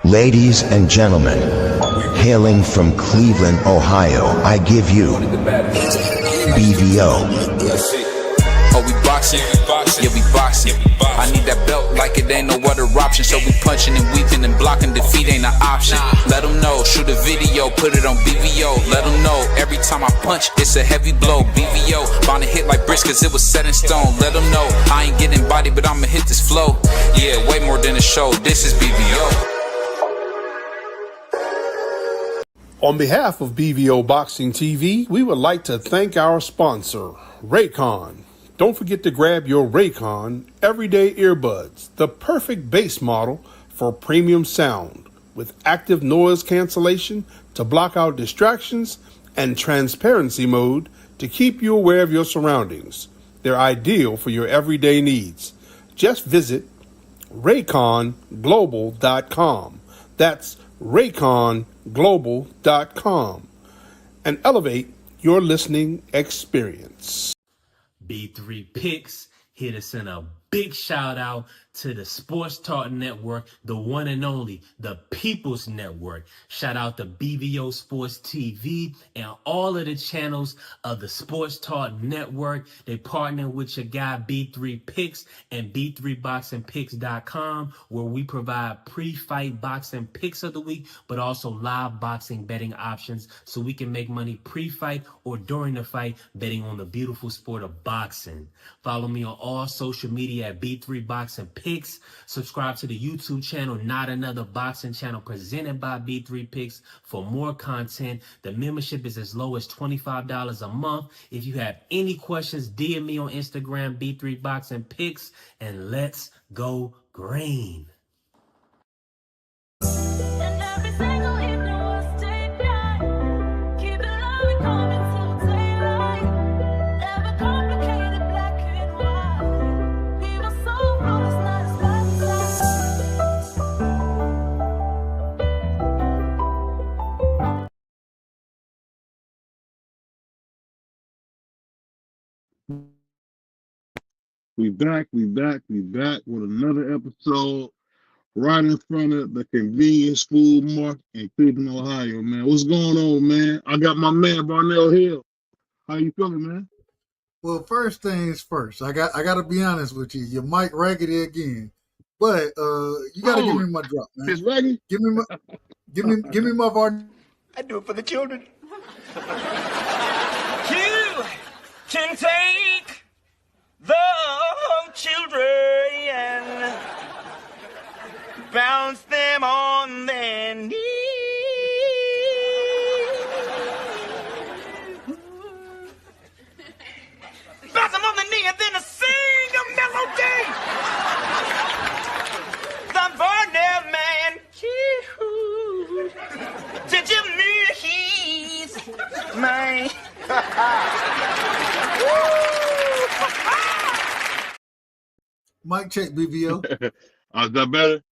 Ladies and gentlemen, hailing from Cleveland, Ohio, I give you BVO. Oh, we boxing? Yeah, we boxing. I need that belt like it ain't no other option. So we punching and weaving and blocking. Defeat ain't an option. Let them know, shoot a video, put it on BVO. Let them know, every time I punch, it's a heavy blow. BVO, bound to hit like bricks cause it was set in stone. Let them know, I ain't getting body, but I'ma hit this flow. Yeah, way more than a show, this is BVO. On behalf of BVO Boxing TV, we would like to thank our sponsor, Raycon. Don't forget to grab your Raycon Everyday Earbuds, the perfect bass model for premium sound, with active noise cancellation to block out distractions and transparency mode to keep you aware of your surroundings. They're ideal for your everyday needs. Just visit rayconglobal.com. That's rayconglobal.com and elevate your listening experience. B3 Picks, here to send a big shout out to the Sports Talk Network, the one and only, the People's Network. Shout out to BVO Sports TV and all of the channels of the Sports Talk Network. They partner with your guy B3 Picks and B3BoxingPicks.com, where we provide pre-fight boxing picks of the week, but also live boxing betting options so we can make money pre-fight or during the fight betting on the beautiful sport of boxing. Follow me on all social media at B3 Boxing Picks. Subscribe to the YouTube channel, Not Another Boxing Channel, presented by B3 Picks for more content. The membership is as low as $25 a month. If you have any questions, DM me on Instagram, B3 Boxing Picks, and let's go green. We back with another episode right in front of the convenience food market in Cleveland, Ohio, man. What's going on, man? I got my man Barnell Hill. How you feeling, man? Well, first things first. I got to be honest with you. You're Mike Raggedy again, but you got to give me my drop, man. It's Raggy. Give me my Barnell. I do it for the children. You can take the children and bounce them on their knees. Bounce them on the knee and then sing a melody. The Varnell man, did you mean he's mine? Mic check, BVO. Is that better?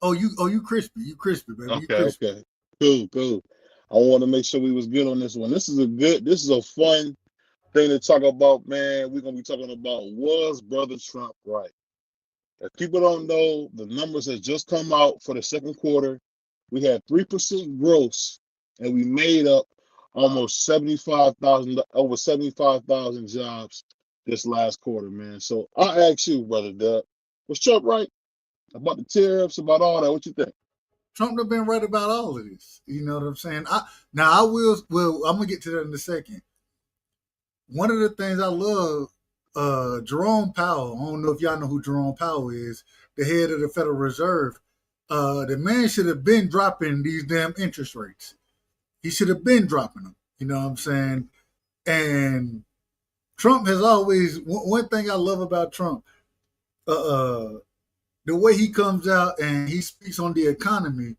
Oh, you crispy. You crispy, baby. Okay. Cool. I want to make sure we was good on this one. This is a fun thing to talk about, man. We're gonna be talking about, was Brother Trump right? If people don't know, the numbers have just come out for the second quarter. We had 3% gross, and we made up almost 75,000 jobs this last quarter, man. So I ask you, Brother Doug, was Trump right about the tariffs, about all that? What you think? Trump have been right about all of this. You know what I'm saying? I'm gonna get to that in a second. One of the things I love, Jerome Powell. I don't know if y'all know who Jerome Powell is, the head of the Federal Reserve. The man should have been dropping these damn interest rates. He should have been dropping them. You know what I'm saying? And Trump has always, one thing I love about Trump, the way he comes out and he speaks on the economy.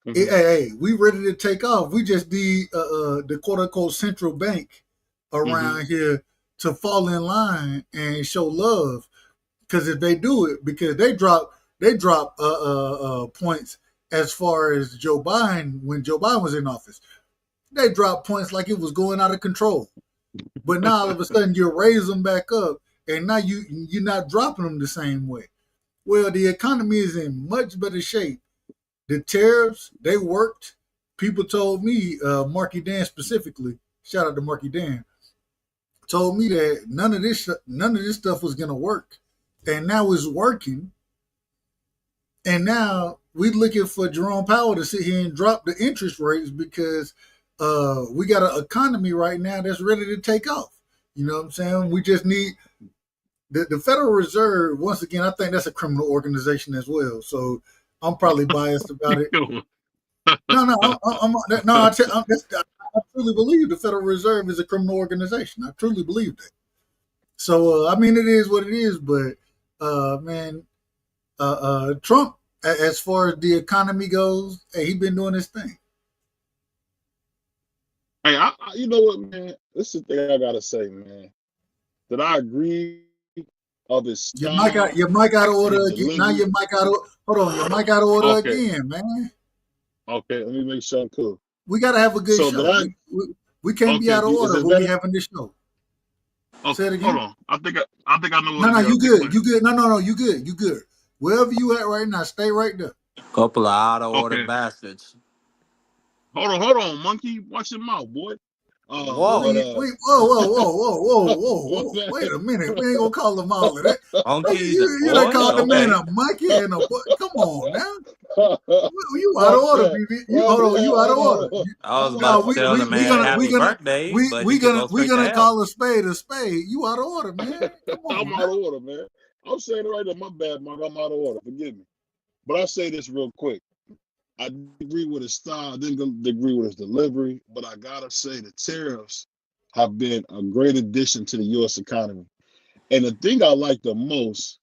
Mm-hmm. Hey, we ready to take off. We just need the quote unquote central bank around here to fall in line and show love. Because if they do it, because they drop points as far as Joe Biden, when Joe Biden was in office, they dropped points like it was going out of control. But now all of a sudden you raise them back up, and now you're not dropping them the same way. Well, the economy is in much better shape the tariffs, they worked. People told me, Marky Dan specifically, shout out to Marky Dan, told me that none of this stuff was gonna work, and now it's working. And now we're looking for Jerome Powell to sit here and drop the interest rates because we got an economy right now that's ready to take off. You know what I'm saying? We just need the Federal Reserve. Once again, I think that's a criminal organization as well. So I'm probably biased about it. I truly believe the Federal Reserve is a criminal organization. I truly believe that. So I mean, it is what it is. But man, Trump, as far as the economy goes, hey, he been doing his thing. Hey, you know what, man? This is the thing I gotta say, man. That I agree of his style. Your mic out of order his again. Now delivery. your mic out of hold on. Your mic out of order Okay. again, man. Okay, let me make sure I'm cool. We gotta have a good So show. We can't be Okay, out of is order it when we better? having this show. Okay, Say it again. hold on. I think I know what No, it is. you Okay, good. You good. No, you good. You good. Wherever you at right now, stay right there. Couple of out of order Okay. bastards. Hold on, monkey. Watch your mouth, boy. Whoa. Whoa. Wait a minute. We ain't gonna call them all of that. Monkeys and You done boys? called the man Okay. a monkey and a boy. Come on now. You out of order, BB. Hold You out of order. on. I was I'm about No, to out tell the man happy birthday, but he could go we straight to gonna hell. call a spade a spade. You out of order, man. Come I'm on out of now. order, man. I'm saying it right there. My bad, Mark. I'm out of order. Forgive me. But I say this real quick. I agree with his style. I didn't agree with his delivery, but I gotta say the tariffs have been a great addition to the U.S. economy. And the thing I like the most,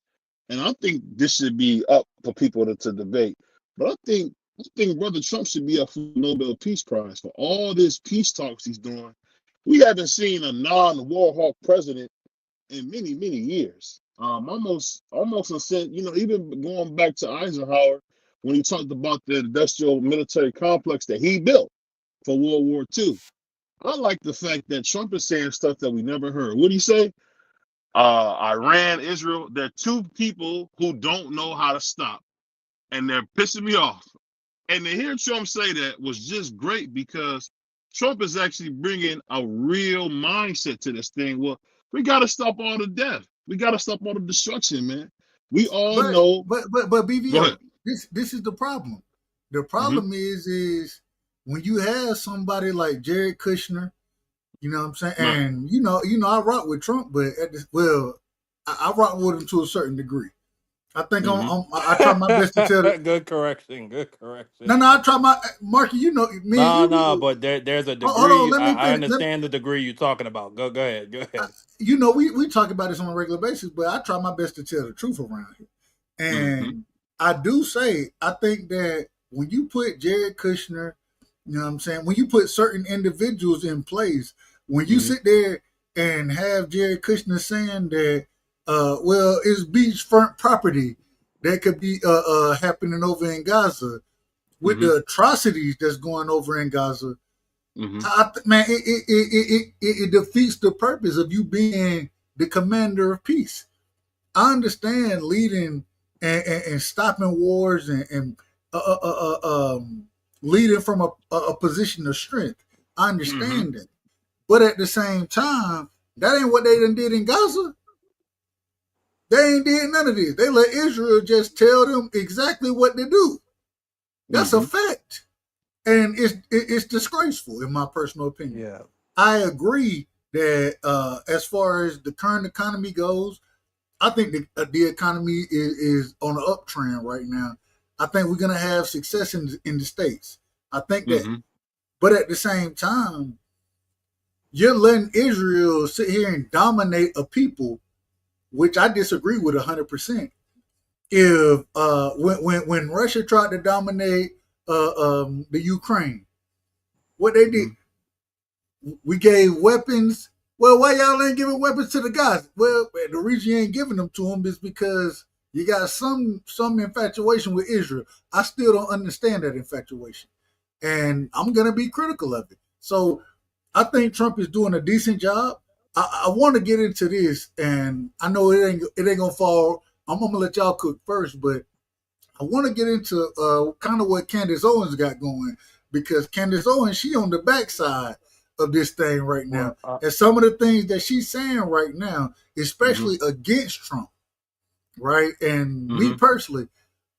and I think this should be up for people to debate, but I think Brother Trump should be up for the Nobel Peace Prize for all this peace talks he's doing. We haven't seen a non-war hawk president in many, many years. Almost a sense, even going back to Eisenhower when he talked about the industrial military complex that he built for World War II. I like the fact that Trump is saying stuff that we never heard. What do you say? Iran, Israel, they're two people who don't know how to stop, and they're pissing me off. And to hear Trump say that was just great because Trump is actually bringing a real mindset to this thing. Well, we got to stop all the death. We got to stop all the destruction, man. We all know. But Go BVO, ahead. this is the problem. The Mm-hmm. problem is when you have somebody like Jared Kushner, you know what I'm saying, Right. and I rock with Trump, but I rock with him to a certain degree. I think I try my best to tell. Good correction. Good correction. No, I try my Marky. You know me and you. No, but there's a Hold on, degree. let me I finish. understand the degree you're talking about. Go ahead. Go ahead. We talk about this on a regular basis, but I try my best to tell the truth around here. Mm-hmm. And I do say, I think that when you put Jared Kushner, you know what I'm saying, when you put certain individuals in place, when you sit there and have Jared Kushner saying that, well, it's beachfront property that could be happening over in Gaza with the atrocities that's going over in Gaza, man, it defeats the purpose of you being the commander of peace. I understand leading and stopping wars and leading from a position of strength. I understand that, but at the same time, that ain't what they done did in Gaza. They ain't did none of this. They let Israel just tell them exactly what to do. That's a fact, and it's disgraceful in my personal opinion. Yeah. I agree that as far as the current economy goes, I think the economy is on an uptrend right now. I think we're gonna have success in the states. I think that, but at the same time, you're letting Israel sit here and dominate a people, which I disagree with 100%. If when Russia tried to dominate the Ukraine, what they did, we gave weapons. Well, why y'all ain't giving weapons to the guys? Well, the reason you ain't giving them to them is because you got some infatuation with Israel. I still don't understand that infatuation, and I'm gonna be critical of it. So I think Trump is doing a decent job. I want to get into this, and I know it ain't gonna fall. I'm gonna let y'all cook first, but I want to get into kind of what Candace Owens got going, because Candace Owens, she on the backside of this thing right now. Well, And some of the things that she's saying right now, Mm-hmm. especially against Trump, right? And me mm-hmm. personally,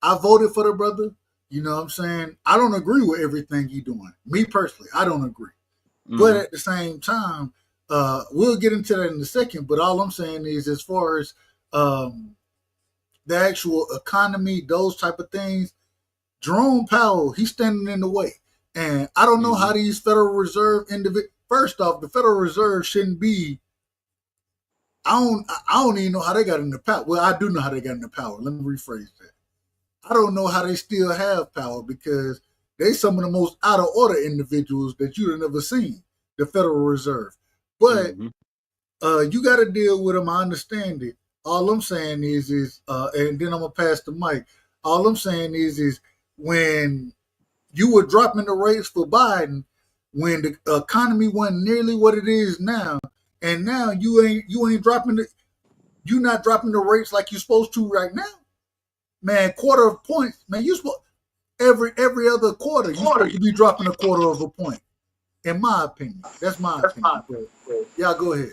I voted for the brother. You know what I'm saying? I don't agree with everything he's doing. Me personally, I don't agree. But Mm-hmm. at the same time, we'll get into that in a second. But all I'm saying is, as far as the actual economy, those type of things, Jerome Powell, he's standing in the way. And I don't know Mm-hmm. how these Federal Reserve individuals. First off, the Federal Reserve shouldn't be. I don't even know how they got into power. Well, I do know how they got into power. Let me rephrase that. I don't know how they still have power, because they some of the most out of order individuals that you've never seen. The Federal Reserve, but Mm-hmm. you got to deal with them. I understand it. All I'm saying is, and then I'm gonna pass the mic. All I'm saying is when you were dropping the rates for Biden, when the economy wasn't nearly what it is now, and now you ain't dropping the, you not dropping the rates like you're supposed to right now, man. Quarter of points, man. You supposed every other quarter you're supposed to be dropping a quarter of a point. In my opinion, that's my opinion. But y'all go ahead.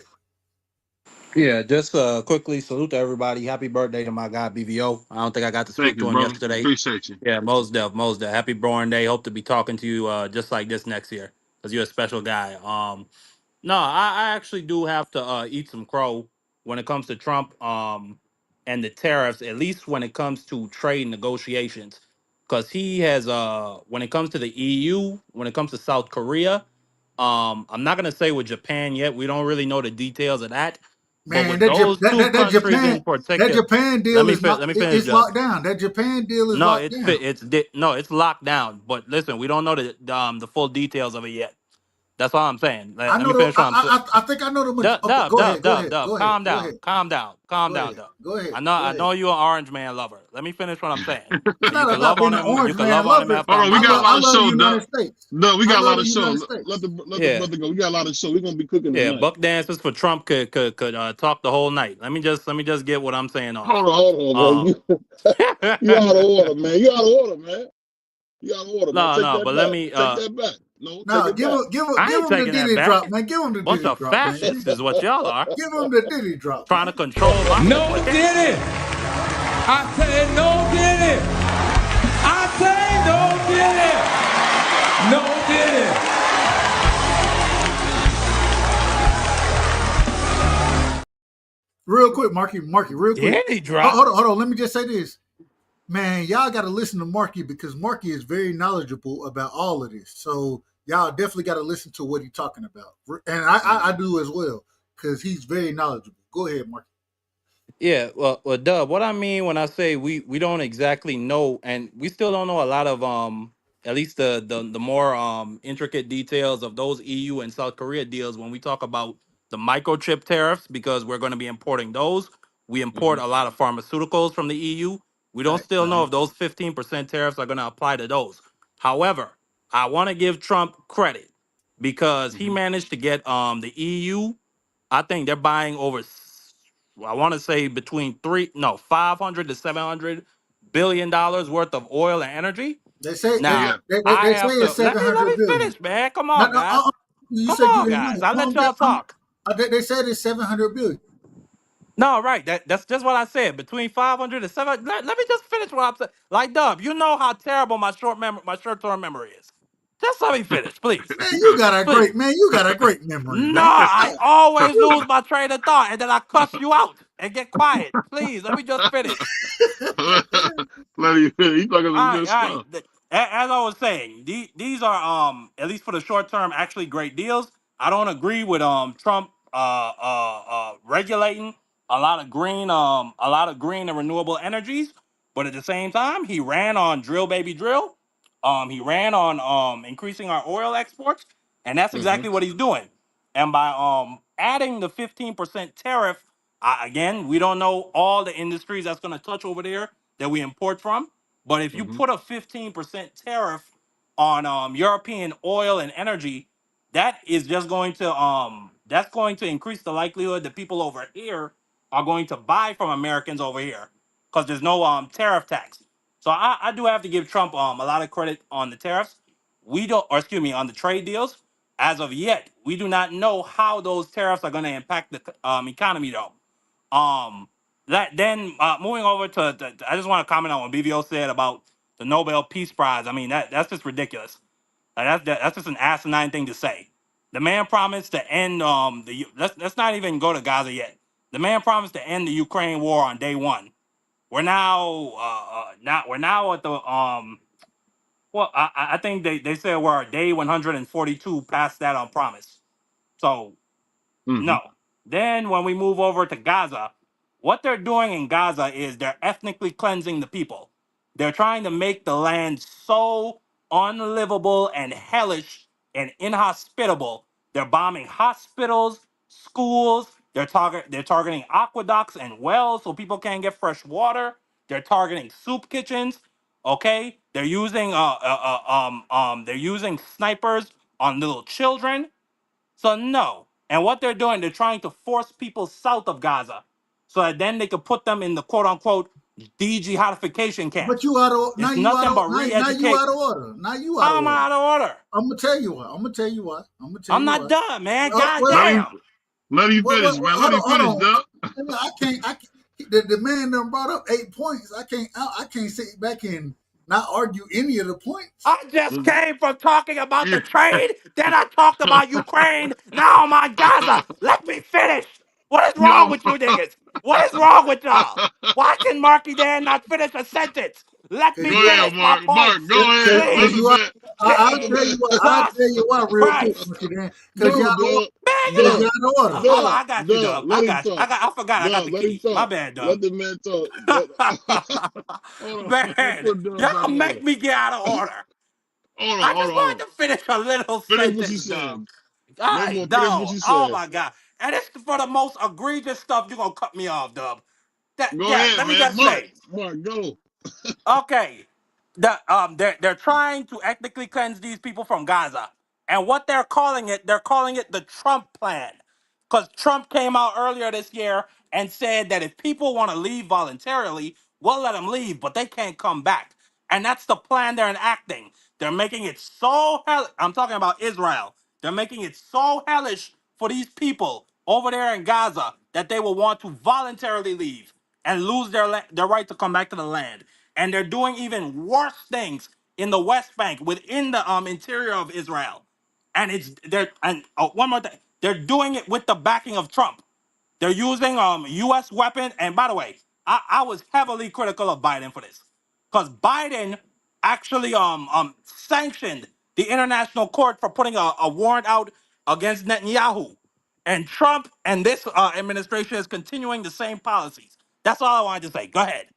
Yeah, just quickly salute to everybody. Happy birthday to my guy BVO. I don't think I got to Thank speak you, to him brother. yesterday. Appreciate you. Yeah, most def. Happy born day. Hope to be talking to you just like this next year, because you're a special guy. No, I actually do have to eat some crow when it comes to Trump and the tariffs, at least when it comes to trade negotiations. Because he has when it comes to the EU, when it comes to South Korea, I'm not gonna say with Japan yet. We don't really know the details of that. But Man, with those two That countries Japan in particular, deal is let me finish it's just locked down. That Japan deal is no, locked down. no, it's locked down. But listen, we don't know the full details of it yet. That's all I'm saying. I Let know me finish what I'm saying. I think I know the Dub, okay, dub, go ahead, dub, go dub, ahead, dub. go ahead, Calm go down, ahead, calm down, calm go down, ahead, dub. go ahead, I go ahead. know you're an orange man lover. Let me finish what I'm saying. It's You not can about love being on an him. You orange can man love on him lover. after Hold I'm on, we got a done. I lot of love the show, Doug. United States. No, we I got a love lot the of show. United States. Let the Yeah, brother go. We got a lot of show. We're gonna be cooking yeah. tonight. Buck dancers for Trump could talk the whole night. Let me just get what I'm saying off. Hold on, bro. Um, You out of order, man. You out of order, man. You out of order, man. no, Take no. that But let back. me. Take that back. No, take Now it back. I give ain't him the taking that Diddy back. drop, man. Give him the Bunch Diddy of drop, man. fascists is what y'all are. Give him the Diddy drop, Trying to man. control my No okay. did it. I said no did it. I say no did it. No did it. Real quick, Marky, real quick. Did he drop? Hold on. Let me just say this. Man, y'all got to listen to Marky, because Marky is very knowledgeable about all of this. So y'all definitely got to listen to what he's talking about, and I Mhm. do as well, because he's very knowledgeable. Go ahead, Marky. Yeah, well, Dub, what I mean when I say we don't exactly know, and we still don't know a lot of at least the more intricate details of those EU and South Korea deals when we talk about the microchip tariffs, because we're going to be importing those. We import Mhm. a lot of pharmaceuticals from the EU. We don't Facts. still know if those 15% tariffs are going to apply to those. However, I want to give Trump credit because he Mhm. managed to get the EU. I think they're buying over. I want to say between 500 to 700 billion dollars worth of oil and energy. They say Now Yeah. I they say have to it's 700 let me billion. finish, man. Come No, on, no, guys. you Come said you on, didn't guys. know. I let Calm y'all down. talk. They said it's 700 billion. No, right. That's just what I said. Between 500 and 700. Let me just finish what I'm saying. Like Dub, you know how terrible my short term memory is. Just let me finish, please. Please. Man. You got a great memory, No, man. I always You lose my train of thought and then I cuss you out and get quiet. Please, let me just finish. Let you finish. You talking some good All right. stuff. As I was saying, these are at least for the short term actually great deals. I don't agree with Trump regulating a lot of green and renewable energies, but at the same time he ran on drill baby drill. He ran on increasing our oil exports, and that's Mhm. exactly what he's doing. And by adding the 15% tariff, again, we don't know all the industries that's going to touch over there that we import from. But if you Mhm. put a 15% tariff on European oil and energy, that is just going to that's going to increase the likelihood that people over here are going to buy from Americans over here because there's no tariff tax. So I do have to give Trump a lot of credit on the tariffs. We don't, or excuse me, on the trade deals. As of yet, we do not know how those tariffs are going to impact the economy, though. Um, that then moving over to I just want to comment on what BVO said about the Nobel Peace Prize. I mean that's just ridiculous. Like, that's just an asinine thing to say. The man promised to end let's not even go to Gaza yet. The man promised to end the Ukraine war on day one. We're now at the well I think they said we're at day 142 past that on promise. So Mm-hmm. no. Then when we move over to Gaza, what they're doing in Gaza is they're ethnically cleansing the people. They're trying to make the land so unlivable and hellish and inhospitable. They're bombing hospitals, schools. They're targeting aqueducts and wells so people can't get fresh water. They're targeting soup kitchens. Okay, they're using snipers on little children. So no. And what they're doing, they're trying to force people south of Gaza so that then they could put them in the quote unquote de-jihadification But camps. you out of now It's you out nothing of but now you re-educate. out of order. Now you out How of am order. I out of order? I'm gonna tell you why. I'm gonna tell you why. I'm gonna tell I'm you not why. done, man. God Well, Let him damn. finish, man. Let him hold finish, on. Doc. I can't. The man done brought up 8 points. I can't sit back and not argue any of the points. I just came from talking about the trade, then I talked about Ukraine, now I'm on Gaza. Let me finish. What is wrong Yo. with you niggas? What is wrong with y'all? Why can Marky Dan not finish a sentence? Let Cause me Go you, ahead, finish my Mark. Mark, points. go ahead. cause Let Please. the you are. man. I'll Let the tell man. you what. I'll tell you Jesus why real quick, Christ. Mr. Dan. Cause Go, y'all, dog. Man, cause you Dog. y'all out of order. hold on, Dog. I got you, Dog. Dub. Let him talk. I forgot I got Dog, the let him key. My talk. bad, Let Dub. the man talk. Hold on. Let me Man, put Dubs y'all out of order. make me get out of order. I Hold just on, hold wanted on. to finish a little Finish what you sentence, Dub. saying. No I more. Finish what no. you Oh saying. my god. And it's for the most egregious stuff you're gonna cut me off, Dub. That Go yeah, ahead, let me man. just Mark. say. Mark, go. Okay. They're trying to ethnically cleanse these people from Gaza. And what they're calling it the Trump plan. Because Trump came out earlier this year and said that if people want to leave voluntarily, we'll let them leave, but they can't come back. And that's the plan they're enacting. They're making it so hell. I'm talking about Israel. They're making it so hellish for these people over there in Gaza that they will want to voluntarily leave and lose their right to come back to the land. And they're doing even worse things in the West Bank within the interior of Israel. And it's they're and one more thing, they're doing it with the backing of Trump. They're using U.S. weapons. And by the way, I was heavily critical of Biden for this because Biden actually sanctioned the international court for putting a warrant out against Netanyahu. And Trump and this administration is continuing the same policies. That's all I wanted to say. Go ahead.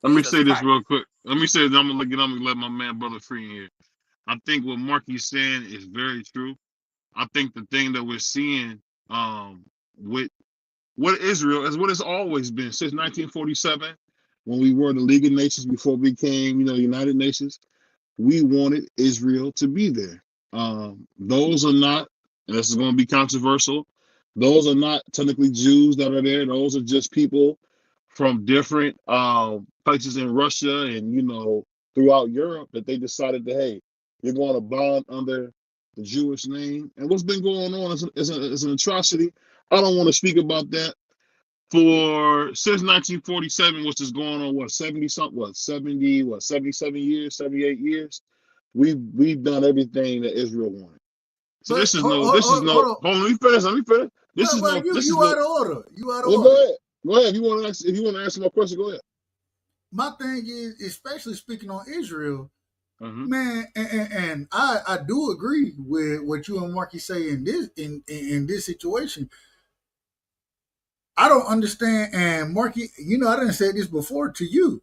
Let me Jesus say this Christ. real quick. Let me say this. I'm gonna let my man brother free in here. I think what Marky's saying is very true. I think the thing that we're seeing with what Israel is what it's always been since 1947, when we were the League of Nations before we became, the United Nations. We wanted Israel to be there. Those are not, and this is going to be controversial. Those are not technically Jews that are there. Those are just people from different places in Russia and throughout Europe that they decided that, hey, you're going to bond under the Jewish name. And what's been going on is an atrocity. I don't want to speak about that. For since 1947, which is going on 70 something, 77 years, 78 years, we've done everything that Israel wanted. So But this is no. hold on. Hold on, let me finish. Well, This is you no. out of order. You out of Well, order. go ahead. If you want to answer my question, go ahead. My thing is, especially speaking on Israel, Mm-hmm. man, and I do agree with what you and Marky say in this situation. I don't understand, and Marky, I didn't say this before to you.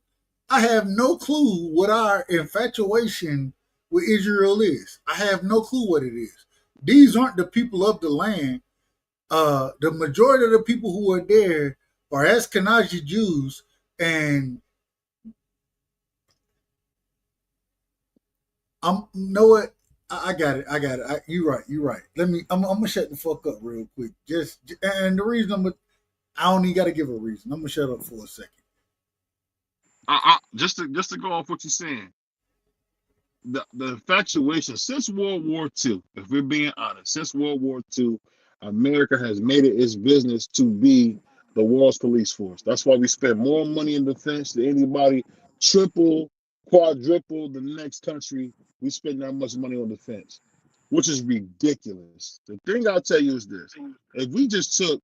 I have no clue what our infatuation with Israel is. I have no clue what it is. These aren't the people of the land. The majority of the people who are there are Ashkenazi Jews, and you know what? I got it. You're right. You're right. I'm gonna shut the fuck up real quick. And the reason I don't even got to give a reason. I'm gonna shut up for a second. just to go off what you're saying, the infatuation since World War II, if we're being honest, since World War II, America has made it its business to be the world's police force. That's why we spend more money in defense than anybody, triple, quadruple the next country. We spend that much money on defense, which is ridiculous. The thing I'll tell you is this: if we just took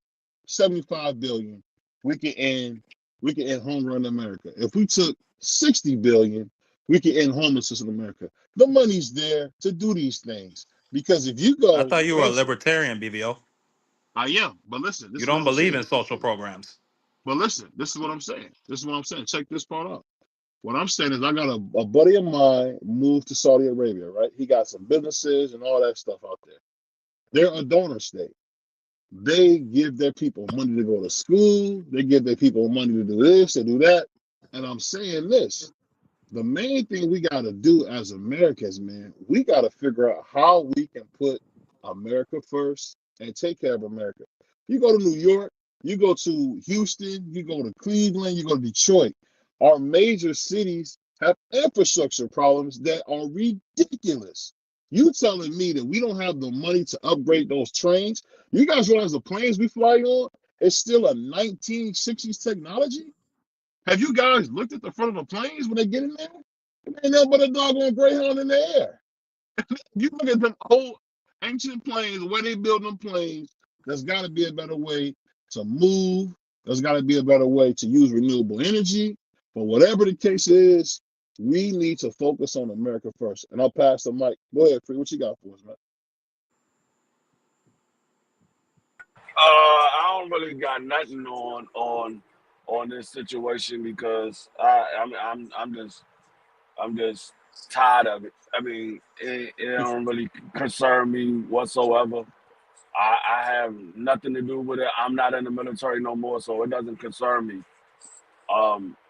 75 billion, we could end we could end hunger in America. If we took 60 billion, we can end homelessness in America. The money's there to do these things. Because if you I go, thought you for were a instance, libertarian, BBO. I am, but listen, this You is what don't I'm believe saying. in social programs. But listen, this is what I'm saying. This is what I'm saying. Check this part out. What I'm saying is, I got a buddy of mine moved to Saudi Arabia, right? He got some businesses and all that stuff out there. They're a donor state. They give their people money to go to school. They give their people money to do this, to do that. And I'm saying this: the main thing we got to do as Americans, man, we got to figure out how we can put America first and take care of America. You go to New York, you go to Houston, you go to Cleveland, you go to Detroit. Our major cities have infrastructure problems that are ridiculous. You telling me that we don't have the money to upgrade those trains? You guys realize the planes we fly on is still a 1960s technology? Have you guys looked at the front of the planes when they get in there? It ain't nothing but a doggone Greyhound in the air. You look at them old ancient planes, the way they build them planes, there's got to be a better way to move. There's got to be a better way to use renewable energy. But whatever the case is, we need to focus on America first. And I'll pass the mic. Go ahead, Free. What you got for us, man? I don't really got nothing on this situation because I'm just tired of it. I mean, it don't really concern me whatsoever. I have nothing to do with it. I'm not in the military no more, so it doesn't concern me.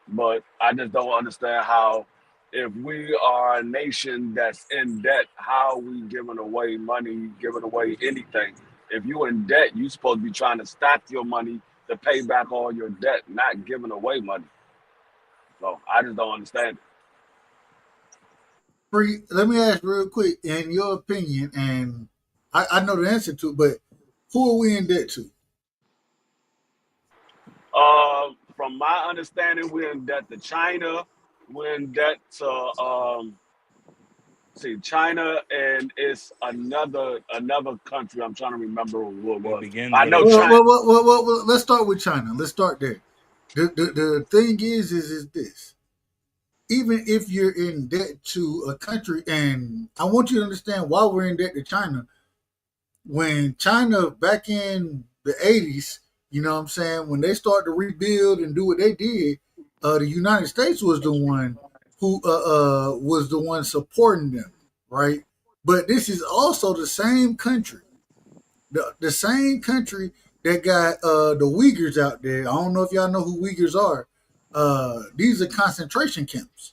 But I just don't understand how, if we are a nation that's in debt, how are we giving away money, giving away anything? If you in debt, you supposed to be trying to stack your money to pay back all your debt, not giving away money. So I just don't understand it. Free, let me ask real quick, in your opinion, and I know the answer to it, but who are we in debt to? From my understanding, we're in debt to China. We're in debt to China, and it's another country. I'm trying to remember who it It was. begins I with a know Well, J. China. let's start with China. Let's start there. The thing is this: even if you're in debt to a country, and I want you to understand why we're in debt to China. When China back in the 80s, you know what I'm saying, when they started to rebuild and do what they did, the United States was the one who was the one supporting them, right? But this is also the same country, the same country that got the Uyghurs out there. I don't know if y'all know who Uyghurs are. These are concentration camps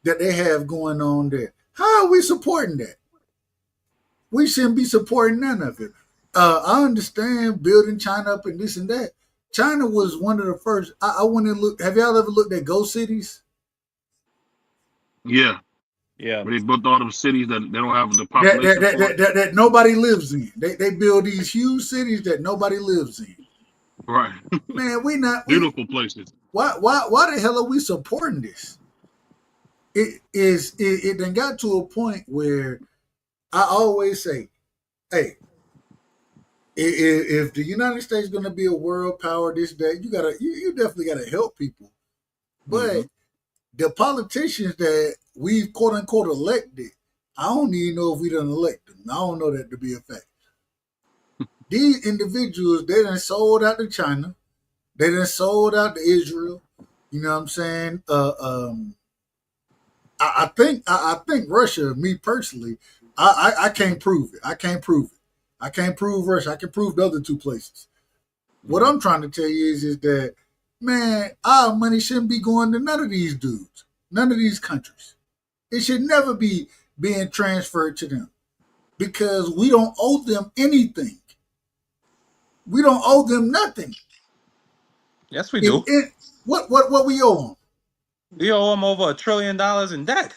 that they have going on there. How are we supporting that? We shouldn't be supporting none of it. I understand building China up and this and that. China was one of the first. I want to look. Have y'all ever looked at ghost cities Yeah. Yeah. Where they built all them cities that they don't have the that population for it. that nobody lives in? They build these huge cities that nobody lives in. Right. Man, we not we. Beautiful places. Why the hell are we supporting this? It then got to a point where I always say, hey, if the United States is going to be a world power, this that you definitely gotta help people. Mm-hmm. But the politicians that we've quote unquote elected, I don't even know if we done elect them. I don't know that to be a fact. These individuals, they done sold out to China, they done sold out to Israel. You know what I'm saying? I think Russia. Me personally, I can't prove it. I can't prove it. I can't prove Russia. I can prove the other two places. What Mm-hmm. I'm trying to tell you is that, man, our money shouldn't be going to none of these dudes, none of these countries. It should never be being transferred to them because we don't owe them anything. We don't owe them nothing. Yes, we If do. it, what we owe them? We owe them over $1 trillion in debt.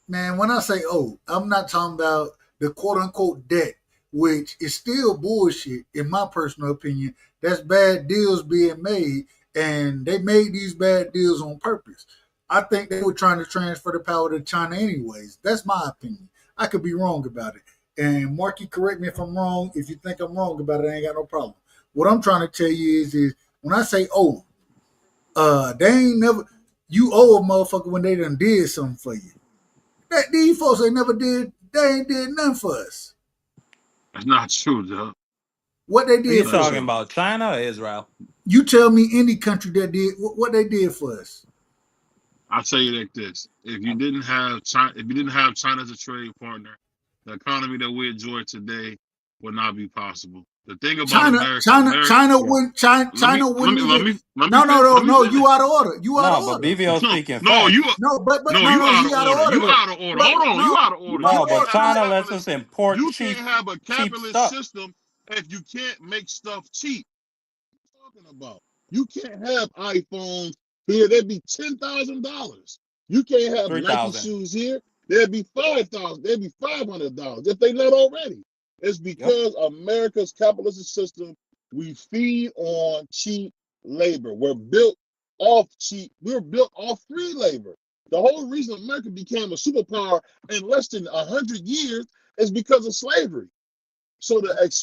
Man, when I say I'm not talking about the quote unquote debt, which is still bullshit, in my personal opinion. That's bad deals being made, and they made these bad deals on purpose. I think they were trying to transfer the power to China, anyways. That's my opinion. I could be wrong about it. And Marky, correct me if I'm wrong. If you think I'm wrong about it, I ain't got no problem. What I'm trying to tell you is when I say they ain't never you owe a motherfucker when they done did something for you. That these folks ain't never did. They ain't did nothing for us. That's not true, Joe. What they Are did you for Not us. talking true. about China or Israel? You tell me any country that did what they did for us. I'll tell you like this: if you didn't have China as a trading partner, the economy that we enjoy today would not be possible. The thing about America. Yeah. China wouldn't even. Let me No, no, finish. no, Let me no. You finish. out of order. You out of No, but order. BVO No, speaking no, you facts. No, but no, no, you no. out He of out of order. order You though. out of order. But Hold on, you no, out of you order. out You of No, but can't order. have a China No. lets us capitalist. import You can't have a cheap capitalist stuff. system if you can't make stuff cheap. What are you talking about? You can't have iPhones here. They'd be $10,000. You can't have Nike 3,000. shoes here. They'd be 5,000. They'd be $500 if they not already. It's Yep. because America's capitalist system. We feed on cheap labor. We're built off cheap. We're built off free labor. The whole reason America became a superpower in less than 100 years is because of slavery. So us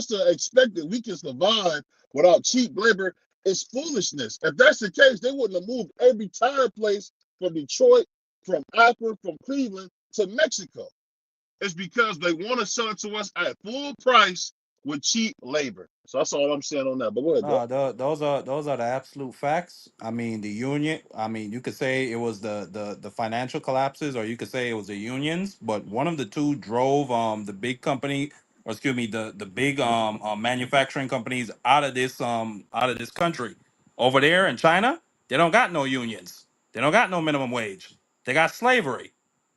to expect that we can survive without cheap labor is foolishness. If that's the case, they wouldn't have moved every tire place from Detroit, from Akron, from Cleveland to Mexico. It's because they want to sell it to us at full price with cheap labor. So that's all I'm saying on that. But go ahead, Doc. No, those are the absolute facts. I mean, the union. I mean, you could say it was the financial collapses, or you could say it was the unions. But one of the two drove the big company, or excuse me, the big manufacturing companies out of this country. Over there in China, they don't got no unions. They don't got no minimum wage. They got slavery.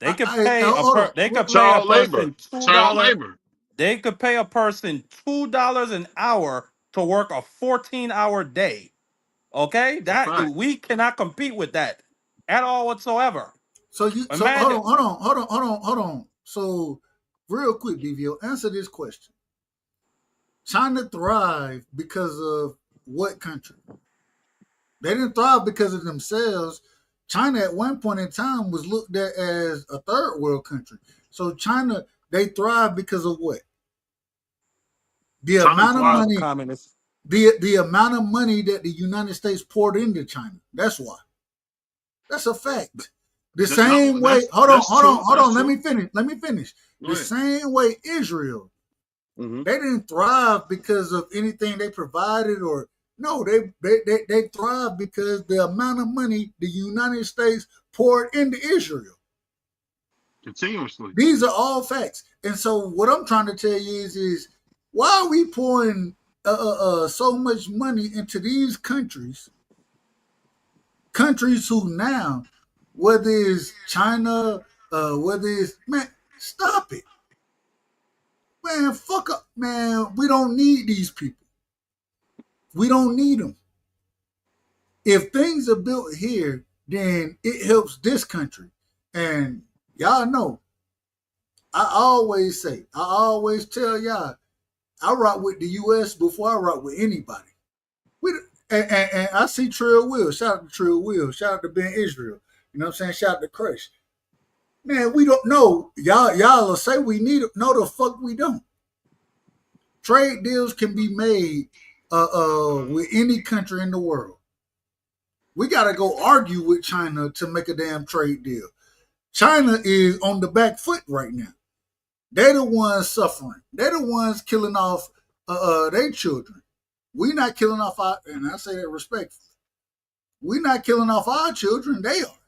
Hold on. They could pay a Child labor. person two Child dollar labor. they could pay a person $2 an hour to work a 14-hour day. Okay? It's a That fact. we cannot compete with that at all whatsoever. So hold Imagine. on, hold on, hold on, hold on, hold on. So real quick, BVO, answer this question. China thrived because of what country? They didn't thrive because of themselves. China at one point in time was looked at as a third world country. So China, they thrived because of what? The China amount of thrives. money, Communist. the amount of money that the United States poured into China. That's why. That's a fact. The No, same way, hold on, that's hold on, true. hold That's on. Let true. me finish. Let me finish. Go The ahead. same way Israel, Mm-hmm. they didn't thrive because of anything they provided or no, they thrived because the amount of money the United States poured into Israel. Continuously. These are all facts. And so what I'm trying to tell you is why are we pouring so much money into these countries who now, whether it's China, whether it's man, stop it, man, fuck up, man. We don't need these people. We don't need them. If things are built here, then it helps this country. And y'all know, I always tell y'all, I rock with the U.S. before I rock with anybody. We and I see Trill Will. Shout out to Trill Will. Shout out to Ben Israel. You know what I'm saying? Shout out to Crush. Man, we don't know. Y'all will say we need it. No, the fuck we don't. Trade deals can be made with any country in the world. We gotta go argue with China to make a damn trade deal. China is on the back foot right now. They're the ones suffering. They're the ones killing off their children. We not killing off our, and I say that respectfully. We not killing off our children. They are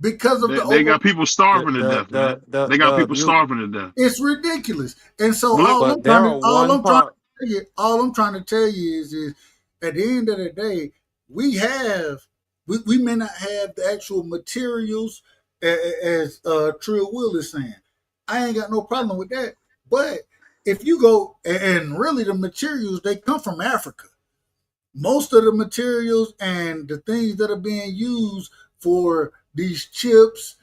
because of the They over. got people starving to death, man. They got people You starving to death. It's ridiculous. And so Look, but there are one part. all I'm trying to tell you is at the end of the day, we may not have the actual materials as Trill Will is saying. I ain't got no problem with that. But if you go and really the materials they come from Africa. most of the materials and the things that are being used for these chips,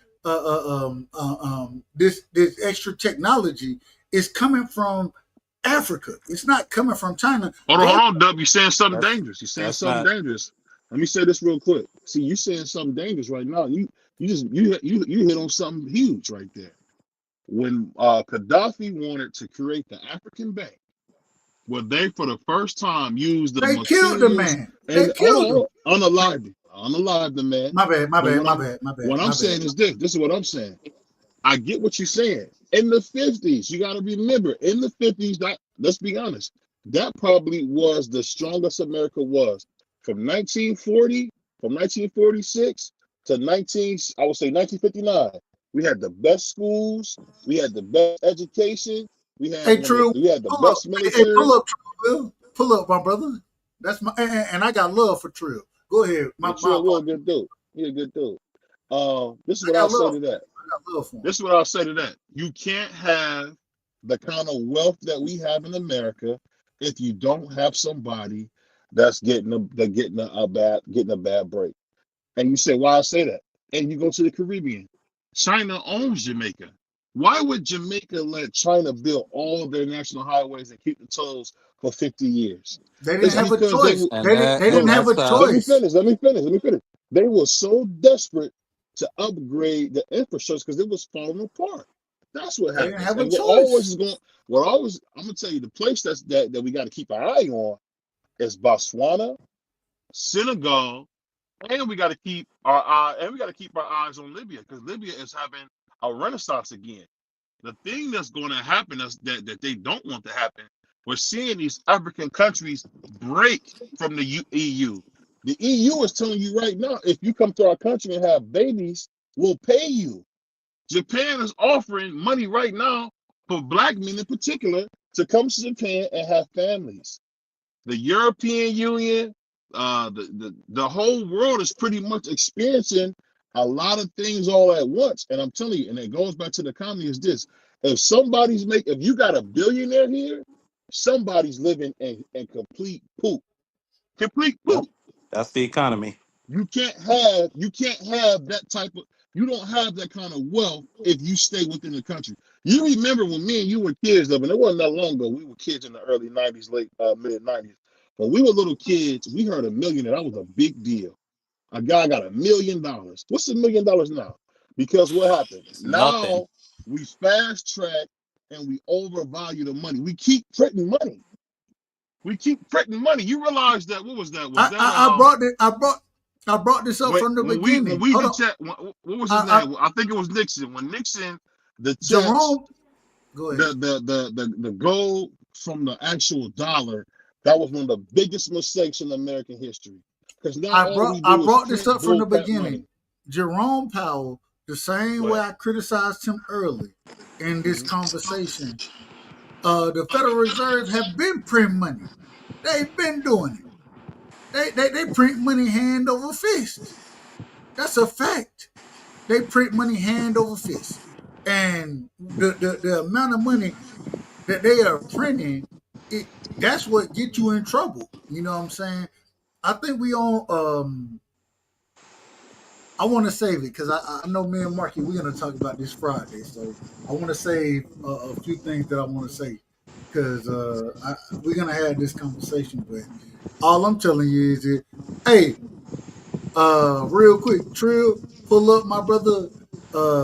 this extra technology is coming from Africa. It's not coming from China. Hold on, Dub. You're saying something dangerous. You're saying That's something not. dangerous. Let me say this real quick. See, you're saying something dangerous right now. You hit on something huge right there. When Gaddafi wanted to create the African Bank, where they for the first time used the They killed the materials man. They and killed him. unalived the man. My bad, my But bad, my bad, my bad, what I'm my bad. saying is this. This is what I'm saying. I get what you're saying. In the 50s, you got to remember, in the 50s, that let's be honest, that probably was the strongest America was. From 1940, from 1946 to I would say 1959, we had the best schools, we had the best education, Hey, True, we had the pull up. best Hey, military. pull up, True. Pull up, my brother. That's my and I got love for Trill. Go ahead. Yeah, My Trill, you're a apologies. good dude. You're a good dude. This is I what got I'll say love. to that. I got love for him. This is what I'll say to that. You can't have the kind of wealth that we have in America if you don't have somebody that's getting a bad break. And you say, why I say that? And you go to the Caribbean. China owns Jamaica. Why would Jamaica let China build all of their national highways and keep the tolls for 50 years? They didn't It's have a because they choice. were And They didn't. that They and didn't no, have a that's let me choice. finish. Let me finish. Let me finish. They were so desperate to upgrade the infrastructure because it was falling apart. That's what They didn't happens. have a And what always choice. is going, what always, I'm gonna tell you, the place that we got to keep our eye on is Botswana, Senegal, and we got to keep our eyes on Libya because Libya is having a renaissance again. The thing that's going to happen is that they don't want to happen. We're seeing these African countries break from the EU. The EU is telling you right now, if you come to our country and have babies, we'll pay you. Japan is offering money right now for black men in particular to come to Japan and have families. The European Union, the whole world is pretty much experiencing a lot of things all at once. And I'm telling you, and it goes back to the economy is this. If you got a billionaire here, somebody's living in complete poop. Complete Yep. poop. That's the economy. You can't have that type of you don't have that kind of wealth if you stay within the country. You remember when me and you were kids, though, and it wasn't that long ago. We were kids in the early 90s, late mid 90s. When we were little kids, we heard a millionaire. That was a big deal. A guy got $1 million. What's $1 million now? Because what happened? It's nothing. Now we fast track and we overvalue the money. We keep printing money. We keep printing money. You realize that what was that? Was that I brought this up from the when beginning. we Hold on. detect what was his I, name? I think it was Nixon. When Nixon detects Jerome, go ahead. the gold from the actual dollar, that was one of the biggest mistakes in American history. Because now all we I do is brought this print up from the bull crap beginning. money. Jerome Powell, the same Go way ahead. I criticized him early in this Mhm. conversation, the Federal Reserve have been printing money. They've been doing it. They print money hand over fist. That's a fact. They print money hand over fist. And the amount of money that they are printing, that's what gets you in trouble. You know what I'm saying? I think we on I want to save it because I know me and Marky, we're going to talk about this Friday. So I want to save a few things that I want to say because we're going to have this conversation. But all I'm telling you is that, hey, real quick, Trill, pull up my brother.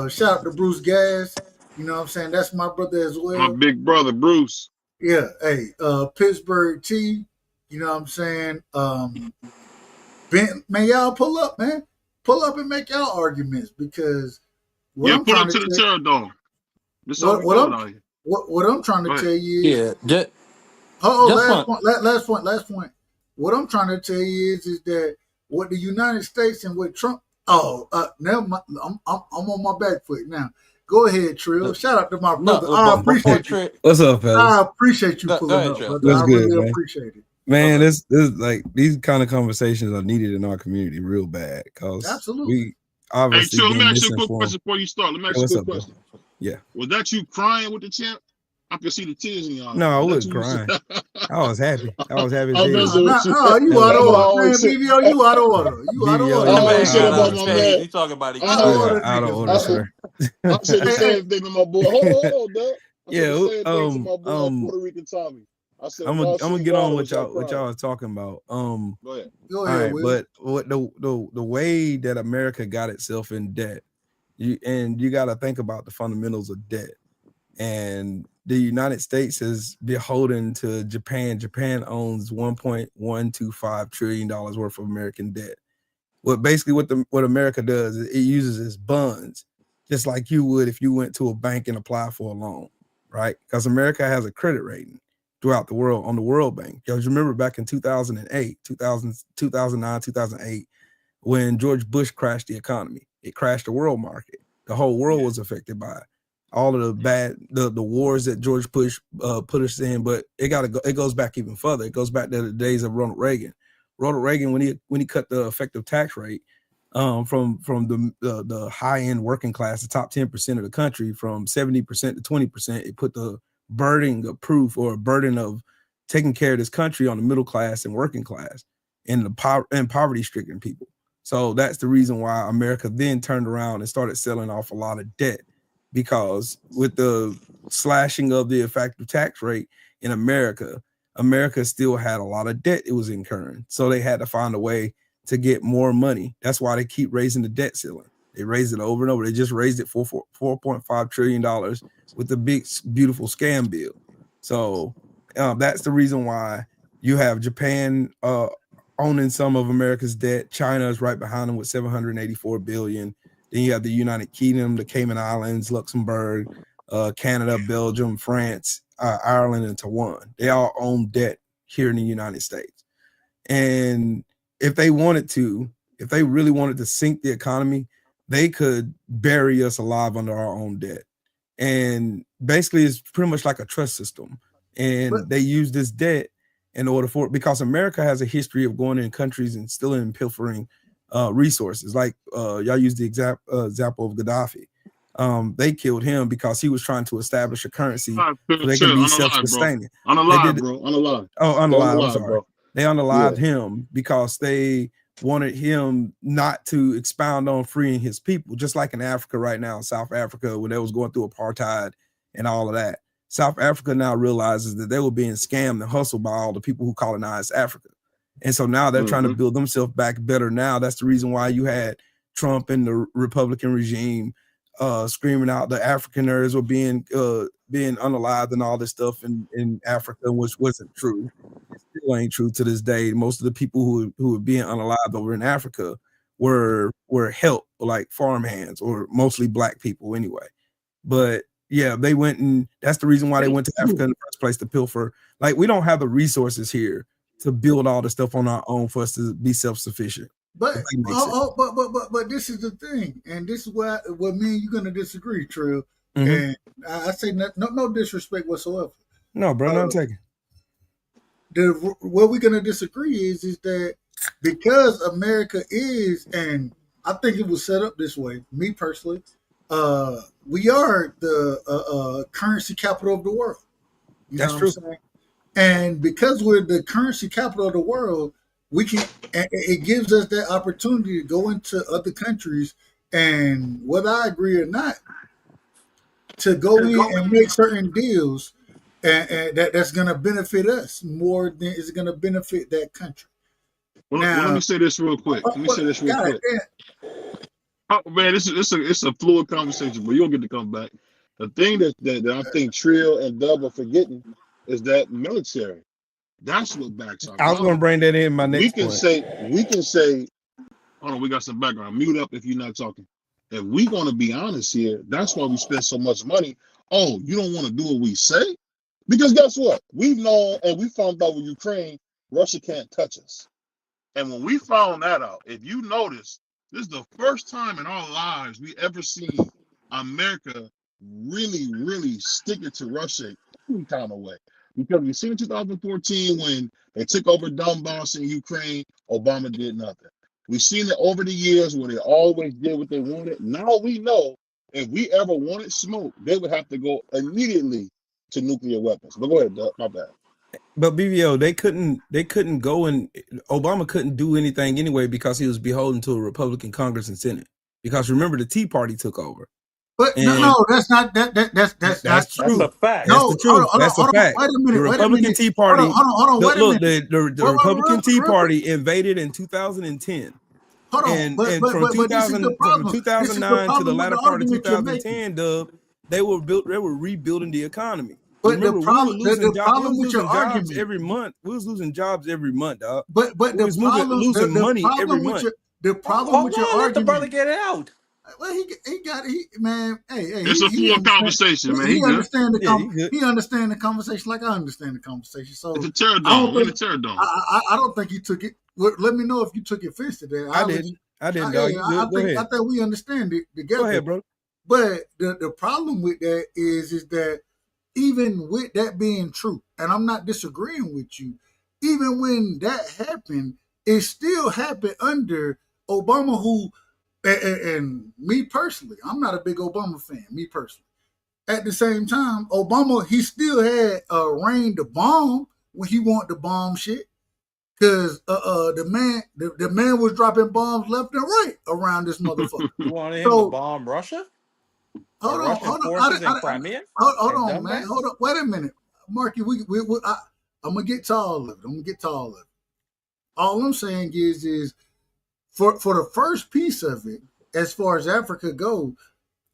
Shout out to Bruce Gas. You know what I'm saying? That's my brother as My well. big brother Bruce. Yeah, hey, Pittsburgh T. You know what I'm saying? Man, y'all pull up, man. Pull up and make y'all arguments because what Yeah, I'm pull trying up to to the tell Terror Dome. That's all what we what doing I'm out here. what I'm trying to Go ahead. tell you is Yeah. Just last one. point, last point. What I'm trying to tell you is that what the United States and what Trump never mind, I'm on my back foot now. Go ahead, Trill. Shout out to my No. brother. I Before appreciate you. Trey, What's up, fellas? I appreciate you go pulling ahead, up, Trey. brother. Go What's I ahead. good, really man? appreciate it. Man, Okay. this like these kind of conversations are needed in our community real bad because Absolutely. we Hey, obviously Chill, let me being ask you a quick misinformed. question before you start. Let me Hey, ask you what's a quick up, bro? question. Yeah. Was that you crying with the champ? I could see the tears in your eyes. No, I Is that wasn't what you said? crying. I was happy. I was happy as I'm hell. messing with you. You Yeah. out of That's what I order, man. always say. BBO, you out of order. You out of BBO, I order. The you man always said got out of out about of order. my phase. man. He talking about he I Out of You know. are order, crying. out of niggas, order, I, man. sir. I said the Hey, same thing to my boy. Hold on, Doug. I said the Yeah. same thing to my boy Puerto Rican Tommy. I said I'm when gonna y'all I'm see gonna me get on wilding, what start y'all crying. was talking about. Go ahead. go All ahead, right, Will. but what the way that America got itself in debt, you got to think about the fundamentals of debt. And the United States is beholden to Japan. Japan owns $1.125 trillion worth of American debt. What America does is it uses its bonds, just like you would if you went to a bank and applied for a loan, right? Because America has a credit rating throughout the world on the World Bank. Y'all remember back in 2008, 2009, 2008, when George Bush crashed the economy. It crashed the world market. The whole world was affected by it. All of the bad, the wars that George Bush put us in, but it goes back even further. It goes back to the days of Ronald Reagan. Ronald Reagan, when he cut the effective tax rate from the high end working class, the top 10% of the country, from 70% to 20%, it put the burden of proof or a burden of taking care of this country on the middle class and working class and the poverty stricken people. So that's the reason why America then turned around and started selling off a lot of debt, because with the slashing of the effective tax rate in America, America still had a lot of debt it was incurring. So they had to find a way to get more money. That's why they keep raising the debt ceiling. They raised it over and over. They just raised it for $4.5 trillion with the big, beautiful scam bill. So that's the reason why you have Japan owning some of America's debt. China is right behind them with 784 billion. Then you have the United Kingdom, the Cayman Islands, Luxembourg, Canada, Belgium, France, Ireland, and Taiwan. They all own debt here in the United States. And if they really wanted to sink the economy, they could bury us alive under our own debt. And basically, it's pretty much like a trust system. And they use this debt in order for it, because America has a history of going in countries and stealing and pilfering resources. Like y'all use the example of Gaddafi. They killed him because he was trying to establish a currency so they can be self-sustaining. They did Unalive. unalive. I'm sorry. Bro. They unalived him because they wanted him not to expound on freeing his people, just like in Africa right now, South Africa, when they was going through apartheid and all of that. South Africa now realizes that they were being scammed and hustled by all the people who colonized Africa. And so now they're trying to build themselves back better now. That's the reason why you had Trump and the Republican regime screaming out the Afrikaners were being unalived and all this stuff in Africa, which wasn't true. It still ain't true to this day. Most of the people who were being unalived over in Africa were helped, like farmhands, or mostly black people anyway. But yeah, they went, and that's the reason why they went to Africa in the first place, to pilfer. Like, we don't have the resources here to build all the stuff on our own for us to be self-sufficient. But this is the thing, and this is where me and you're gonna disagree, Trill. And I say no disrespect whatsoever. No, bro, not taking. Where we're gonna disagree is that because America is, and I think it was set up this way. Me personally, we are the currency capital of the world. You know what I'm saying? And because we're the currency capital of the world, we can. It gives us that opportunity to go into other countries, and whether I agree or not, to go in and make certain deals, and that's going to benefit us more than it's going to benefit that country. Well, let me say this real quick. Oh, man, it's a fluid conversation, but you'll get to come back. The thing that I think Trill and Dub are forgetting is that military. That's what backs our. I was going to bring that in my next point. We can say, hold on, we got some background. Mute up if you're not talking. If we're going to be honest here, that's why we spend so much money. Oh, you don't want to do what we say? Because guess what? We've known, and we found out with Ukraine, Russia can't touch us. And when we found that out, if you notice, this is the first time in our lives we ever seen America really, really stick it to Russia any kind of way. Because we seen in 2014 when they took over Donbass in Ukraine, Obama did nothing. We've seen it over the years where they always did what they wanted. Now we know if we ever wanted smoke, they would have to go immediately to nuclear weapons. But go ahead, Doug. My bad. But BVO, they couldn't go and Obama couldn't do anything anyway because he was beholden to a Republican Congress and Senate. Because remember, the Tea Party took over. But no, that's not that's not true. That's a fact. That's the truth. That's a fact. Wait a minute. The Republican Tea Party. Hold on. Wait a minute. The Republican Tea Party invaded in 2010. Hold on. And But from this is the problem. 2009 to the latter part of 2010, Dub, they were rebuilding the economy. But remember, the problem, we were losing the problem with your jobs argument every month. We was losing jobs every month, dog. But we the was problem, losing money every with month. the problem with your argument. Let the brother get it out. Well, he man. Hey, it's a full conversation, man. He understand he understand the conversation like I understand the conversation. So it's a terror dome. We're in a terror dome. I don't think he took it. Let me know if you took offense to that. I didn't. Dog. I think we understand it together. Go ahead, bro. But the problem with that is that even with that being true, and I'm not disagreeing with you, even when that happened, it still happened under Obama, who, and me personally, I'm not a big Obama fan, me personally. At the same time, Obama, he still had reign to bomb when he wanted to bomb shit. Because the man was dropping bombs left and right around this motherfucker. You wanted him to bomb Russia? Hold on. Crimea? Hold on, man. Hold on. Wait a minute, Marky. I'm gonna get to all of it. All I'm saying is for the first piece of it, as far as Africa goes,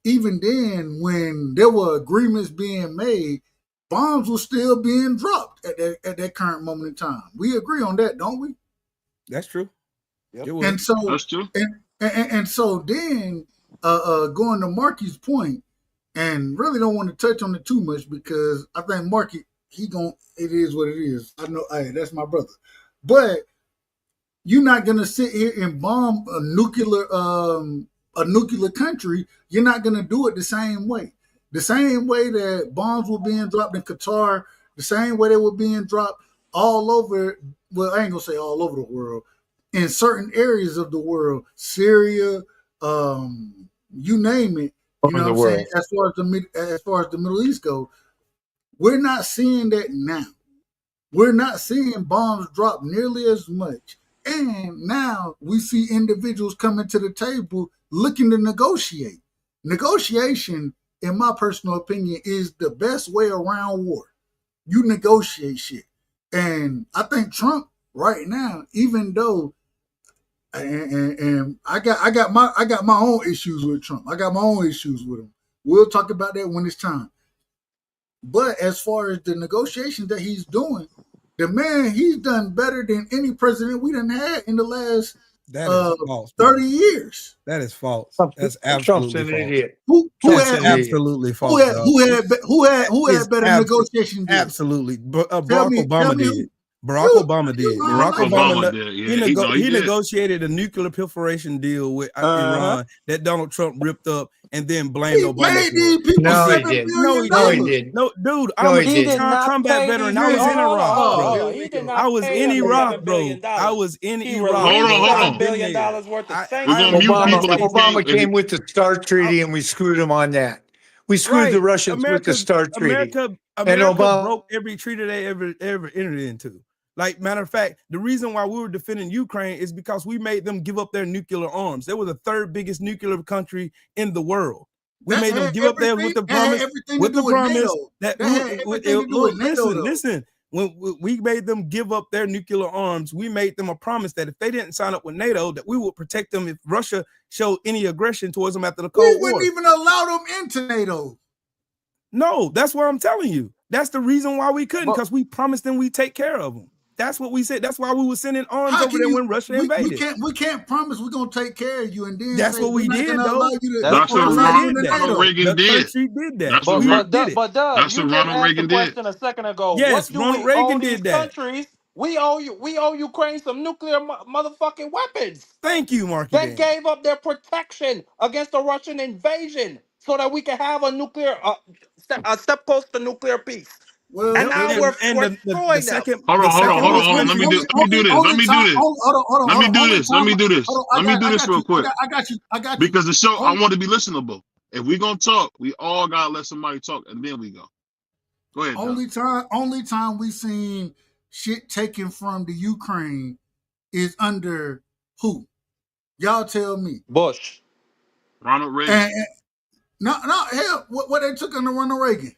even then, when there were agreements being made, bombs were still being dropped at that current moment in time. We agree on that, don't we? That's true. Yep. And so that's true. And so then, going to Marky's point, and really don't want to touch on it too much because I think Marky, it is what it is. I know, hey, that's my brother. But you're not gonna sit here and bomb a nuclear country. You're not gonna do it the same way. The same way that bombs were being dropped in Qatar, the same way they were being dropped all over, well, I ain't gonna say all over the world, in certain areas of the world, Syria, you name it, you know what I'm saying? As far as the Middle East goes, we're not seeing that now. We're not seeing bombs drop nearly as much. And now we see individuals coming to the table looking to negotiate. Negotiation, in my personal opinion, is the best way around war. You negotiate shit. And I think Trump right now, even though and I got my own issues with Trump. I got my own issues with him. We'll talk about that when it's time. But as far as the negotiations that he's doing, the man, he's done better than any president we done had in the last false, 30 years. That is false. That's absolutely false. Absolutely false. Who had better negotiation deals? Absolutely. Barack Obama did. Barack Obama did. Barack Obama did. He negotiated a nuclear proliferation deal with Iran that Donald Trump ripped up and then blamed Obama for. No, he didn't. No, he didn't. No, dude, I'm a two-time combat veteran. I was in Iraq, bro. I was in Iraq, bro. I was in Iraq. Hold on. $1 billion worth of Obama came with the START treaty, and we screwed him on that. We screwed the Russians with the START treaty. America broke every treaty they ever entered into. Like, matter of fact, the reason why we were defending Ukraine is because we made them give up their nuclear arms. They were the third biggest nuclear country in the world. We made them give up there with the promise. Listen. When we made them give up their nuclear arms, we made them a promise that if they didn't sign up with NATO, that we would protect them if Russia showed any aggression towards them after the Cold War. We wouldn't even allow them into NATO. No, that's what I'm telling you. That's the reason why we couldn't, because we promised them we'd take care of them. That's what we said. That's why we were sending arms over there when Russia invaded. We can't promise we're gonna take care of you, and then that's what we did, though. That's what Ronald Reagan did. That's what Ronald Reagan did a second ago. Yes, Ronald Reagan did that. Countries, we owe Ukraine some nuclear motherfucking weapons. Thank you, Marky. They gave up their protection against the Russian invasion so that we can have a step close to nuclear peace. Well, and now we're the second. Hold on. Let me do this real quick. I got you. Because the show, I want to be listenable. If we're gonna talk, we all gotta let somebody talk, and then we go. Go ahead, Doc. Only time we seen shit taken from the Ukraine is under who? Y'all tell me. Bush. Ronald Reagan. No, hell, what they took under Ronald Reagan?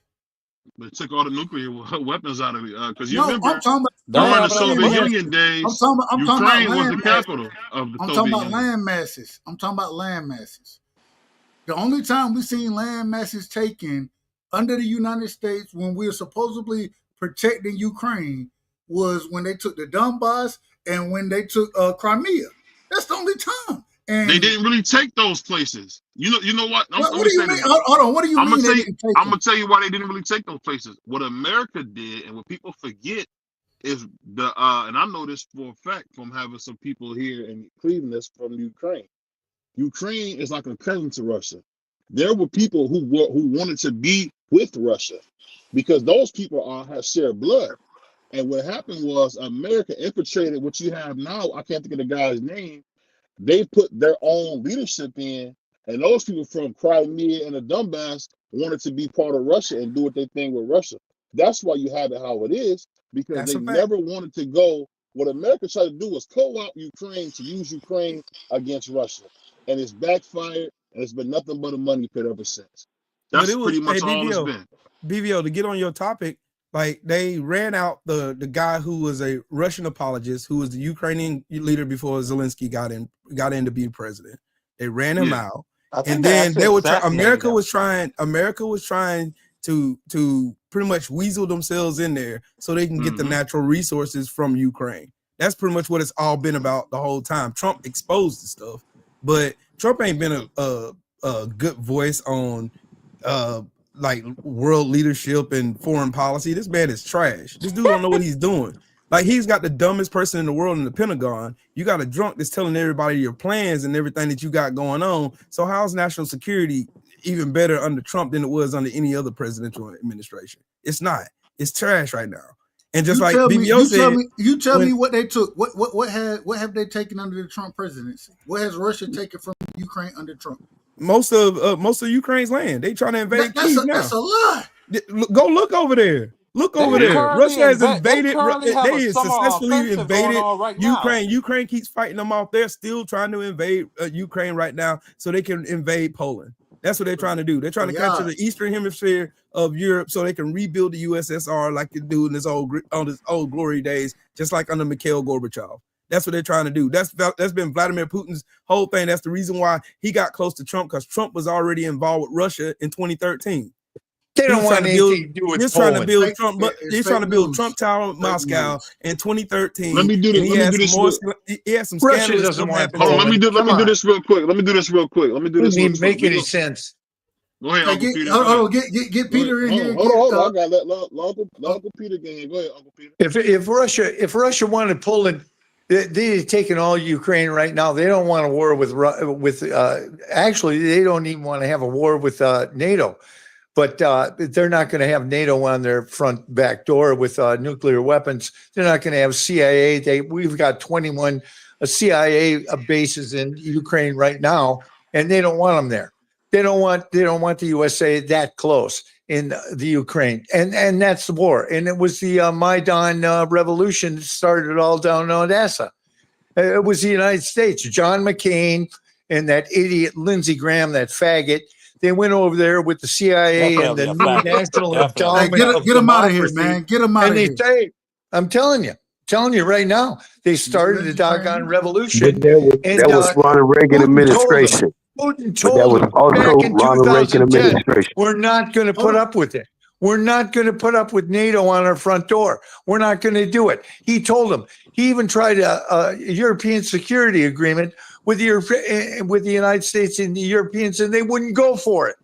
They took all the nuclear weapons out of it. Because you No, remember, I'm talking during the about Soviet Union days, I'm talking about Ukraine was land the masses. capital of the I'm Soviet talking about Union. land masses. I'm talking about land masses. The only time we seen land masses taken under the United States when we were supposedly protecting Ukraine was when they took the Donbass and when they took Crimea. That's the only time. And they didn't really take those places. You know what? What do you mean? Hold on. What do you mean they didn't take them? I'm gonna tell you why they didn't really take those places. What America did, and what people forget, is and I know this for a fact from having some people here in Cleveland that's from Ukraine. Ukraine is like a cousin to Russia. There were people who wanted to be with Russia because those people have shared blood. And what happened was America infiltrated what you have now. I can't think of the guy's name. They put their own leadership in, and those people from Crimea and the Donbass wanted to be part of Russia and do what they think with Russia. That's why you have it how it is, because they never wanted to go. What America tried to do was co-opt Ukraine to use Ukraine against Russia, and it's backfired, and it's been nothing but a money pit ever since. That's pretty much all it's been. BVO, to get on your topic, like they ran out the guy who was a Russian apologist, who was the Ukrainian leader before Zelensky got in to be president. They ran him out, and then they were America was trying to pretty much weasel themselves in there so they can get the natural resources from Ukraine. That's pretty much what it's all been about the whole time. Trump exposed the stuff, but Trump ain't been a good voice on like world leadership and foreign policy. This man is trash. This dude don't know what he's doing. Like, he's got the dumbest person in the world in the Pentagon. You got a drunk that's telling everybody your plans and everything that you got going on. So how's national security even better under Trump than it was under any other presidential administration? It's not. It's trash right now. And just like BBO said, you tell me what they took. What have they taken under the Trump presidency? What has Russia taken from Ukraine under Trump? Most of Ukraine's land. They trying to invade Kyiv now. That's a lie. Go look over there. Look over there. Russia has invaded. They successfully invaded Ukraine. Ukraine keeps fighting them off. They're still trying to invade Ukraine right now so they can invade Poland. That's what they're trying to do. They're trying to capture the eastern hemisphere of Europe so they can rebuild the USSR like they do in his old glory days, just like under Mikhail Gorbachev. That's what they're trying to do. That's been Vladimir Putin's whole thing. That's the reason why he got close to Trump, because Trump was already involved with Russia in 2013. They don't want anything to do with Poland. Trying to build Trump, but he's trying to build Trump Tower in Moscow in 2013. Let me do this. He has some Russia doesn't want Hold on, let me do this real quick. Doesn't make any sense. Go ahead, Uncle Peter. Get Peter in here. Hold on. I got that. Uncle Peter again. Go ahead, Uncle Peter. If Russia wanted Poland, they've taken all Ukraine right now. They don't want a war with. Actually, they don't even want to have a war with NATO. But they're not going to have NATO on their front back door with nuclear weapons. They're not going to have CIA. We've got 21 CIA bases in Ukraine right now, and they don't want them there. They don't want the USA that close in the Ukraine, and that's the war. And it was the Maidan revolution that started it all down in Odessa. It was the United States. John McCain and that idiot Lindsey Graham, that faggot. They went over there with the CIA and the new national endowment. Get them out of here, man. Get them out of here. And they say, I'm telling you right now, they started the doggone revolution. But that was Ronald Reagan administration. Putin told them back in 2010, we're not going to put up with it. We're not going to put up with NATO on our front door. We're not going to do it. He told them. He even tried a European security agreement with the United States and the Europeans, and they wouldn't go for it.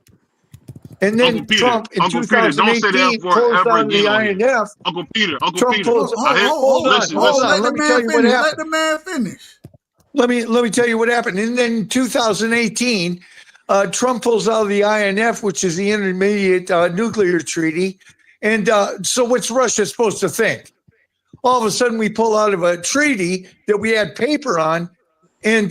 And then Trump in 2018 closed down the INF. Uncle Peter. Hold on. Let me tell you what happened. Let the man finish. Let me tell you what happened. And then in 2018, Trump pulls out of the INF, which is the Intermediate Nuclear Treaty. And so what's Russia supposed to think? All of a sudden, we pull out of a treaty that we had paper on, And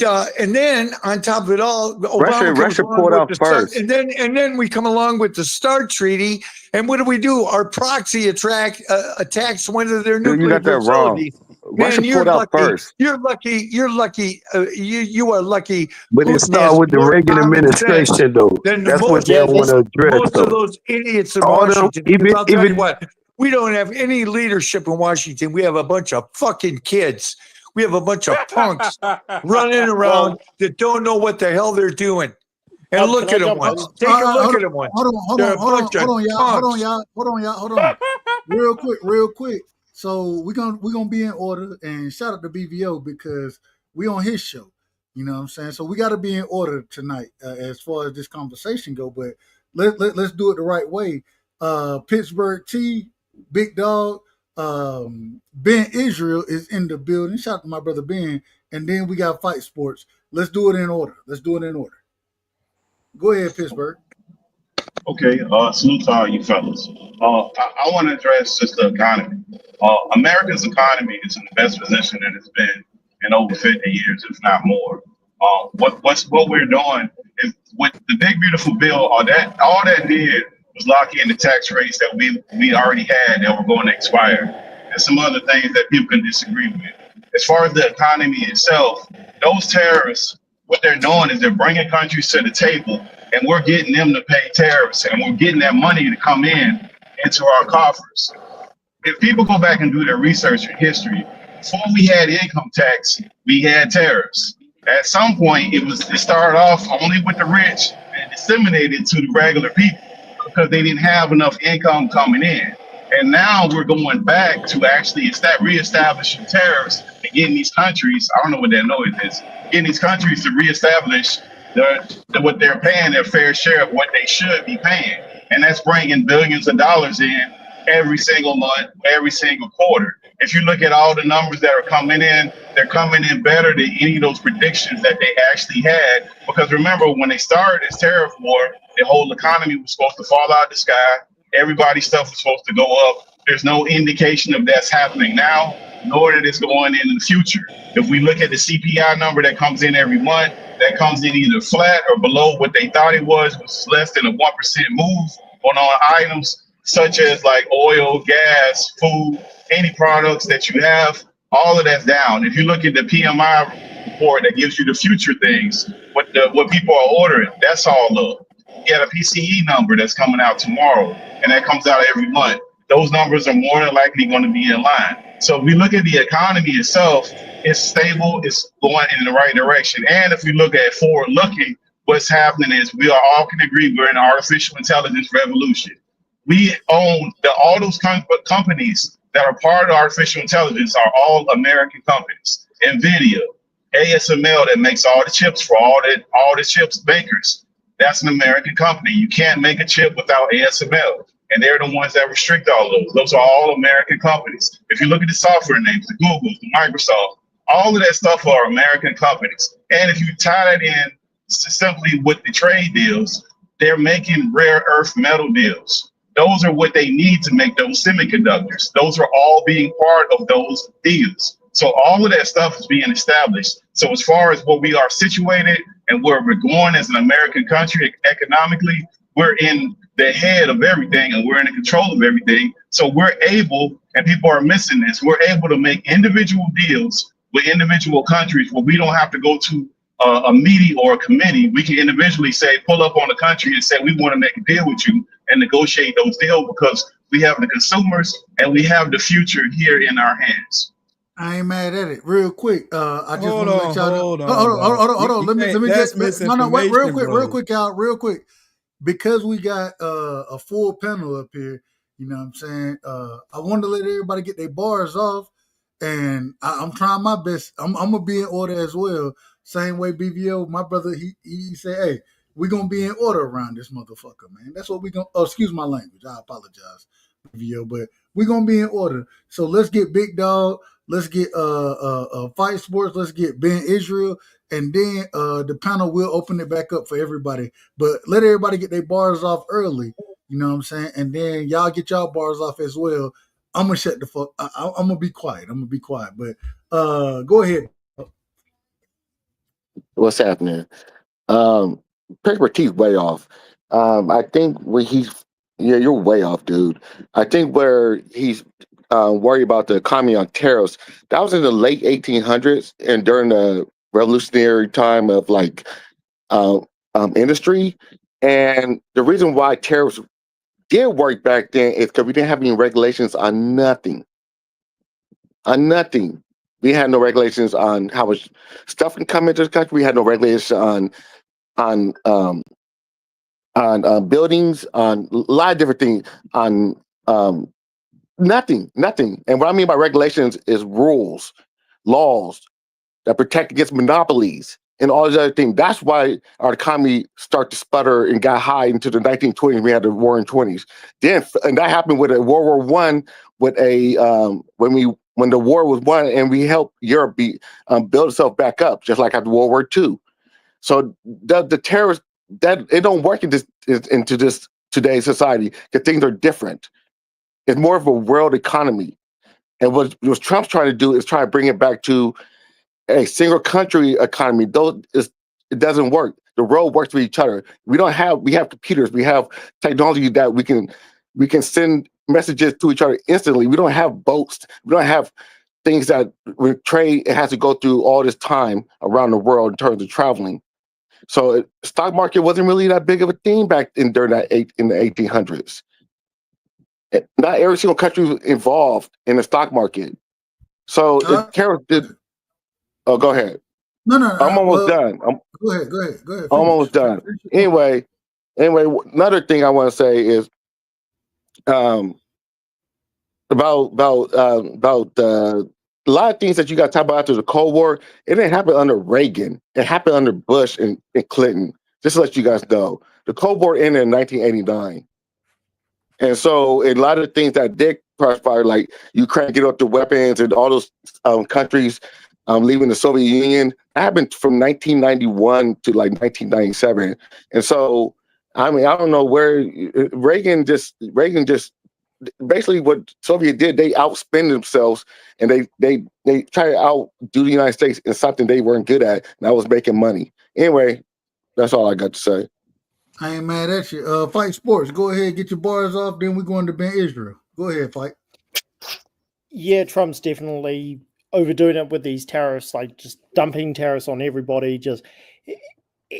then on top of it all, Obama Russia comes along pulled with out the START, first. and then we come along with the START treaty. And what do? Our proxy attacks one of their Dude, you nuclear got that wrong. facilities. Russia Man, you're pulled out lucky. first. You're lucky. You're lucky. You are lucky. But it Putin started has with the more Reagan common sense administration, though. than That's what most they of want to address, most though. of those idiots in All them, Washington. Because I'll tell you even what, we don't have any leadership in Washington. We have a bunch of fucking kids. We have a bunch of punks running around that don't know what the hell they're doing. And look at them once. Take a look at them once. Hold They're on, a bunch of punks. hold on. Real quick. So we're gonna be in order, and shout out to BVO because we on his show. You know what I'm saying? So we got to be in order tonight as far as this conversation go. But let's do it the right way. Pittsburgh T, Big Dog, Ben Israel is in the building. Shout out to my brother Ben. And then we got Fight Sports. Let's do it in order. Go ahead, Pittsburgh. Okay, salute to all you fellas. I want to address just the economy. America's economy is in the best position that it's been in over 50 years, if not more. What we're doing is with the big beautiful bill. All that did was lock in the tax rates that we already had that were going to expire, and some other things that people can disagree with. As far as the economy itself, those terrorists, what they're doing is they're bringing countries to the table, and we're getting them to pay tariffs, and we're getting that money to come into our coffers. If people go back and do their research in history, before we had income tax, we had tariffs. At some point, it started off only with the rich and disseminated to the regular people because they didn't have enough income coming in. And now we're going back to actually reestablishing tariffs and getting these countries, I don't know what that noise is, getting these countries to reestablish what they're paying, their fair share of what they should be paying. And that's bringing billions of dollars in every single month, every single quarter. If you look at all the numbers that are coming in, they're coming in better than any of those predictions that they actually had. Because remember, when they started this tariff war, the whole economy was supposed to fall out of the sky. Everybody's stuff was supposed to go up. There's no indication of that's happening now, nor that it's going in the future. If we look at the CPI number that comes in every month, that comes in either flat or below what they thought it was less than a 1% move on items such as like oil, gas, food, any products that you have, all of that's down. If you look at the PMI report that gives you the future things, what people are ordering, that's all up. You have a PCE number that's coming out tomorrow, and that comes out every month. Those numbers are more than likely going to be in line. So if we look at the economy itself, it's stable, it's going in the right direction. And if we look at forward looking, what's happening is we all can agree we're in an artificial intelligence revolution. We own all those companies that are part of artificial intelligence are all American companies. NVIDIA, ASML that makes all the chips for all the chips makers. That's an American company. You can't make a chip without ASML. And they're the ones that restrict all those. Those are all American companies. If you look at the software names, the Googles, the Microsoft, all of that stuff are American companies. And if you tie that in simply with the trade deals, they're making rare earth metal deals. Those are what they need to make those semiconductors. Those are all being part of those deals. So all of that stuff is being established. So as far as what we are situated and where we're going as an American country economically, we're in the head of everything and we're in the control of everything. So we're able, and people are missing this, we're able to make individual deals with individual countries where we don't have to go to a meeting or a committee. We can individually say, pull up on the country and say, we want to make a deal with you and negotiate those deals because we have the consumers and we have the future here in our hands. I ain't mad at it. Real quick, I just want to let y'all Hold on. Hold on. Let me That's get no. Wait, real misinformation, quick, y'all. Real quick, because we got a full panel up here. You know what I'm saying? I want to let everybody get their bars off, and I'm trying my best. I'm gonna be in order as well. Same way BVO, my brother, he said, hey, we're gonna be in order around this motherfucker, man. That's what we gonna excuse my language. I apologize, BVO, but we're gonna be in order. So let's get Big Dog, let's get Fight Sports, let's get Ben Israel, and then the panel will open it back up for everybody. But let everybody get their bars off early, you know what I'm saying? And then y'all get y'all bars off as well. I'm gonna shut the fuck. I'm gonna be quiet. But go ahead. What's happening? Um, Perspective's way off. I think where yeah, you're way off, dude. I think where he's worried about the economy on tariffs, that was in the late 1800s and during the revolutionary time of like industry. And the reason why tariffs did work back then is because we didn't have any regulations on nothing. On nothing. We had no regulations on how much stuff can come into the country. We had no regulations on buildings, on a lot of different things, on nothing. And what I mean by regulations is rules, laws that protect against monopolies and all these other things. That's why our economy started to sputter and got high into the 1920s. We had the war in 20s. And that happened with a World War One, with a when the war was won, and we helped Europe build itself back up, just like after World War II. So the terrorists, that it don't work into this today's society because things are different. It's more of a world economy. And what Trump's trying to do is try to bring it back to a single country economy. Though it doesn't work. The world works with each other. We have computers, we have technology that we can send messages to each other instantly. We don't have boats, we don't have things that with trade, it has to go through all this time around the world in terms of traveling. So stock market wasn't really that big of a thing back in the 1800s. Not every single country was involved in the stock market. So the tariff did. Oh, go ahead. No. I'm almost done. Go ahead. I'm almost done. Anyway, another thing I want to say is about a lot of things that you got to talk about after the Cold War. It didn't happen under Reagan. It happened under Bush and Clinton. Just to let you guys know, the Cold War ended in 1989. And so a lot of things that did transpire, like Ukraine get up the weapons and all those countries leaving the Soviet Union, happened from 1991 to like 1997. And so, I mean, I don't know where Reagan just basically what Soviet did, they outspend themselves and they try to outdo the United States in something they weren't good at, and that was making money. Anyway, that's all I got to say. I ain't mad at you. Fight Sports, go ahead, get your bars off. Then we're going to Ben Israel. Go ahead, Fight. Yeah, Trump's definitely overdoing it with these tariffs, like just dumping tariffs on everybody.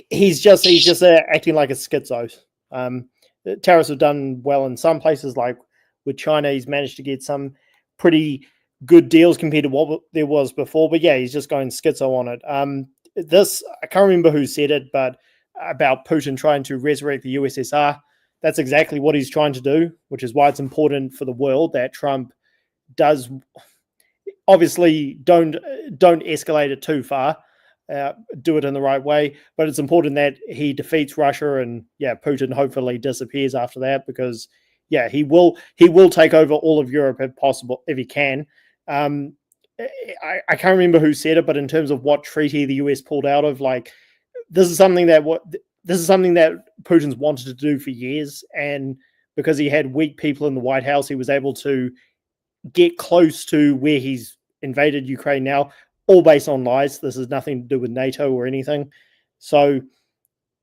He's just acting like a schizo. The tariffs have done well in some places, like with China. He's managed to get some pretty good deals compared to what there was before. But yeah, he's just going schizo on it. I can't remember who said it, but about Putin trying to resurrect the USSR. That's exactly what he's trying to do, which is why it's important for the world that Trump does. Obviously, don't escalate it too far. Do it in the right way, but it's important that he defeats Russia, and Putin hopefully disappears after that, because he will take over all of Europe if possible, if he can. I can't remember who said it, but in terms of what treaty the US pulled out of, like this is something that Putin's wanted to do for years, and because he had weak people in the White House, he was able to get close to where he's invaded Ukraine now, all based on lies. This has nothing to do with NATO or anything. So,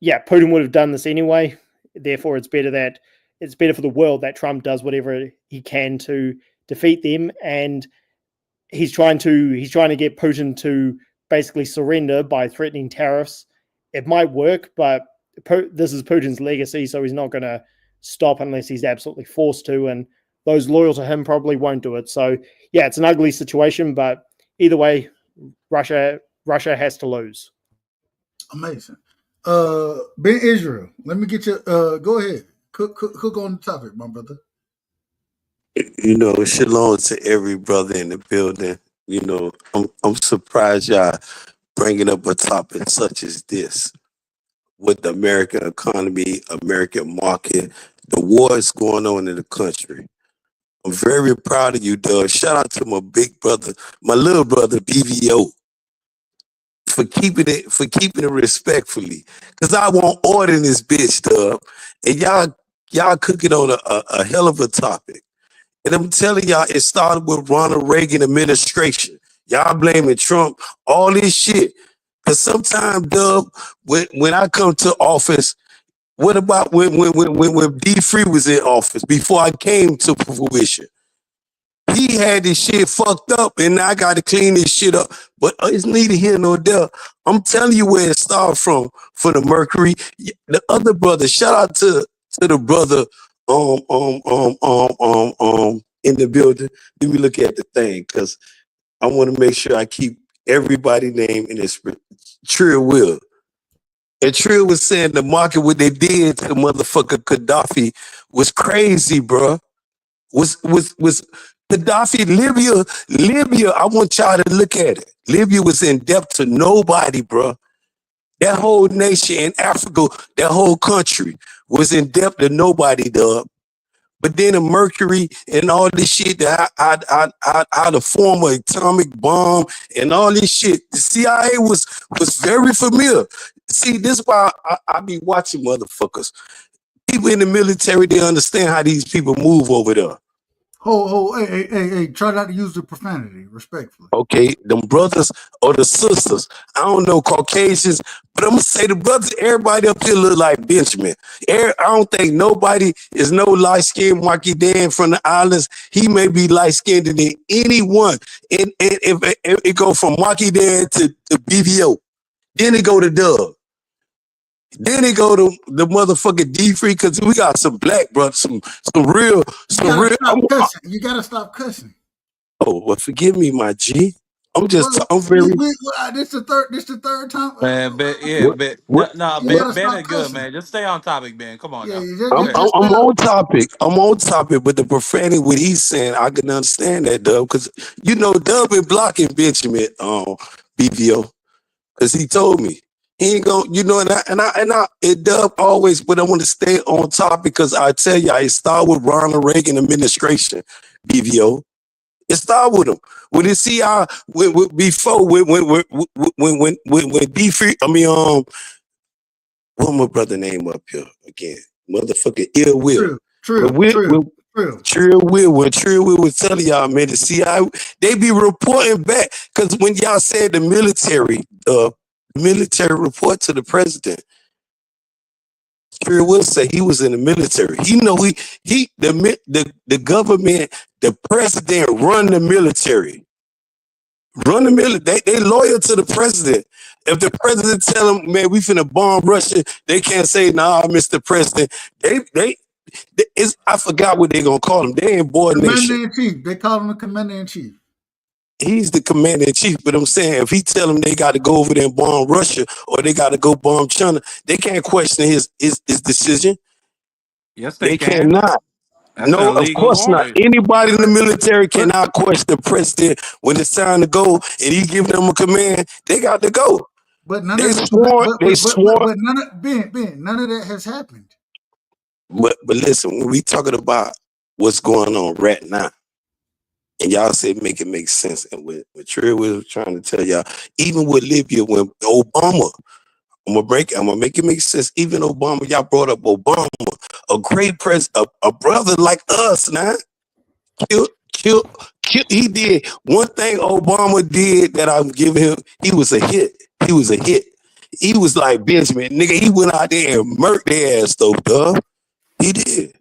Putin would have done this anyway. Therefore, it's better for the world that Trump does whatever he can to defeat them. And he's trying to get Putin to basically surrender by threatening tariffs. It might work, but this is Putin's legacy, so he's not going to stop unless he's absolutely forced to. And those loyal to him probably won't do it. So, it's an ugly situation, but either way, Russia has to lose. Amazing. Ben Israel, let me get you. Go ahead. Cook on the topic, my brother. Shalom to every brother in the building. I'm surprised y'all bringing up a topic such as this with the American economy, American market, the wars going on in the country. I'm very proud of you, Doug. Shout out to my big brother, my little brother, BVO, for keeping it respectfully. Cause I want order in this bitch, Doug. And y'all cooking on a hell of a topic. And I'm telling y'all, it started with Ronald Reagan administration. Y'all blaming Trump, all this shit. Cause sometimes, Dub, when I come to office, what about when D Free was in office before I came to fruition? He had this shit fucked up, and I got to clean this shit up. But it's neither here nor there. I'm telling you where it started from for the Mercury. The other brother, shout out to the brother in the building. Let me look at the thing, because I want to make sure I keep everybody name in this. Trill Will. And Trill was saying the market, what they did to motherfucker Gaddafi was crazy, bro. Was Gaddafi, Libya, I want y'all to look at it. Libya was in debt to nobody, bro. That whole nation in Africa, that whole country was in debt to nobody, dog. But then the Mercury and all this shit, how to form an atomic bomb and all this shit, the CIA was very familiar. See, this is why I be watching motherfuckers. People in the military, they understand how these people move over there. Hey, try not to use the profanity, respectfully. Okay, them brothers or the sisters, I don't know Caucasians, but I'm gonna say the brothers, everybody up here look like Benjamin. I don't think nobody is no light-skinned Marky Dan from the islands. He may be light-skinned than anyone. And if it go from Marky Dan to BVO, then it go to Dub. Then they go to the motherfucking D Free, because we got some black brothers, some real. You gotta stop cussing. Oh, well, forgive me, my G. I'm This the third time. Man, Ben, Ben is good, man. Just stay on topic, Ben. Come on now. Go ahead. I'm on topic. I'm on topic, but the profanity, what he's saying, I can understand that, Dub, because Dub been blocking Benjamin BVO, because he told me. He ain't gonna, and Dub always, but I want to stay on top, because I tell you, it started with Ronald Reagan administration, BVO. It started with him. When you see how before when D Free, what my brother name up here again? Motherfucking Ill Will. Trill Will. When Trill Will was telling y'all, man, the CIA, they be reporting back, because when y'all said the military report to the president, Trill Will say he was in the military. He know the government, the president run the military. They loyal to the president. If the president tell them, man, we finna bomb Russia, they can't say, nah, Mr. President. I forgot what they gonna call him. They ain't boy nation. Commander-in-Chief. They call him the commander-in-chief. He's the commander-in-chief, but I'm saying if he tell them they got to go over there and bomb Russia, or they got to go bomb China, they can't question his decision. Yes, they cannot. That's No, an of illegal course not. order. Anybody in the military cannot question the president when it's time to go, and he give them a command. They got to go. But none they of swore. but none of that has happened. But listen, when we talking about what's going on right now, and y'all say make it make sense, and what Trill was trying to tell y'all, even with Libya, when Obama, I'm gonna make it make sense. Even Obama, y'all brought up Obama, a great president, a brother like us, now. He did one thing Obama did that I'm giving him. He was a hit. He was like Benjamin, nigga. He went out there and murked their ass, though, dog. He did.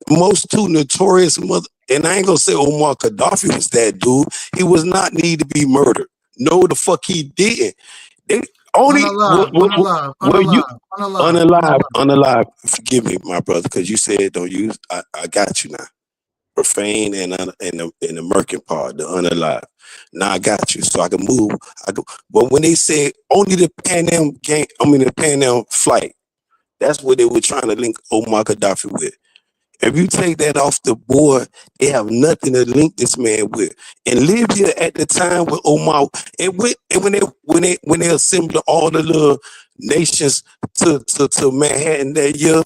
Most two notorious and I ain't gonna say Omar Gaddafi was that dude. He was not need to be murdered. No, the fuck he didn't. They only unalive. Forgive me, my brother, because you said don't use. I got you now. Profane and the murking part, the unalive. Now I got you, so I can move. But when they said only the Pan Am the Pan Am flight, that's what they were trying to link Omar Gaddafi with. If you take that off the board, they have nothing to link this man with. And Libya at the time with Omar, when they assembled all the little nations to Manhattan that year,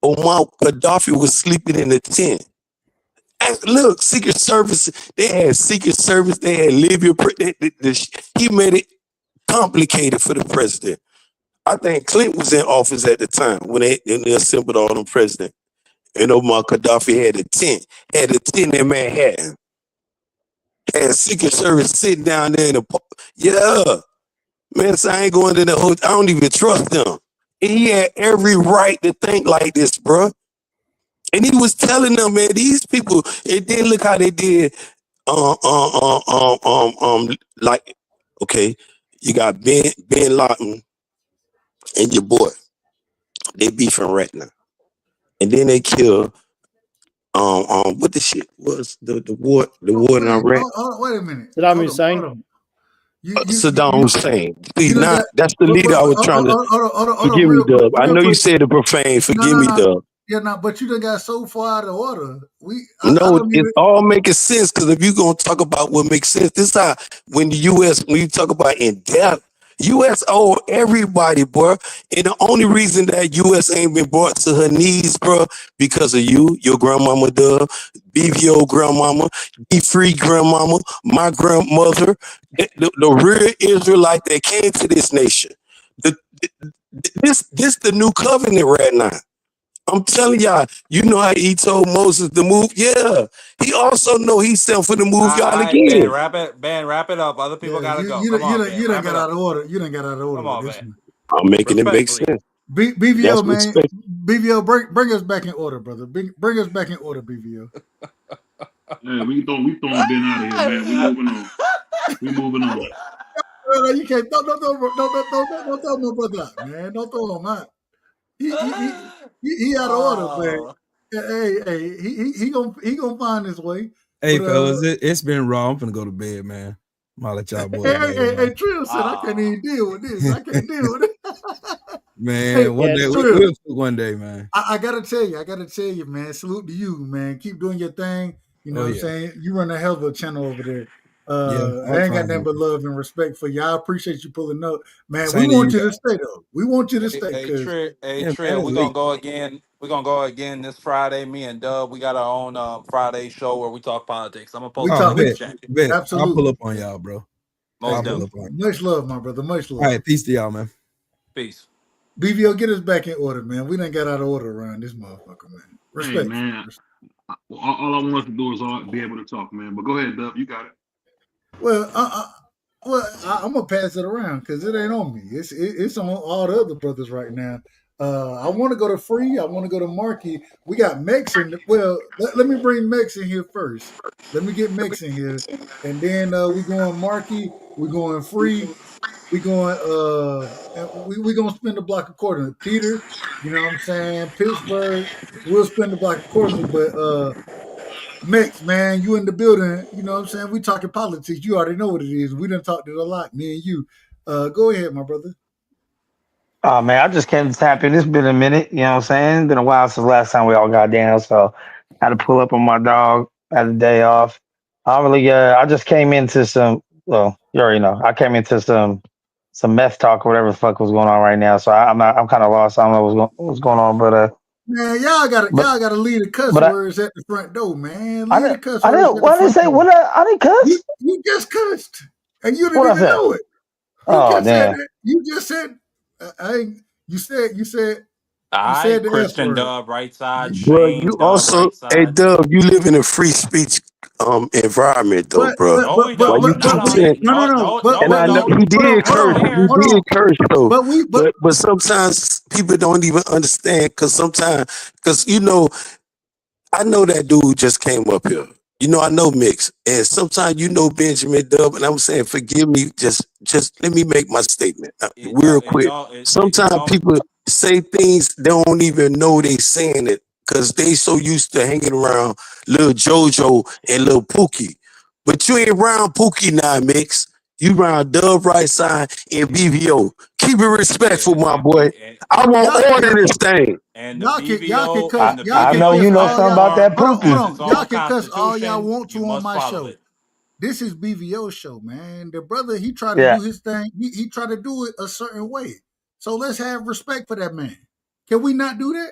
Omar Gaddafi was sleeping in a tent. And look, Secret Service, they had Secret Service, they had Libya. He made it complicated for the president. I think Clinton was in office at the time when they assembled all them presidents. And Omar Gaddafi had a tent in Manhattan. Had Secret Service sitting down there in the, yeah. Man, so I ain't going to the hotel. I don't even trust them. And he had every right to think like this, bro. And he was telling them, man, these people, it didn't look how they did. Like, okay, you got Ben Laden and your boy. They beefing right now. And then they kill what the shit was the war in Iraq. Wait a minute. Saddam Hold on. Hussein. Saddam Hussein. See, You done now got. that's the But, leader I was trying to. hold on, Forgive me, real quick, Dub. I real know you quick. said the profane. No, Forgive no, me, no. Dub. Yeah, no, but you done got so far out of order. I No, don't it's even. all making sense because if you're gonna talk about what makes sense, this how when the U.S. when you talk about in depth, U.S. owe everybody, bro. And the only reason that U.S. ain't been brought to her knees, bro, because of you, your grandmama, Dub, BVO grandmama, be free grandmama, my grandmother, the real Israelite that came to this nation. The, this the new covenant right now. I'm telling y'all, you know how he told Moses to move? Yeah. He also know he sent for to move All y'all right, Ben, again. wrap it. Ben, wrap it up. Other people Yeah, gotta go. Come on, Ben, you done wrap it got out up. of order. You done got out of order Come with on, this Ben. one. I'm making it make Respectfully. sense. BVO, That's man. respect. BVO, bring us back in order, brother. Bring us back in order, BVO. Yeah, we throwing Ben out of here, man. We moving on. We moving on. No, you can't. Don't throw my brother out, man. Don't throw him out. He out of order, man. Oh. Hey, he gonna find his way. Hey, But fellas, it's been raw. I'm finna go to bed, man. I'll let y'all boys hey, go, man. Trill said I can't even deal with this. I can't deal with it. Hey, Man, one Yeah, day Trill, we'll one day, man. I gotta tell you, man. Salute to you, man. Keep doing your thing. You know Oh what I'm yeah, saying? You run a hell of a channel over there. yeah. I'm I ain't got trying nothing to. but love and respect for you. I appreciate you pulling up, man. We Same to you want you to guys. stay though. We want you to Hey, stay hey, because Yeah, man, Trill, it's we're gonna late. go again. We're gonna go again this Friday. Me and Dub, we got our own Friday show where we talk politics. I'm gonna we post it in Oh, the talk. group We chat. bet. I'll pull absolutely. up on y'all, bro. Most I'll Hey, pull definitely. up on you. much love, my brother. Much All love. right, peace to y'all, man. Peace. BVO, get us back in order, man. We done got out of order around this motherfucker, man. Hey, Respectful. man. All I want us to do is be able to talk, man. But go ahead, Dub. You got it. Well, I'm gonna pass it around because it ain't on me. It's on all the other brothers right now. I want to go to Free. I want to go to Marky. We got Mex in. Well, let me bring Mex in here first. Let me get Mex in here, and then we going Marky. We going Free. We going and we gonna spin the block accordingly. Peter, you know what I'm saying? Pittsburgh. We'll spin the block accordingly, but Mex, man, you in the building. You know what I'm saying? We talking politics. You already know what it is. We done talked it a lot, me and you. Go ahead, my brother. Oh man, I just came to tap in. It's been a minute, you know what I'm saying? It's been a while since last time we all got down, so I had to pull up on my dog. Had a day off. I really I just came into some you already know. I came into some meth talk or whatever the fuck was going on right now. So I'm kinda lost. I don't know what's going on, Man, y'all gotta but leave the cuss but words at the front door, man. I Leave the didn't cuss I words didn't at the what did I front say? door. I didn't cuss? You just cussed, and you What didn't I even said? know it. You Oh just said damn. that. You just said. I ain't. All You said right, the F Christian word. Dub, right side. Bro, Shane you Dub, also, right hey side. Dub, you live in a free speech environment though, But bro. but No, but we but Why don't. you but No, but keep no, we saying, no no no, no. no, But no, and we but I know we don't. he hold on did hold Come curse, on on he here. hold on. did curse though, But we but sometimes people don't even understand because sometimes, because you know, I know that dude just came up here. You know, I know Mix, and sometimes you know Benjamin Dub, and I'm saying, forgive me, just let me make my statement real It quick. don't. It Sometimes don't. people say things they don't even know they saying it because they so used to hanging around little JoJo and little Pookie. But you ain't around Pookie now, Mix. You around Dub Right Side and BVO. Keep it respectful, Yeah, my boy. and I want y'all can order this thing. and the y'all can BVO cuss and the y'all I can know BVO cuss you know all something y'all about platform that hold has pookie. on its y'all own can cuss all y'all constitution. want to You on must my follow show. it. This is BVO show, man. The brother he tried to Yeah. do his thing. He tried to do it a certain way. So let's have respect for that man. Can we not do that?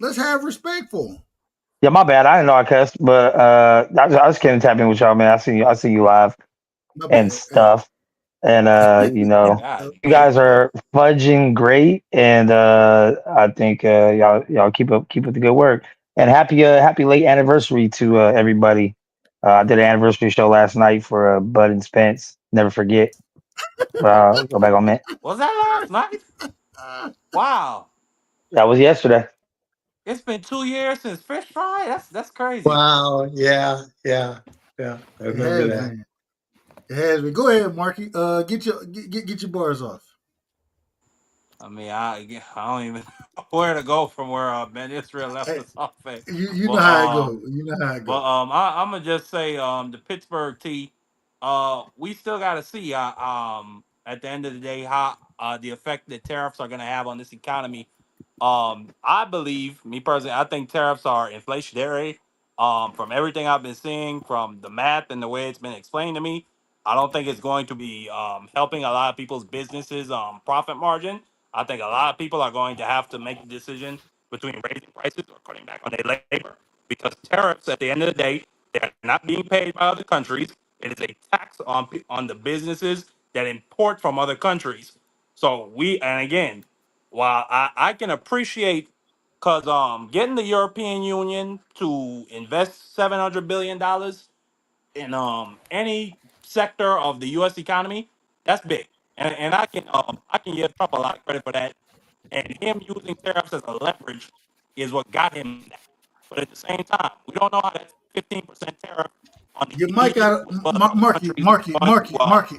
Let's have respect for him. Yeah, my bad. I didn't know I cussed, but I just came to tap in with y'all, man. I see you live My and bad. Hey. stuff. And God you damn. guys are fudging great, and I think y'all keep up the good work. And happy late anniversary to everybody. I did an anniversary show last night for Bud and Spence. Never forget. Go back on that. Was that last night? Wow. That was yesterday. It's been 2 years since fish fry. That's crazy. Wow. Yeah. Yeah. Yeah. I It remember has that. been. It has been. Go ahead, Marky. Get your bars off. I mean, I don't even know where to go from where Ben Israel left Hey, us off at. you know But how it go. You know how it go. I'm gonna just say the Pittsburgh T. We still got to see at the end of the day how the effect that tariffs are gonna have on this economy. I believe, me personally, I think tariffs are inflationary. From everything I've been seeing, from the math and the way it's been explained to me, I don't think it's going to be helping a lot of people's businesses profit margin. I think a lot of people are going to have to make the decision between raising prices or cutting back on their labor because tariffs, at the end of the day, they're not being paid by other countries. It is a tax on the businesses that import from other countries. So and again, while I can appreciate because getting the European Union to invest $700 billion in any sector of the U.S. economy, that's big, and I can give Trump a lot of credit for that. And him using tariffs as a leverage is what got him that. But at the same time, we don't know how that 15% tariff on Your the mic EU out, as well as other countries is going to.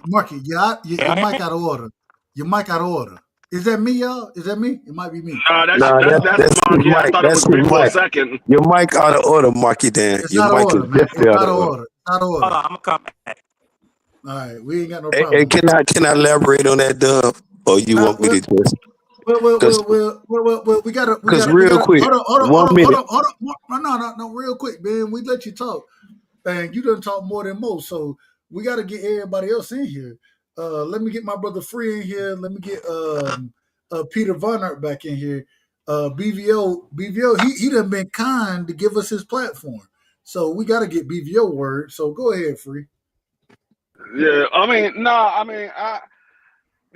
Marky. Your Can you hear mic me? out of order. Your mic out of order. Is that me, y'all? Is that me? It might be me. No, Nah, that's that's his Marky. I mic. thought it That's was his me for a mic. second. Your mic out of order, Marky Dan. It's Your out of mic is order, man. It's definitely out out of of order. order. It's out of Hold order. on, I'm gonna come back. All right, we ain't got no Hey, problem with that. can I elaborate on that, Dub? Or you Now, want me to just because we gotta, real quick, hold on, 1 minute. no, real quick, man. We let you talk, and you done talk more than most, so we got to get everybody else in here. Let me get my brother Free in here. Let me get Peter Vonert back in here. BVO, he done been kind to give us his platform, so we got to get BVO word. So go ahead, Free. Yeah, I mean, no, I mean,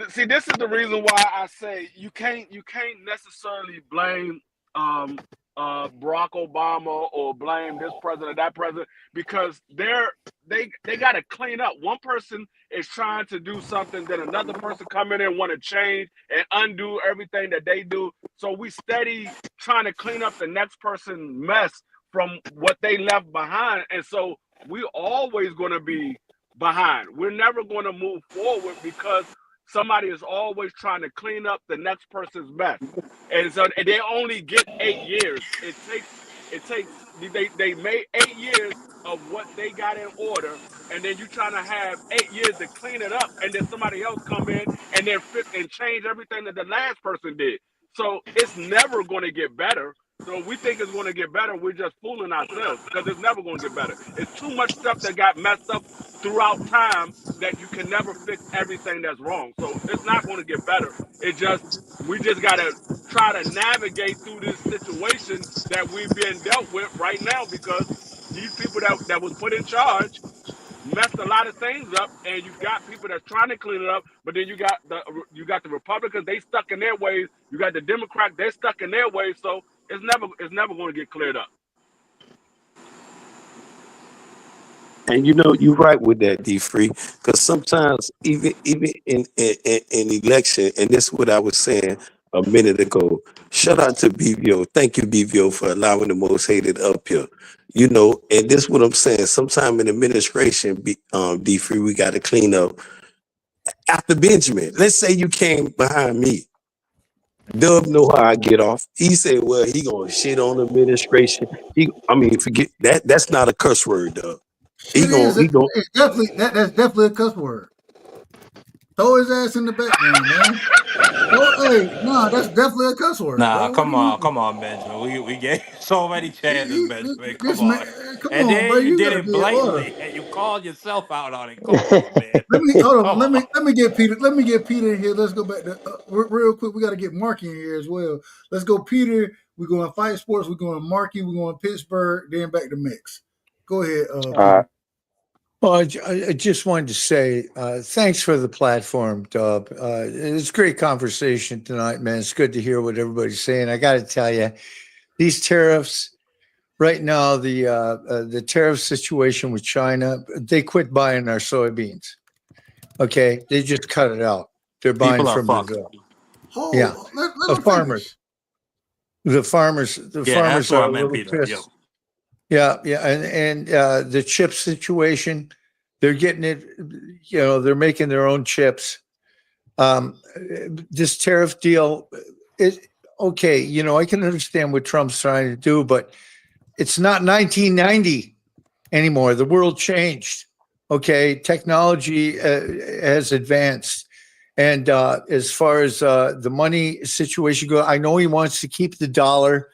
see, this is the reason why I say you can't necessarily blame um Barack Obama or blame this president, that president, because they got to clean up. One person is trying to do something, then another person come in and want to change and undo everything that they do. So we steady trying to clean up the next person's mess from what they left behind, and so we always going to be behind. We're never going to move forward because somebody is always trying to clean up the next person's mess. And so they only get 8 years. They made 8 years of what they got in order, and then you trying to have 8 years to clean it up, and then somebody else come in and then fix and change everything that the last person did. So it's never going to get better. So we think it's going to get better. We're just fooling ourselves because it's never going to get better. It's too much stuff that got messed up throughout time that you can never fix everything that's wrong. So it's not going to get better. It just we just got to try to navigate through this situation that we've been dealt with right now because these people that was put in charge messed a lot of things up, and you got people that's trying to clean it up, but then you got the Republicans, they stuck in their ways. You got the Democrats, they're stuck in their ways. So it's never going to get cleared up. And you know, you're right with that, D Free. Because sometimes, even in election, and this is what I was saying a minute ago. Shout out to BVO. Thank you, BVO, for allowing the most hated up here. You know, and this is what I'm saying. Sometime in administration, D Free, we got to clean up after Benjamin. Let's say you came behind me. Dub know how I get off. He said, "Well, he gonna shit on the administration." I mean, forget that. That's not a curse word, Dub. Shit He gonna it's definitely that's definitely a cuss word. Throw his ass in the background, man. Hey, no, that's definitely a cuss word, Nah, bro. What do you mean? come on, Benjamin. We gave you so many chances, Benjamin. Come This man, on. come And on, bro. then you You did gotta it be in order. blatantly, and you called yourself out on it. Come on, man. Let me hold on. Come on. Let me get Peter. Let me get Peter in here. Let's go back to real quick. We got to get Marky in here as well. Let's go, Peter. We're going to Fight Sports. We're going to Marky. We're going to Pittsburgh. Then back to Mix. Go ahead, Peter. Well, I just wanted to say thanks for the platform, Dub. It's a great conversation tonight, man. It's good to hear what everybody's saying. I got to tell you, these tariffs right now, the tariff situation with China, they quit buying our soybeans. Okay, they just cut it out. They're buying People are from fucked. Brazil. Yeah, Oh, let the him farmers, finish. the Yeah, that's farmers what are I a meant, little Peter. Yo. pissed. Yeah, yeah, and the chip situation, they're getting it. They're making their own chips. This tariff deal, it okay. I can understand what Trump's trying to do, but it's not 1990 anymore. The world changed. Okay, technology has advanced. And as far as the money situation goes, I know he wants to keep the dollar,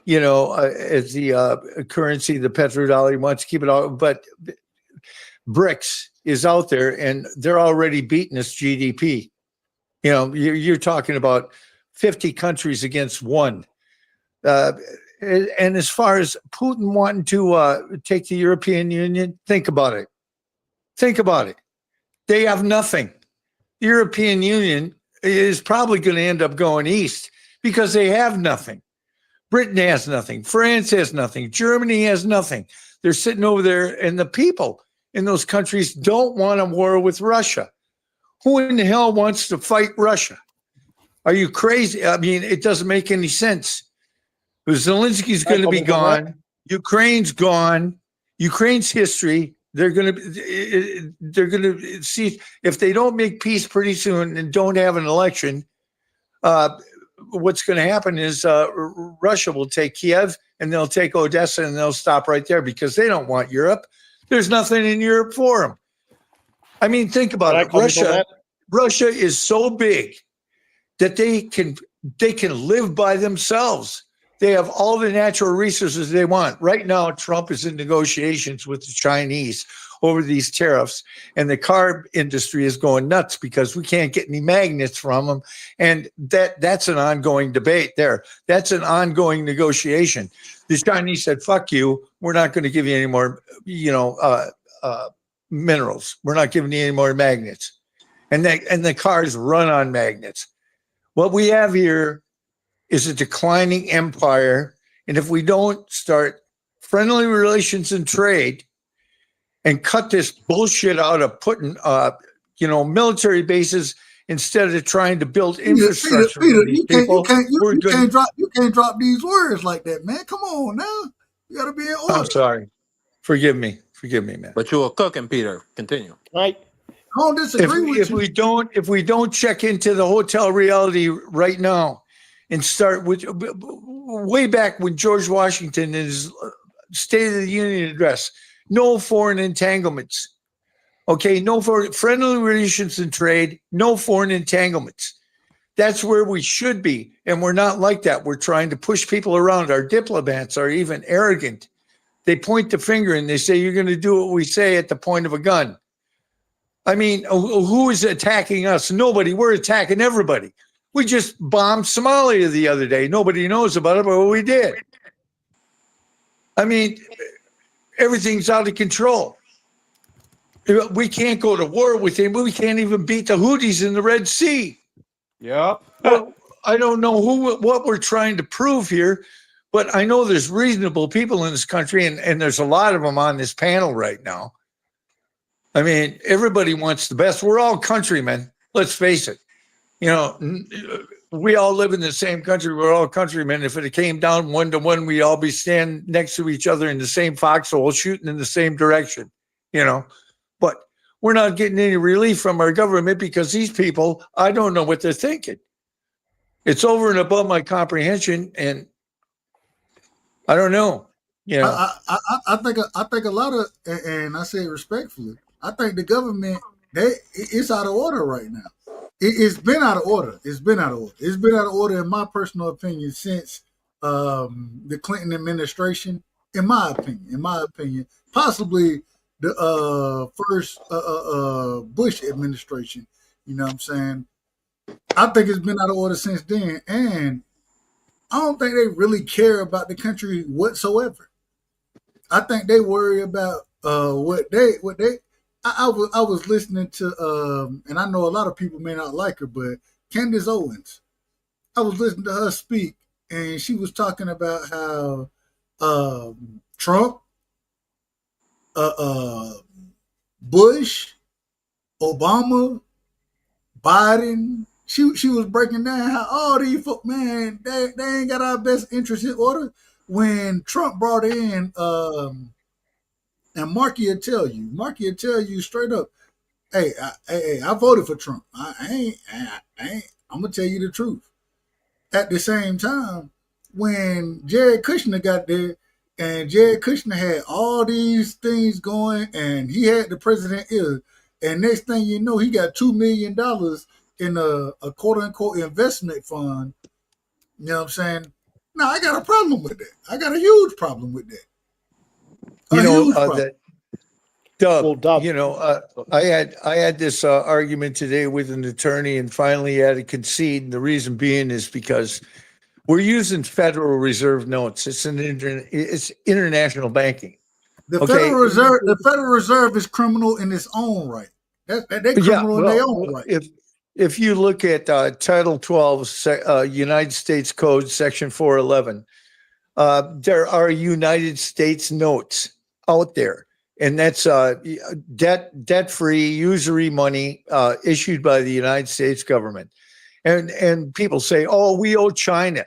as the currency, the petrodollar. He wants to keep it all, but BRICS is out there, and they're already beating us GDP. You're talking about 50 countries against one. Uh, and as far as Putin wanting to take the European Union, think about it. Think about it. They have nothing. The European Union is probably going to end up going east because they have nothing. Britain has nothing. France has nothing. Germany has nothing. They're sitting over there, and the people in those countries don't want a war with Russia. Who in the hell wants to fight Russia? Are you crazy? I mean, it doesn't make any sense. Zelensky's going to be gone. Ukraine's gone. Ukraine's history. They're going to see if they don't make peace pretty soon and don't have an election. What's going to happen is Russia will take Kiev and they'll take Odessa and they'll stop right there because they don't want Europe. There's nothing in Europe for them. I mean, think about it. Russia is so big that they can live by themselves. They have all the natural resources they want. Right now, Trump is in negotiations with the Chinese over these tariffs, and the car industry is going nuts because we can't get any magnets from them. And that's an ongoing debate there. That's an ongoing negotiation. The Chinese said, fuck you. We're not going to give you any more, minerals. We're not giving you any more magnets. And the cars run on magnets. What we have here is a declining empire. And if we don't start friendly relations and trade and cut this bullshit out of putting, military bases instead of trying to build infrastructure for these people, you can't drop these words like that, man. Come on now. You got to be in order. I'm sorry. Forgive me, man. But you were cooking, Peter. Continue. Right. I don't disagree with if you. we don't check into the hotel reality right now and start with way back when George Washington in his State of the Union address, no foreign entanglements. Okay, no friendly relations and trade, no foreign entanglements. That's where we should be, and we're not like that. We're trying to push people around. Our diplomats are even arrogant. They point the finger and they say, you're going to do what we say at the point of a gun. I mean, who is attacking us? Nobody. We're attacking everybody. We just bombed Somalia the other day. Nobody knows about it, but we did. I mean, everything's out of control. We can't go to war with him. We can't even beat the Houthis in the Red Sea. Yep. Well, I don't know what we're trying to prove here, but I know there's reasonable people in this country, and there's a lot of them on this panel right now. I mean, everybody wants the best. We're all countrymen. Let's face it. We all live in the same country. We're all countrymen. If it came down 1-to-1, we'd all be standing next to each other in the same foxhole, shooting in the same direction, But we're not getting any relief from our government because these people, I don't know what they're thinking. It's over and above my comprehension, and I don't know. I think a lot of, and I say it respectfully, I think the government it's out of order right now. It's been out of order. It's been out of order in my personal opinion since the Clinton administration. In my opinion, possibly the first Bush administration. You know what I'm saying? I think it's been out of order since then, and I don't think they really care about the country whatsoever. I think they worry about what they. I was listening to and I know a lot of people may not like her, but Candace Owens. I was listening to her speak, and she was talking about how Trump, Bush, Obama, Biden, she was breaking down how all these folk, man, they ain't got our best interests in order. When Trump brought in, and Marky will tell you straight up, I voted for Trump. I'm gonna tell you the truth. At the same time, when Jared Kushner got there, and Jared Kushner had all these things going, and he had the president ear, and next thing you know, he got $2 million in a quote unquote investment fund. You know what I'm saying? Now I got a problem with that. I got a huge problem with that. You A know, huge problem. that Dub, Well, Dub. you know, I had this argument today with an attorney, and finally had to concede. And the reason being is because we're using Federal Reserve notes. It's it's international banking. The Okay. Federal Reserve is criminal in its own right. They Yeah. criminal in their own right. If you look at Title 12, United States Code, Section 411, there are United States notes out there, and that's debt-free, usury money issued by the United States government. And people say, "Oh, we owe China.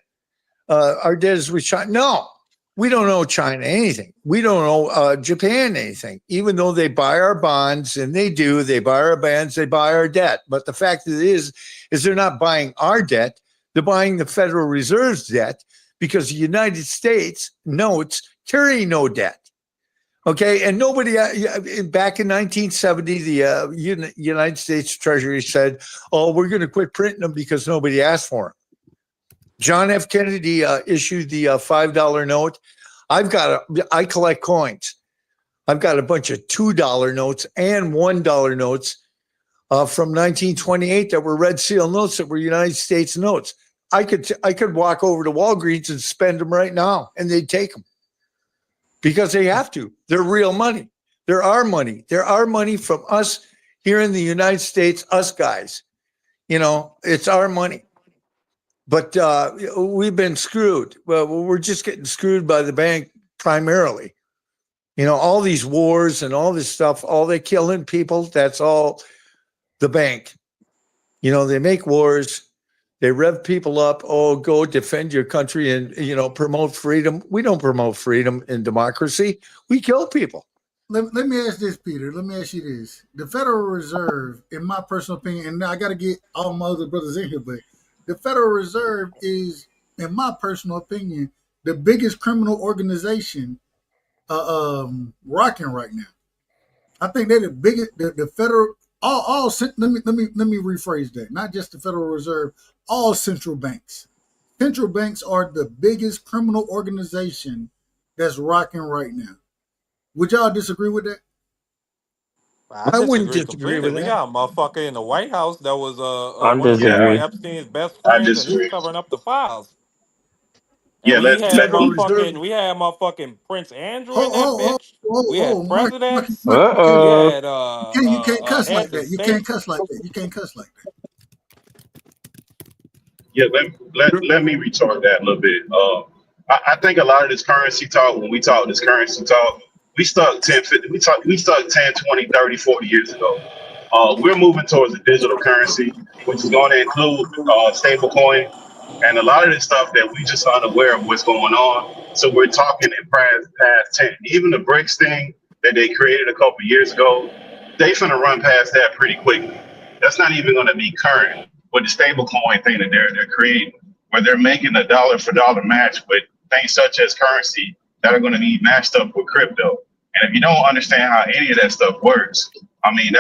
Our debt is with China." No, we don't owe China anything. We don't owe Japan anything, even though they buy our bonds, and they do. They buy our bonds, they buy our debt. But the fact of it is they're not buying our debt. They're buying the Federal Reserve's debt, because the United States notes carry no debt. Okay, and nobody back in 1970, the United States Treasury said, "Oh, we're going to quit printing them because nobody asked for them." John F. Kennedy issued the $5 note. I collect coins. I've got a bunch of $2 notes and $1 notes from 1928 that were red seal notes that were United States notes. I could walk over to Walgreens and spend them right now, and they'd take them because they have to. They're real money. They're our money. They're our money from us here in the United States, us guys. You know, it's our money. But we've been screwed. Well, we're just getting screwed by the bank primarily. You know, all these wars and all this stuff, all they killing people, that's all the bank. You know, they make wars. They rev people up. Oh, go defend your country and, you know, promote freedom. We don't promote freedom and democracy. We kill people. Let me ask this, Peter. Let me ask you this. The Federal Reserve, in my personal opinion, and I got to get all my other brothers in here, but the Federal Reserve is, in my personal opinion, the biggest criminal organization rocking right now. I think they're the biggest, the federal, let me rephrase that. Not just the Federal Reserve, all central banks. Central banks are the biggest criminal organization that's rocking right now. Would y'all disagree with that? I wouldn't disagree completely. with We that. got a motherfucker in the White House that was I one of Yeah, disagree. Epstein's best I friends, and he's disagree. covering up the files. And Yeah, Federal Reserve. we had motherfucking Prince Andrew in that Oh, bitch. We had presidents. We Uh-oh. had you can't cuss like heads of that. You can't states. cuss like that. You can't cuss like that. Yeah, let me retort that a little bit. I think a lot of this currency talk, when we talk this currency talk, we stuck 10, 50, we stuck 10, 20, 30, 40 years ago. We're moving towards a digital currency, which is going to include stable coin and a lot of this stuff that we just unaware of what's going on. So we're talking in past 10. Even the BRICS thing that they created a couple years ago, they finna run past that pretty quickly. That's not even going to be current with the stable coin thing that they're creating, where they're making a dollar for dollar match with things such as currency that are going to be matched up with crypto. And if you don't understand how any of that stuff works, I mean,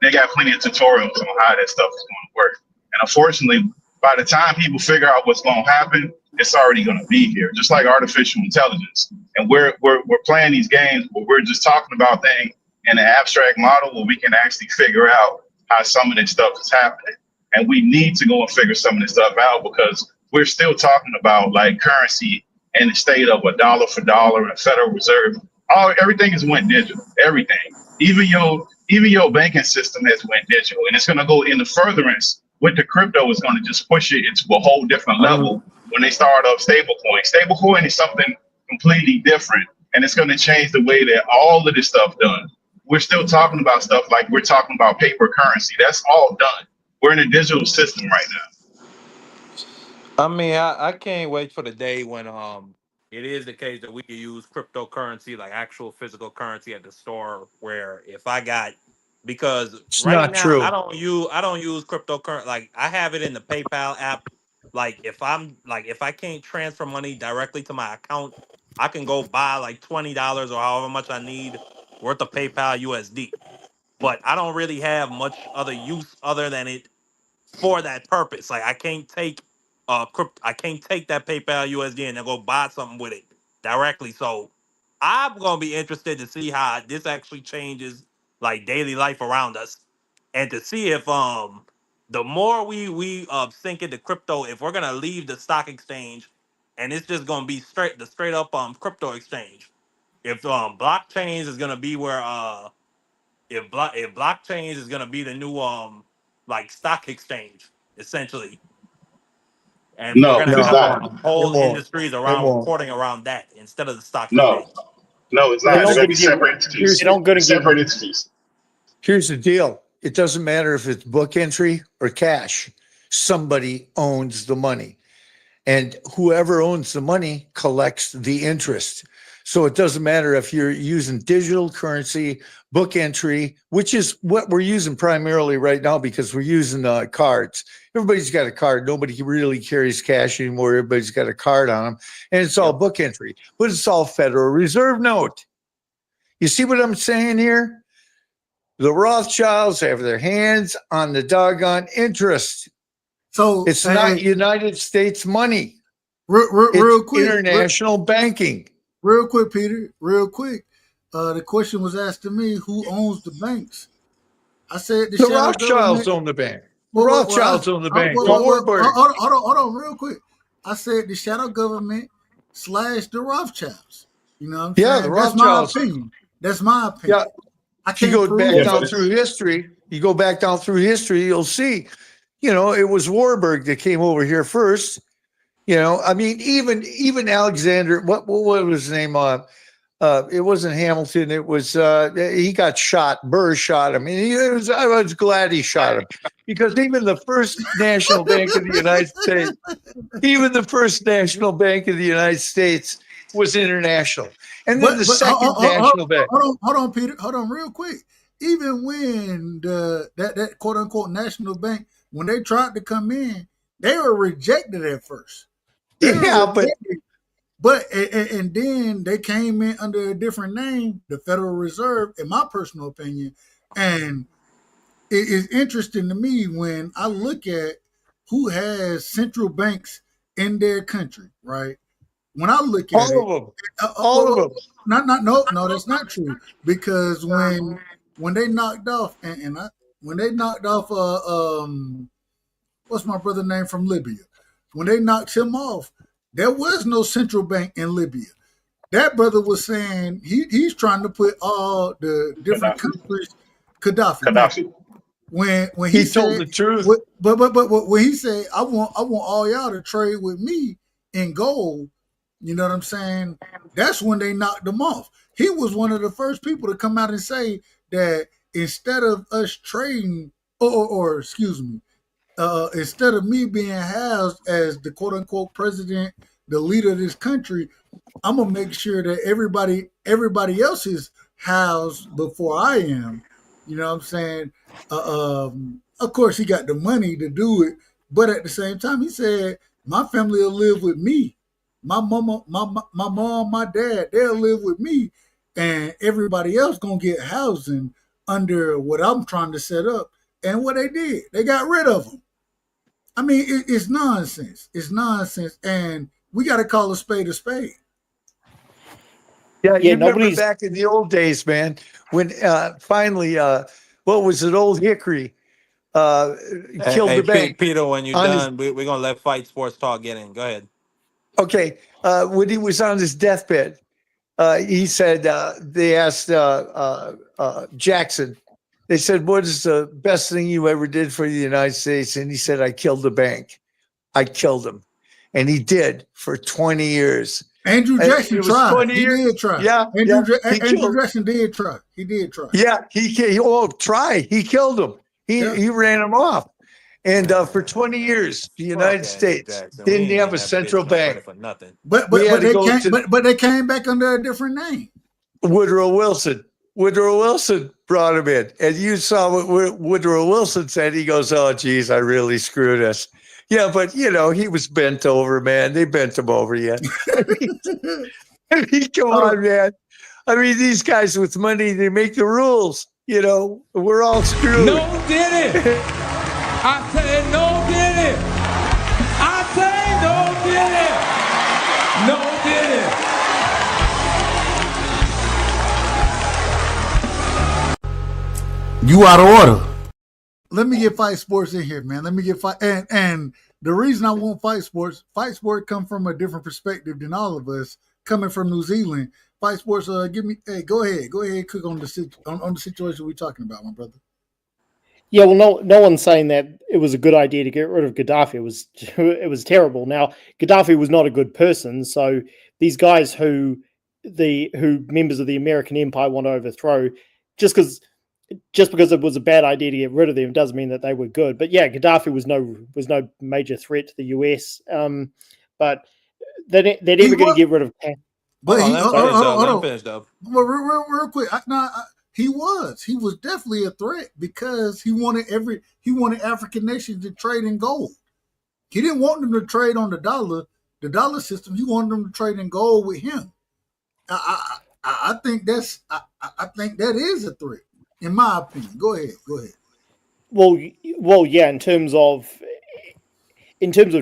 they got plenty of tutorials on how that stuff is going to work. And unfortunately, by the time people figure out what's going to happen, it's already going to be here, just like artificial intelligence. And we're playing these games where we're just talking about things in an abstract model where we can actually figure out how some of this stuff is happening. And we need to go and figure some of this stuff out because we're still talking about like currency in the state of a dollar for dollar and Federal Reserve. Everything has went digital. Everything, even your banking system has went digital, and it's going to go in the furtherance with the crypto. Is going to just push it into a whole different level when they start up stablecoin. Stablecoin is something completely different, and it's going to change the way that all of this stuff done. we're still talking about stuff like we're talking about paper currency. That's all done. We're in a digital system right now. I mean, I can't wait for the day when it is the case that we can use cryptocurrency, like actual physical currency at the store, where if I got, because It's right not now true. I don't use cryptocurrency. Like I have it in the PayPal app. Like if I can't transfer money directly to my account, I can go buy like $20 or however much I need worth of PayPal USD. But I don't really have much other use other than it for that purpose. Like I can't take that PayPal USD and then go buy something with it directly. So I'm gonna be interested to see how this actually changes like daily life around us, and to see if the more we sink into crypto, if we're gonna leave the stock exchange and it's just gonna be straight up crypto exchange. If blockchains is gonna be where if blockchains is gonna be the new like stock exchange essentially, and we're No, gonna it's have No, not. it whole won't. industries It around won't. reporting around that instead of the stock No, exchange. no, it's They're not. Here's They're not gonna going be to give. separate here's entities. They're not going to give. Separate entities. here's the deal. It doesn't matter if it's book entry or cash. Somebody owns the money. And whoever owns the money collects the interest. So it doesn't matter if you're using digital currency, book entry, which is what we're using primarily right now because we're using cards. Everybody's got a card. Nobody really carries cash anymore. Everybody's got a card on them, and it's all Yep. book entry, but it's all Federal Reserve note. You see what I'm saying here? The Rothschilds have their hands on the doggone interest. So, It's not United States money. It's real quick, international banking. real quick, Peter, real quick. The question was asked to me: who owns the banks? I said the The shadow Rothschilds government. own the bank. The Well, Rothschilds own the bank. The hold Warburg. hold on, real quick. I said the shadow government slash the Rothschilds. You know what I'm Yeah, the saying? That's my Rothschilds. opinion. That's my Yeah. opinion. I If you can't go prove back Yeah, it. but down through it's history, you'll see, it was Warburg that came over here first. I mean, even Alexander, what was his name? It wasn't Hamilton. It was he got shot. Burr shot him. I was glad he shot him because even the first national bank of the United States, even the first national bank of the United States was international, and then the But second national bank. hold on, Peter, hold on, real quick. Even when that quote unquote national bank, when they tried to come in, they were rejected at first. They were Yeah, but rejected, but and then they came in under a different name, the Federal Reserve, in my personal opinion. And it is interesting to me when I look at who has central banks in their country, right? When I look at all it, of them, well, all of them. not no, that's not true because when they knocked off when they knocked off what's my brother name from Libya, when they knocked him off, there was no central bank in Libya. That brother was saying he's trying to put all the different Gaddafi. countries. Gaddafi, thank you. Gaddafi. When he He told said, the truth. but when he said, I want all y'all to trade with me in gold, you know what I'm saying? That's when they knocked him off. He was one of the first people to come out and say that instead of us trading, or excuse me, instead of me being housed as the quote unquote president, the leader of this country, I'm gonna make sure that everybody else is housed before I am. You know what I'm saying? Of course, he got the money to do it, but at the same time, he said my family will live with me. My mama, my mom, my dad, they'll live with me, and everybody else gonna get housing under what I'm trying to set up. And what they did, they got rid of them. I mean, it's nonsense. It's nonsense, and we got to call a spade a spade. Yeah, Yeah, you remember nobody's. back in the old days, man, when finally, what was it, Old Hickory uh, Hey, killed hey the bank Peter, when you're on his. done, we're gonna let Fight Sports Talk get in. Go ahead. Okay, when he was on his deathbed, he said they asked Jackson. They said, "What is the best thing you ever did for the United States?" And he said, "I killed the bank. I killed him," and he did for 20 years. Andrew Jackson It was tried. 20 He years. did try. Yeah, Andrew, yeah. He Andrew killed. Jackson did try. He did try. Yeah, try. He killed him. He ran him off. And for 20 years, the United States didn't have a central bank. for nothing. But We had to they go came to but they came back under a different name. Woodrow Wilson. Woodrow Wilson brought him in. And you saw what Woodrow Wilson said. He goes, "Oh, geez, I really screwed us." Yeah, but, he was bent over, man. They bent him over, yeah. Come on, man. I mean, these guys with money, they make the rules. We're all screwed. No did it. I said no did it. I say no did it. No did it. You out of order. Let me get Fight Sports in here, man. Let me get Fight and the reason I want Fight Sports come from a different perspective than all of us coming from New Zealand. Fight Sports, go ahead, cook on the situation we're talking about, my brother. Yeah, well, no one's saying that it was a good idea to get rid of Gaddafi. It was terrible. Now, Gaddafi was not a good person, so these guys who members of the American Empire want to overthrow, just because it was a bad idea to get rid of them doesn't mean that they were good. But yeah, Gaddafi was no major threat to the US. But they're never going to get rid of. But let him finish, though. Well, real quick. He was definitely a threat because he wanted African nations to trade in gold. He didn't want them to trade on the dollar system. He wanted them to trade in gold with him. I think that is a threat, in my opinion. Go ahead. Well, yeah. In terms of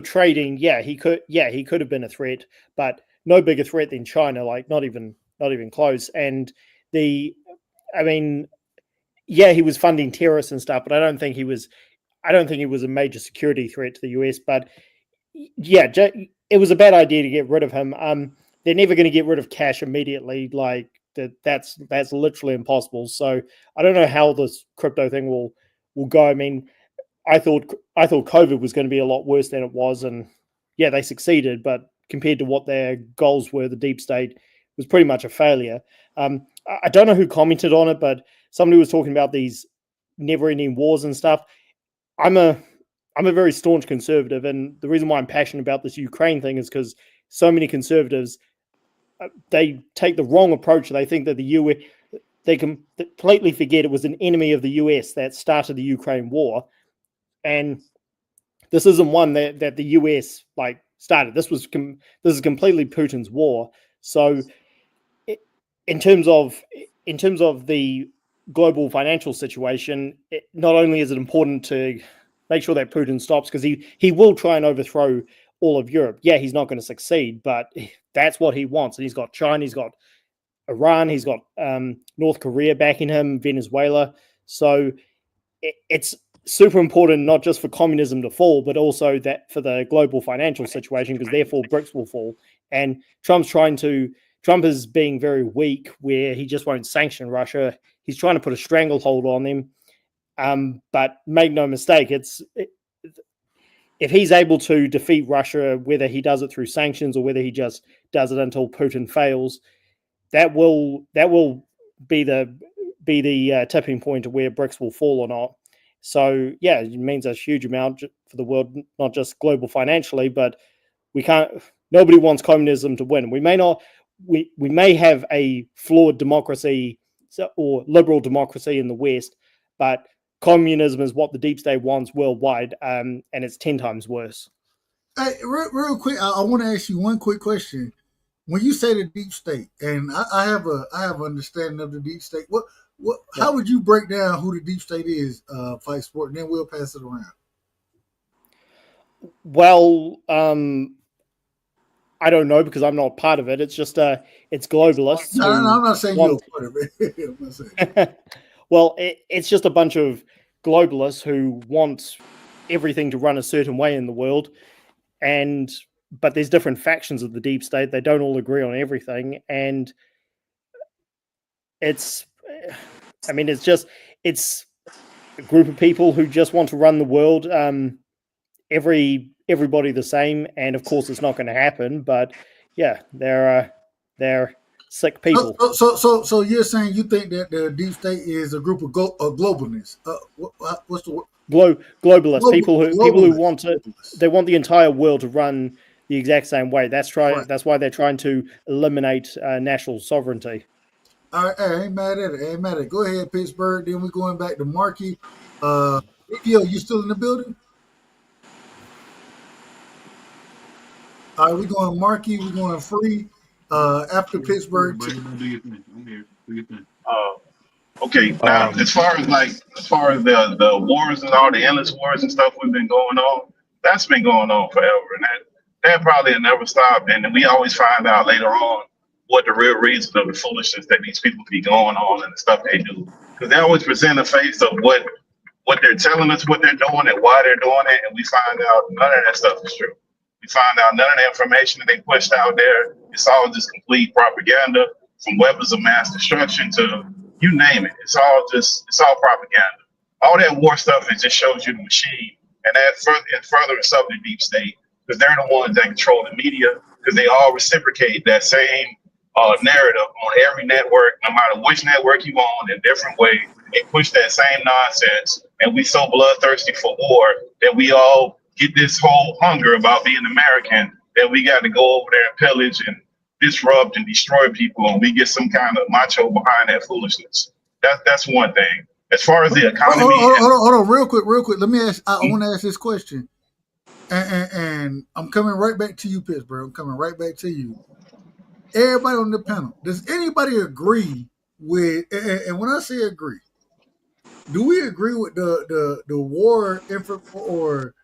trading, he could have been a threat, but no bigger threat than China. Like not even close. And he was funding terrorists and stuff, but I don't think he was a major security threat to the US. But yeah, it was a bad idea to get rid of him. They're never going to get rid of cash immediately. Like that's literally impossible. So I don't know how this crypto thing will go. I mean, I thought COVID was going to be a lot worse than it was, and yeah, they succeeded. But compared to what their goals were, the deep state was pretty much a failure. I don't know who commented on it, but somebody was talking about these never-ending wars and stuff. I'm a very staunch conservative, and the reason why I'm passionate about this Ukraine thing is because so many conservatives they take the wrong approach. They think that the US, they completely forget it was an enemy of the US that started the Ukraine war, and this isn't one that the US started. This is completely Putin's war. So, in terms of the global financial situation, not only is it important to make sure that Putin stops, because he will try and overthrow all of Europe. Yeah, he's not going to succeed, but that's what he wants. And he's got China, he's got Iran, he's got North Korea backing him, Venezuela. So it's super important, not just for communism to fall, but also that for the global financial situation, because therefore BRICS will fall. And Trump is being very weak, where he just won't sanction Russia. He's trying to put a stranglehold on them. But make no mistake, if he's able to defeat Russia, whether he does it through sanctions or whether he just does it until Putin fails, that will be the tipping point to where BRICS will fall or not. So yeah, it means a huge amount for the world, not just global financially, but nobody wants communism to win. We may have a flawed democracy or liberal democracy in the West, but communism is what the deep state wants worldwide, and it's 10 times worse. Hey, real quick, I want to ask you one quick question. When you say the deep state, and I have an understanding of the deep state, how would you break down who the deep state is, Fight Sport, and then we'll pass it around? Well, I don't know, because I'm not part of it. It's just it's globalists. No, I'm not saying you're part of it. I'm not saying. Well, it's just a bunch of globalists who want everything to run a certain way in the world, but there's different factions of the deep state. They don't all agree on everything, and it's a group of people who just want to run the world, everybody the same. And of course, it's not going to happen. But yeah, they're sick people. So you're saying you think that the deep state is a group of globalists? What's the word? Globalists, people who want to, globalists. they want the entire world to run the exact same way. That's Right. That's why they're trying to eliminate national sovereignty. All right, I ain't mad at it. I ain't mad at it. Go ahead, Pittsburgh. Then we're going back to Markey. BPO, you still in the building? All right, we're going Markey. We're going Free. After Pittsburgh. Buddy, do your thing. I'm here. Do your thing. Okay, now as far as the wars and all the endless wars and stuff we've been going on, that's been going on forever, and that probably will never stop. And then we always find out later on what the real reason of the foolishness that these people be going on and the stuff they do, because they always present a face of what they're telling us, what they're doing, and why they're doing it, and we find out none of that stuff is true. We find out none of the information that they pushed out there. It's all just complete propaganda, from weapons of mass destruction to you name it. It's all propaganda. All that war stuff, it just shows you the machine, and that further up the deep state, because they're the ones that control the media, because they all reciprocate that same narrative on every network, no matter which network you on, in different way. They push that same nonsense, and we so bloodthirsty for war that we all get this whole hunger about being American that we got to go over there and pillage and disrupt and destroy people, and we get some kind of macho behind that foolishness. That's one thing. As far as the economy, hold on, real quick. Let me ask. I want to ask this question, and I'm coming right back to you, Pittsburgh. I'm coming right back to you. Everybody on the panel, does anybody agree with? And when I say agree, do we agree with the war or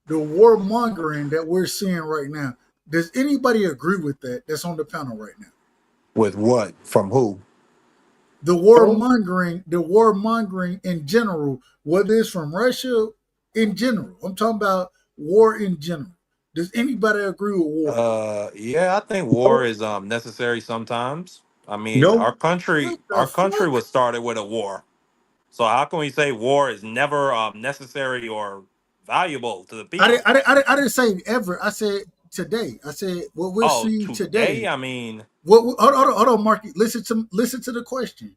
the warmongering that we're seeing right now? Does anybody agree with that? That's on the panel right now. With what? From who? The warmongering in general, whether it's from Russia in general. I'm talking about war in general. Does anybody agree with war? Yeah, I think war is necessary sometimes. I mean, No. What the our country fuck? was started with a war. So how can we say war is never necessary or valuable to the people? I didn't say ever. I said today. I said what we're Oh, seeing today, today. I mean, Hold on, Marky. Listen to the question.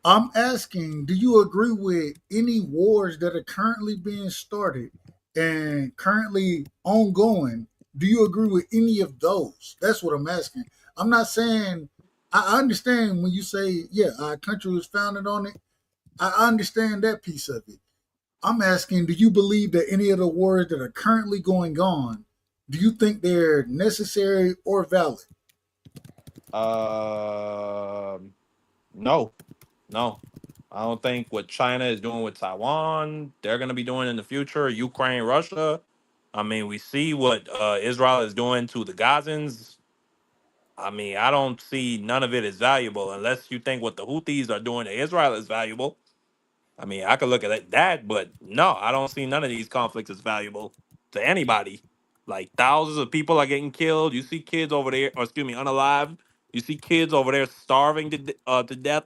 I'm asking, do you agree with any wars that are currently being started and currently ongoing? Do you agree with any of those? That's what I'm asking. I'm not saying I understand when you say, yeah, our country was founded on it. I understand that piece of it. I'm asking, do you believe that any of the wars that are currently going on, do you think they're necessary or valid? no, no. I don't think what China is doing with Taiwan, they're going to be doing in the future. Ukraine, Russia. I mean, we see what Israel is doing to the Gazans. I mean, I don't see none of it as valuable unless you think what the Houthis are doing to Israel is valuable. I mean, I could look at that, but no, I don't see none of these conflicts as valuable to anybody. Like thousands of people are getting killed. You see kids over there, or excuse me, unalive. You see kids over there starving to death.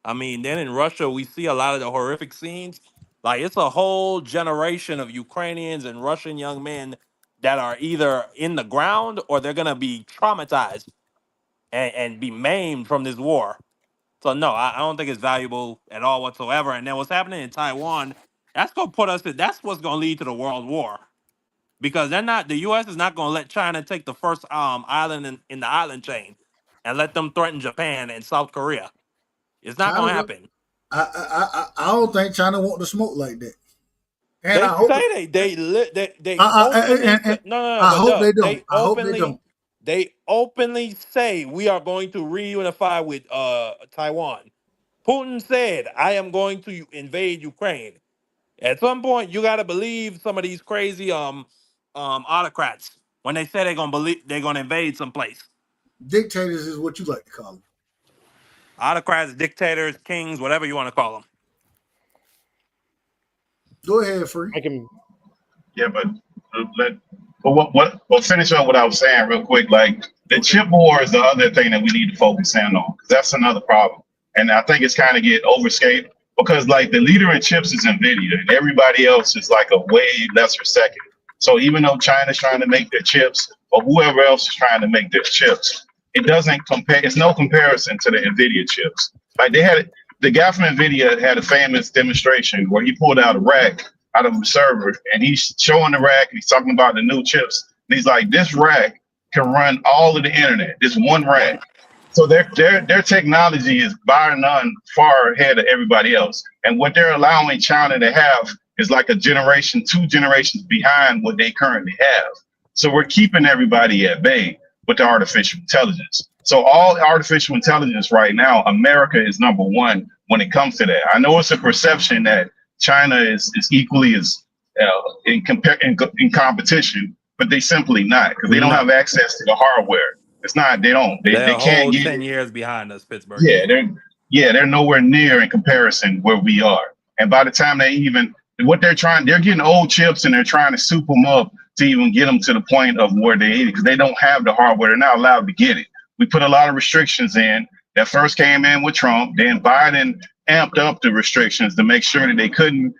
I mean, then in Russia, we see a lot of the horrific scenes. Like it's a whole generation of Ukrainians and Russian young men that are either in the ground or they're gonna be traumatized and be maimed from this war. So no, I don't think it's valuable at all whatsoever. And then what's happening in Taiwan, that's gonna put us in, that's what's gonna lead to the world war. Because the US is not gonna let China take the first island in the island chain and let them threaten Japan and South Korea. It's not China, gonna happen. I don't think China want to smoke like that, and They I hope say they openly say, and no, I but hope they Doug, don't. I hope they don't. they openly say we are going to reunify with Taiwan. Putin said, I am going to invade Ukraine. At some point, you gotta believe some of these crazy autocrats when they say they're gonna invade someplace. Dictators is what you like to call them. Autocrats, dictators, kings, whatever you want to call them. Go ahead, Free. I can. yeah, but what finish up what I was saying real quick. Like the chip war is the other thing that we need to focus in on, because that's another problem, and I think it's kind of get overscaped because like the leader in chips is Nvidia, and everybody else is like a way lesser second. So even though China's trying to make their chips or whoever else is trying to make their chips. It doesn't compare. It's no comparison to the Nvidia chips. Like the guy from Nvidia had a famous demonstration where he pulled out a rack out of the server, and he's showing the rack. And he's talking about the new chips. And he's like, this rack can run all of the internet. This one rack. So their technology is bar none far ahead of everybody else. And what they're allowing China to have is like a generation, 2 generations behind what they currently have. So we're keeping everybody at bay with the artificial intelligence. So all artificial intelligence right now, America is number one when it comes to that. I know it's a perception that China is equally as in competition, but they simply not, because they don't have access to the hardware. It's not, they don't, They're they a can't whole get, 10 years behind us, Pittsburgh. yeah, they're nowhere near in comparison where we are. And by the time they even what they're getting old chips and they're trying to soup them up to even get them to the point of where they because they don't have the hardware. They're not allowed to get it. We put a lot of restrictions in that first came in with Trump. Then Biden amped up the restrictions to make sure that they couldn't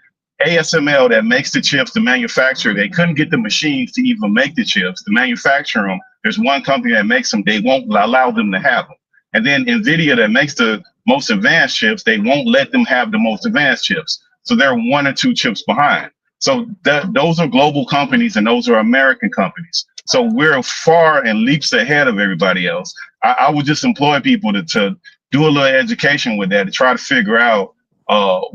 ASML that makes the chips, the manufacturer, they couldn't get the machines to even make the chips, to manufacture them. There's one company that makes them, they won't allow them to have them. And then NVIDIA that makes the most advanced chips, they won't let them have the most advanced chips. So they're 1 or 2 chips behind. So those are global companies and those are American companies. So we're far and leaps ahead of everybody else. I would just employ people to do a little education with that, to try to figure out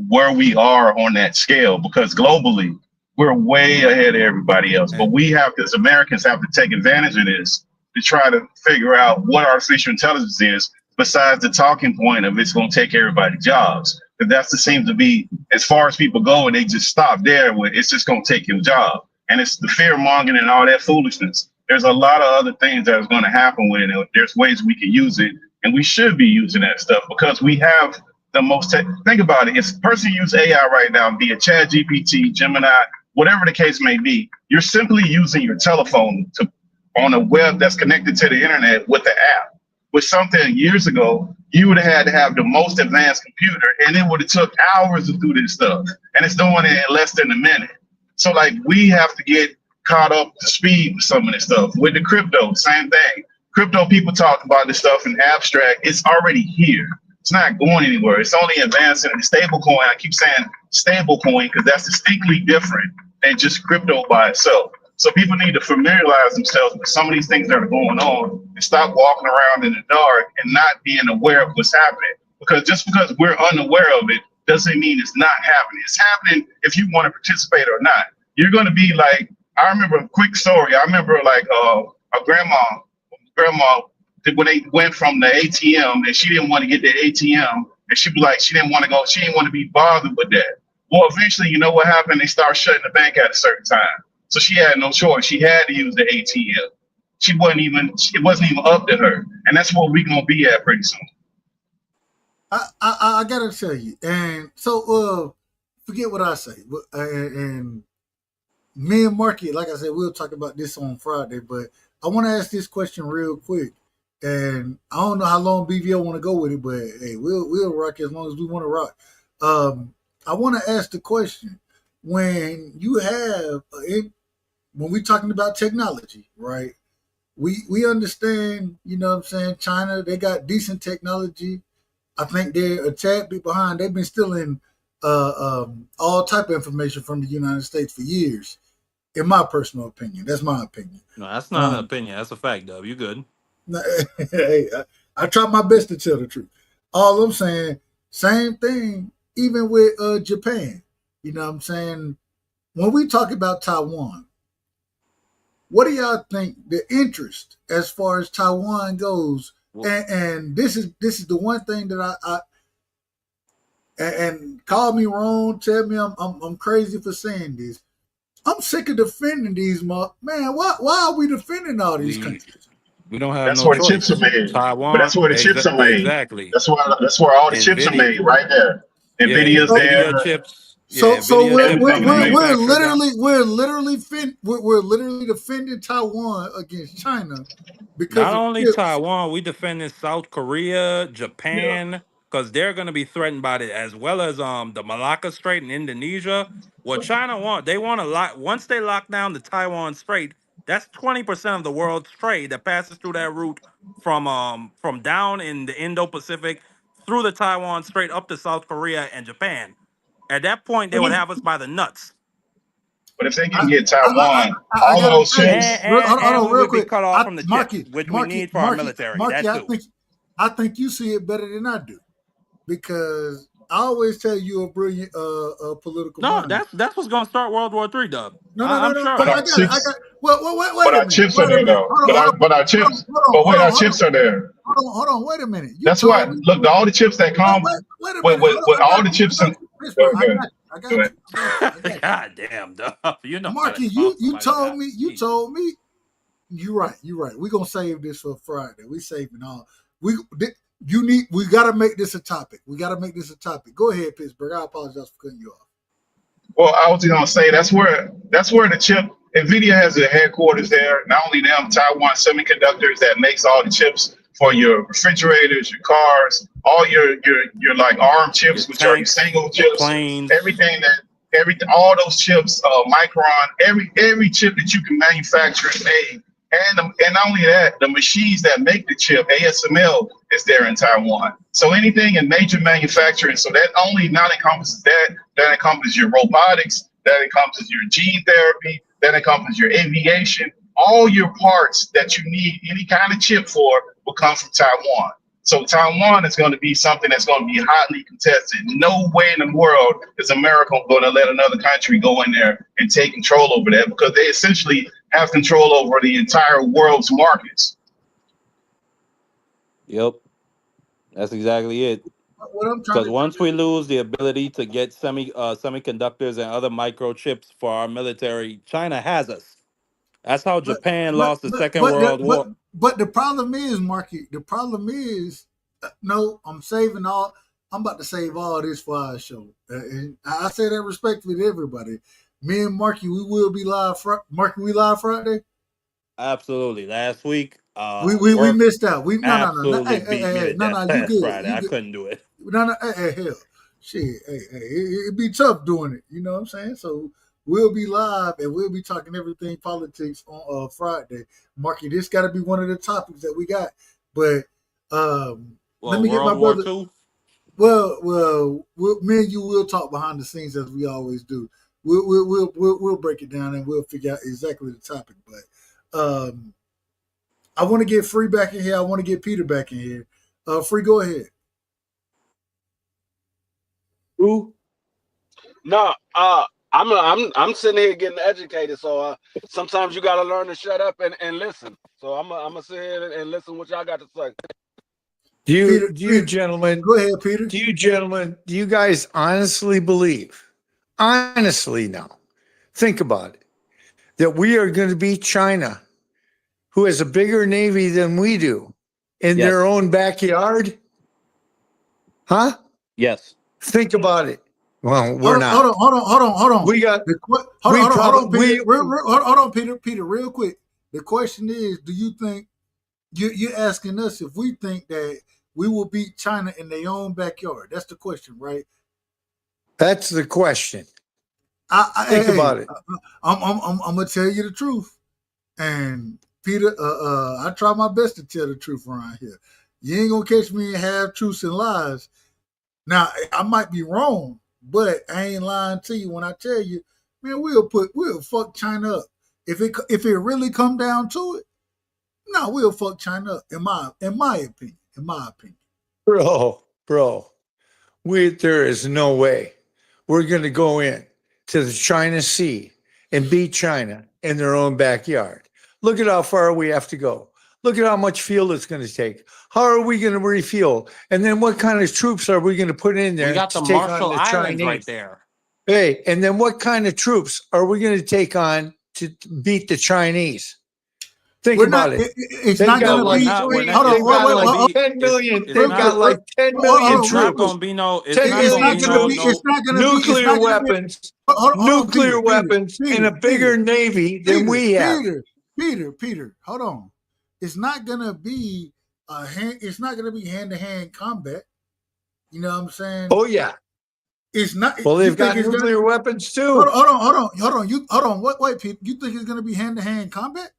where we are on that scale, because globally we're way ahead of everybody else. But we have, as Americans, have to take advantage of this to try to figure out what artificial intelligence is, besides the talking point of it's going to take everybody's jobs. But that's the seems to be, as far as people go, and they just stop there with it's just going to take your job. And it's the fear mongering and all that foolishness. There's a lot of other things that is going to happen with it. There's ways we can use it, and we should be using that stuff because we have the most think about it. If a person use AI right now, be it Chat GPT, Gemini, whatever the case may be, you're simply using your telephone to on a web that's connected to the internet with the app. With something years ago, you would have had to have the most advanced computer, and it would have took hours to do this stuff. And it's doing it in less than a minute. So like we have to get caught up to speed with some of this stuff. With the crypto, same thing. Crypto people talk about this stuff in abstract. It's already here. It's not going anywhere. It's only advancing. The stable coin, I keep saying stable coin because that's distinctly different than just crypto by itself. So people need to familiarize themselves with some of these things that are going on and stop walking around in the dark and not being aware of what's happening. Because just because we're unaware of it doesn't mean it's not happening. It's happening if you want to participate or not. You're going to be like, I remember a quick story. I remember like a grandma, when they went from the ATM and she didn't want to get the ATM and she'd be like, she didn't want to go, she didn't want to be bothered with that. Well, eventually, you know what happened? They started shutting the bank at a certain time. So she had no choice. She had to use the ATM. It wasn't even up to her. And that's what we're going to be at pretty soon. I gotta tell you, and so forget what I say, and me and Marky, like I said, we'll talk about this on Friday, but I want to ask this question real quick, and I don't know how long BVO want to go with it, but hey, we'll rock as long as we want to rock. I want to ask the question: when you have when we're talking about technology, right? We understand, you know what I'm saying, China, they got decent technology. I think they're a tad bit behind. They've been stealing all type of information from the United States for years, in my personal opinion. That's my opinion. No, that's not an opinion. That's a fact, Dub. You good? Hey, I try my best to tell the truth. All I'm saying, same thing, even with Japan. You know what I'm saying? When we talk about Taiwan, what do y'all think the interest as far as Taiwan goes? And this is the one thing that I and call me wrong, tell me I'm crazy for saying this. I'm sick of defending these man. Why are we defending all these countries? We don't have That's no where the chips are choice. made. But Taiwan, that's where the chips are made. exactly. That's where all the chips are Nvidia, made right there. yeah, Nvidia's there. Nvidia chips. Yeah, So Nvidia chips are manufactured down. we're literally defending Taiwan against China because Not of only chips. Taiwan, we defending South Korea, Yeah. Japan, because they're going to be threatened by it, as well as the Malacca Strait in Indonesia. What China want, they want to lock once they lock down the Taiwan Strait, That's 20% of the world's trade that passes through that route from down in the Indo-Pacific through the Taiwan Strait up to South Korea and Japan. At that point, they would have us by the nuts. But if they I can get I, Taiwan, I all of gotta those say, And, ships. and, hold and on we real would be quick. cut off from the chips, Marky, which we Marky, need for our Marky, military. Marky. That too. I think you see it better than I do because I always tell you a brilliant political No, mind. that's what's gonna start World War III, Dub. No, no, no, I'm no. sure of But I our that. got it. I ships, got. Well, but wait a our minute. chips are Wait a there minute. though. But our chips, but wait, our chips are there. Hold on. Wait a minute. You That's why. told me. Look, all the chips that come Wait a minute. Hold on. with I all got the you. chips. And, Pittsburgh. go ahead. I Go got ahead. you. I got you. God damn, Dub. You know how to Marky, talk you somebody told back. me. You told me. You're right. We're gonna save this for Friday. We saving all. We gotta make this a topic. Go ahead, Pittsburgh. I apologize for cutting you off. Well, I was gonna say that's where the chip. Nvidia has their headquarters there. Not only them, Taiwan Semiconductors that makes all the chips for your refrigerators, your cars, all your like ARM Your chips, which are your tanks, single your chips, planes. everything all those chips, Micron, every chip that you can manufacture is made. And not only that, the machines that make the chip, ASML, is there in Taiwan. So anything in major manufacturing, so that only not encompasses that encompasses your robotics, that encompasses your gene therapy, that encompasses your aviation. All your parts that you need any kind of chip for will come from Taiwan. So Taiwan is going to be something that's going to be hotly contested. No way in the world is America going to let another country go in there and take control over that, because they essentially have control over the entire world's markets. Yep, that's exactly it. What I'm trying Because to once tell we you, lose the ability to get semiconductors and other microchips for our military, China has us. That's how but Japan but lost the but Second but the, World but War. but the problem is, Marky. The problem is, no. I'm saving all. I'm about to save all this for our show. And I say that respectfully to everybody. Me and Marky, we will be live. Marky, we live Friday. Absolutely. Last week, We work missed out. We no. absolutely Hey, beat me to no, death you last good. Friday. I couldn't do it. No. Hell. Shit. It'd be tough doing it. You know what I'm saying? So we'll be live and we'll be talking everything politics on Friday. Marky, this got to be one of the topics that we got. But let Well, me get my World War brother. II. Me and you will talk behind the scenes as we always do. We'll break it down and we'll figure out exactly the topic. But I want to get Free back in here. I want to get Peter back in here. Free, go ahead. Who? No, I'm sitting here getting educated. So sometimes you got to learn to shut up and listen. So I'm gonna sit here and listen what y'all got to say. Do you, Peter, gentlemen, go ahead, Peter. Do you guys honestly believe, honestly now, think about it, that we are going to beat China, who has a bigger navy than we do, in their Yes. own backyard? Huh? Yes. Think about it. Well, we're Hold not. on. We got. Hold on, Peter. Hold on, Peter, real quick. The question is, do you think you're asking us if we think that we will beat China in their own backyard? That's the question, right? That's the question. Think about it. I'm gonna tell you the truth, and Peter, I try my best to tell the truth around here. You ain't gonna catch me in half truths and lies. Now I might be wrong, but I ain't lying to you when I tell you, man, we'll fuck China up if it really come down to it. No, we'll fuck China up in my opinion. Bro, there is no way we're going to go in to the China Sea and beat China in their own backyard. Look at how far we have to go. Look at how much fuel it's going to take. How are we going to refuel? And then what kind of troops are we going to put in there We got to the take on Marshall the Islands right Chinese? there. Hey, and then what kind of troops are we going to take on to beat the Chinese? Think about it. It's They've not got going to like be. hold on, 10 million. They've got like 10 million It's not troops. gonna be no. It's 10 not It's gonna not be going to no be. It's no. not going to be. It's Nuclear not going to be. weapons. Hold on, Nuclear Peter, weapons and a bigger navy than we have. Peter, hold on. It's not going to be It's not going to be hand to hand combat. You know what I'm saying? Oh yeah. It's not. Well, You they've think got it's nuclear gonna, weapons too. Hold on. Wait, Pete. You think it's going to be hand to hand combat?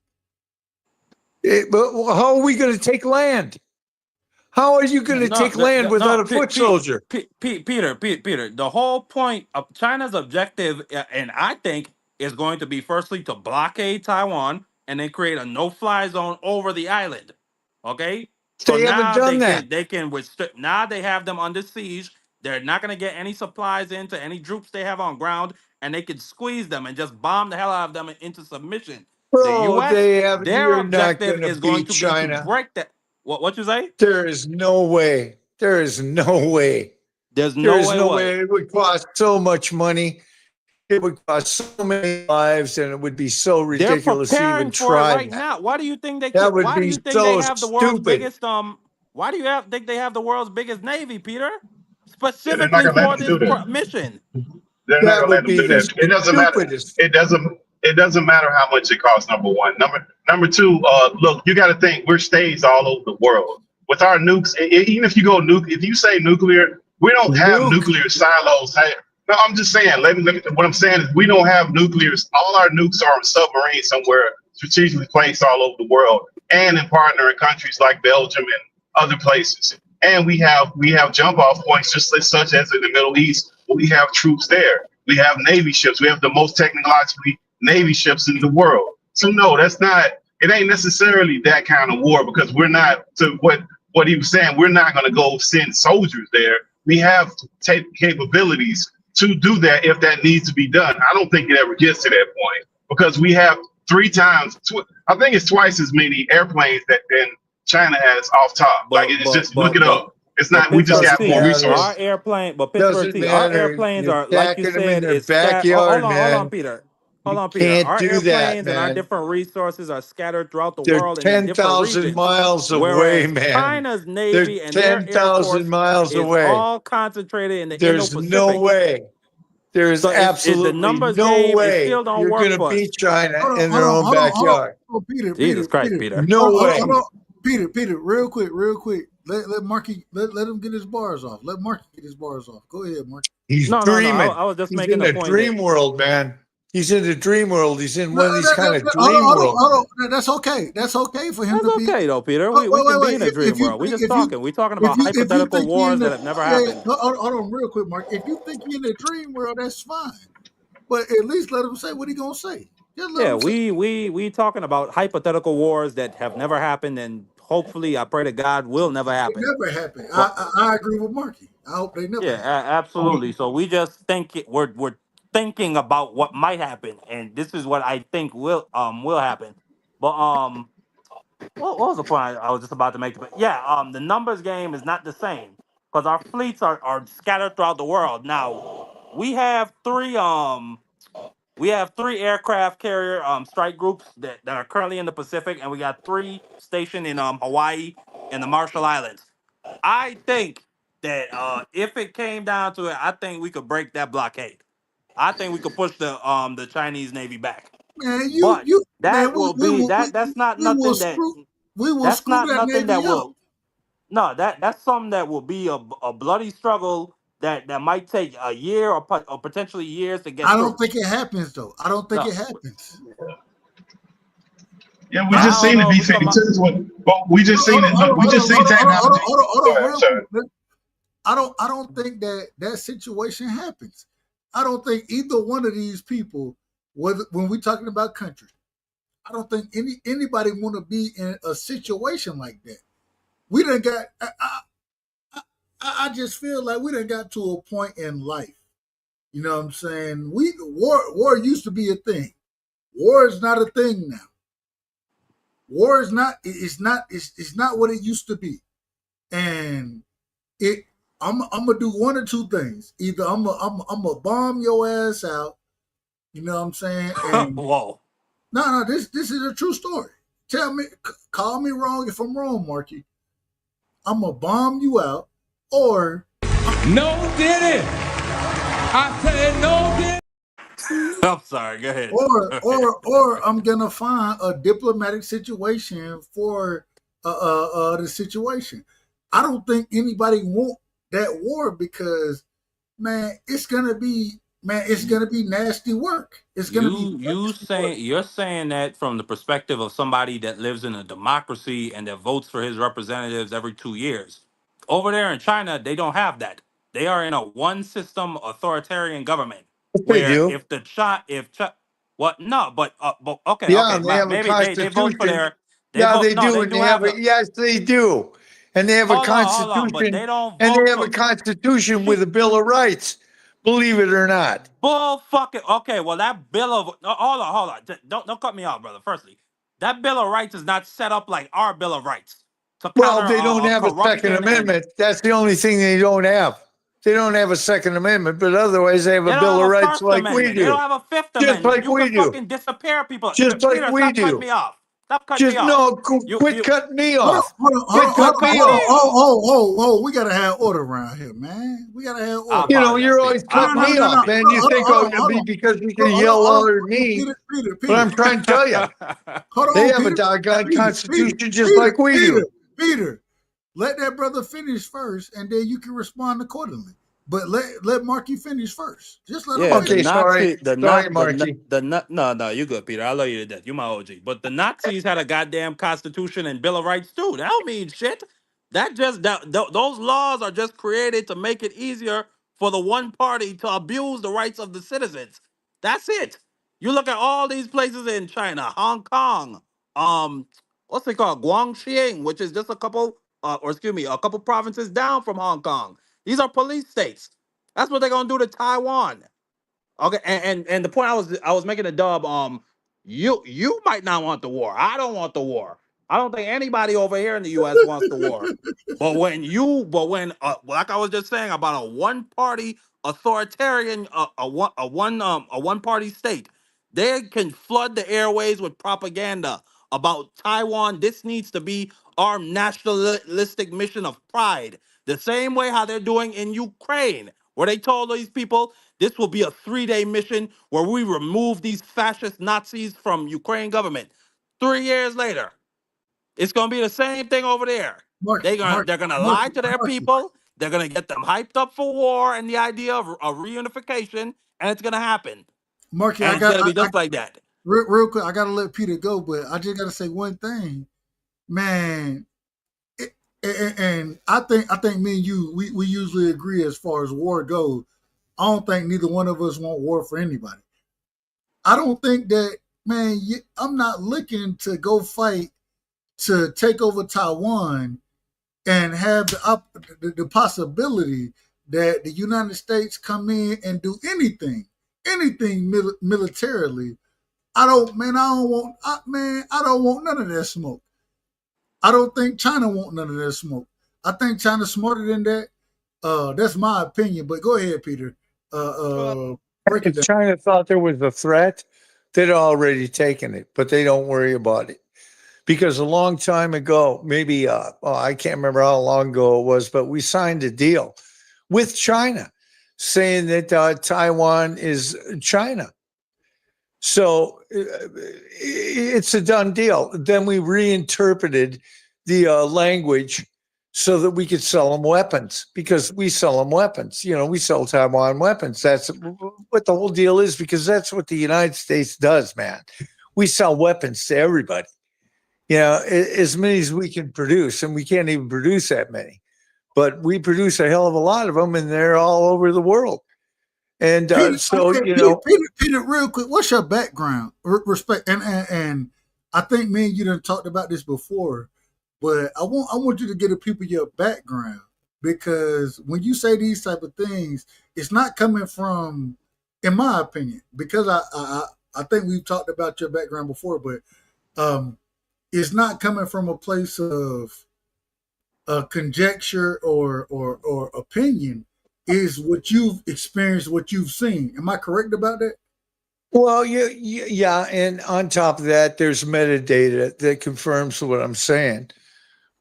But how are we going to take land? How are you going to take land without a foot soldier? Peter, the whole point of China's objective, and I think, is going to be firstly to blockade Taiwan and then create a no-fly zone over the island. Okay, so They haven't now done that. they can restrict. Now they have them under siege. They're not going to get any supplies into any troops they have on ground, and they can squeeze them and just bomb the hell out of them into submission. The Bro, U.S. Their you're not objective going to is going beat to be to China. break that. What you say? There is no way. There is no way. There's There no is way. no What? way. It would cost so much money. It would cost so many lives, and it would be so They're ridiculous to preparing even for it try right that. now. Why do you think they That can, would why do be you think they so have the world's stupid. biggest why do you think they have the world's biggest navy, Peter? Yeah, they're not Specifically gonna let for them do this that. mission. They're not That gonna let would them be do the that. It doesn't matter. stupidest. It doesn't matter how much it costs. Number one. Number two. Look, you got to think we're states all over the world with our nukes. Even if you go if you say nuclear, we don't have Nuke. nuclear silos. Hey, no, I'm just saying. What I'm saying is we don't have nuclears. All our nukes are on submarines somewhere strategically placed all over the world, and in partnering countries like Belgium and other places. And we have jump off points just such as in the Middle East. We have troops there. We have Navy ships. We have the most technologically Navy ships in the world. So no, that's not. It ain't necessarily that kind of war because we're not. To what he was saying, we're not going to go send soldiers there. We have capabilities to do that if that needs to be done. I don't think it ever gets to that point because we have three times. I think it's twice as many airplanes than China has off top. Like it's just look it up. It's not. We just Pittsburgh got more T, resources. our airplane, but Pittsburgh Doesn't T, our matter. airplanes You're are like you attacking them in said, their is scattered. Hold backyard, on, man. Peter. Hold You on, Peter. can't Our do that, airplanes and our man. different resources are scattered throughout the They're world and in different 10,000 regions. miles away, Whereas man. China's They're Navy and their Air 10,000 Force miles is away. all concentrated in the There's no Indo-Pacific. way. There is So it's the absolutely numbers no game. It way still don't you're work going to for beat us. China Hold on, in hold their on, own hold on, hold on. backyard. Oh, Peter, Jesus Christ, Peter. No way. hold on. Peter, real quick. Let Marky let him get his bars off. Let Marky get his bars off. Go ahead, Marky. He's No. dreaming. I was just He's making in the the point that dream world, man. He's in the dream world. He's in No, one of these kind of hold dream on, worlds. hold on. That's okay. That's okay for him that's to be. okay though, Peter. Oh, We can be wait. in a dream If you world. We think just talking. We talking about if you hypothetical think you're in wars the that have never happened. hold on, real quick, Mark. If you think you're in the dream world, that's fine. But at least let him say what he gonna say. Just let Yeah, him say. we talking about hypothetical wars that have never happened, and hopefully, I pray to God, will never It happen. never happened. But I agree with Marky. I hope they never yeah, happen. absolutely. So we just we're thinking about what might happen, and this is what I think will happen. But what was the point I was just about to make? But yeah, the numbers game is not the same because our fleets are scattered throughout the world. Now we have three aircraft carrier strike groups that are currently in the Pacific, and we got three stationed in Hawaii and the Marshall Islands. I think that if it came down to it, I think we could break that blockade. I think we could push the Chinese Navy back. Man, But man, that will be that's not we will nothing that screw we will that's screw not that nothing Navy that out. will no that's something that will be a bloody struggle that might take a year or potentially years to get I don't through. think it happens though. I don't think No, it happens. Yeah, we just I don't seen the know if we talking about. B-52s. Well, we just seen Hold on, it. Look, we just seen technology. Go hold on, ahead, real sorry. quick. I don't think that situation happens. I don't think either one of these people, whether when we're talking about country, I don't think anybody want to be in a situation like that. We done got. I just feel like we done got to a point in life. You know what I'm saying? War used to be a thing. War is not a thing now. War is not. It's not what it used to be. And it. I'm gonna do one or two things. Either I'm gonna bomb your ass out. You know what I'm saying? And Whoa. no, this is a true story. Tell me, call me wrong if I'm wrong, Marky. I'm gonna bomb you out, or No did it. I said no did. I'm sorry. Go ahead. or I'm gonna find a diplomatic situation for the situation. I don't think anybody want that war because man, it's gonna be man, it's gonna be nasty work. It's gonna be nasty work. You're saying that from the perspective of somebody that lives in a democracy and that votes for his representatives every 2 years. Over there in China, they don't have that. They are in a one system authoritarian government Yes, they where do. if the Chi if Chi, what no, but okay, Yeah, okay, they have a maybe they vote for constitution. their they Yeah, vote they no, do, they and do they have have a the yes, they do, and they have a hold on, but constitution, they don't and they vote have for a constitution with a bill of rights. Believe it or not. bull fucking okay. Well, that bill of no, hold on, don't cut me off, brother. Firstly, that bill of rights is not set up like our bill of rights to Well, counter they don't have a Second corruption and Amendment. That's the only thing they don't have. They don't have a Second Amendment, but otherwise they have they a don't Bill have of a Rights First like we Amendment. They don't do. have a Fifth Just Amendment. like You we can do. fucking disappear people. Just like Peter, we stop cutting do. me off. Stop cutting me Just off. no, quit You cutting me Hold on, off. hold on, hold Quit on, hold cutting on, me hold on. off. Oh. We gotta have order around here, man. We gotta have I order. You know, apologize, you're Peter. always I cutting me apologize, off, Peter. man. You think, oh, it'll be because you can yell louder than me. But I'm trying to tell you, Hold they on, have a Peter. doggone Peter, Peter, constitution just Peter, like we Peter, do. Peter. Let that brother finish first, and then you can respond accordingly. But let Marky finish first. Just let him Yeah, finish. Sorry, Marky. no, you good, Peter. I love you to death. You my OG. But the Nazis had a goddamn constitution and Bill of Rights too. That don't mean shit. Those laws are just created to make it easier for the one party to abuse the rights of the citizens. That's it. You look at all these places in China, Hong Kong, um, what's it called, Guangxi, which is just a couple provinces down from Hong Kong. These are police states. That's what they're gonna do to Taiwan. Okay, and the point I was making a dub. You might not want the war. I don't want the war. I don't think anybody over here in the U.S. wants the war. But when like I was just saying about a one party authoritarian, a one party state, they can flood the airways with propaganda about Taiwan. This needs to be our nationalistic mission of pride. The same way how they're doing in Ukraine, where they told these people this will be a 3-day mission where we remove these fascist Nazis from Ukraine government. 3 years later, it's gonna be the same thing over there. Marky, They're gonna lie Marky, to their Marky, people. They're gonna get them hyped up for war and the idea of reunification, and it's gonna happen. Marky. And I it's got gonna be just like that. real quick. I gotta let Peter go, but I just gotta say one thing, man. And I think me and you we usually agree as far as war goes. I don't think neither one of us want war for anybody. I don't think that, man. I'm not looking to go fight to take over Taiwan and have the possibility that the United States come in and do anything militarily. I don't want none of that smoke. I don't think China want none of that smoke. I think China's smarter than that. That's my opinion. But go ahead, Peter. Break it If down. China thought there was a threat, they'd already taken it, but they don't worry about it. Because a long time ago, maybe I can't remember how long ago it was, but we signed a deal with China saying that Taiwan is China. So it's a done deal. Then we reinterpreted the language so that we could sell them weapons because we sell them weapons. You know, we sell Taiwan weapons. That's what the whole deal is because that's what the United States does, man. We sell weapons to everybody. You know, as many as we can produce, and we can't even produce that many, but we produce a hell of a lot of them, and they're all over the world. And Peter, so, hey, you know, Peter, real quick, what's your background? Respect, and I think me and you done talked about this before, but I want you to get the people your background because when you say these type of things, it's not coming from, in my opinion, because I think we've talked about your background before, but it's not coming from a place of conjecture or opinion is what you've experienced, what you've seen. Am I correct about that? well, yeah, and on top of that, there's metadata that confirms what I'm saying.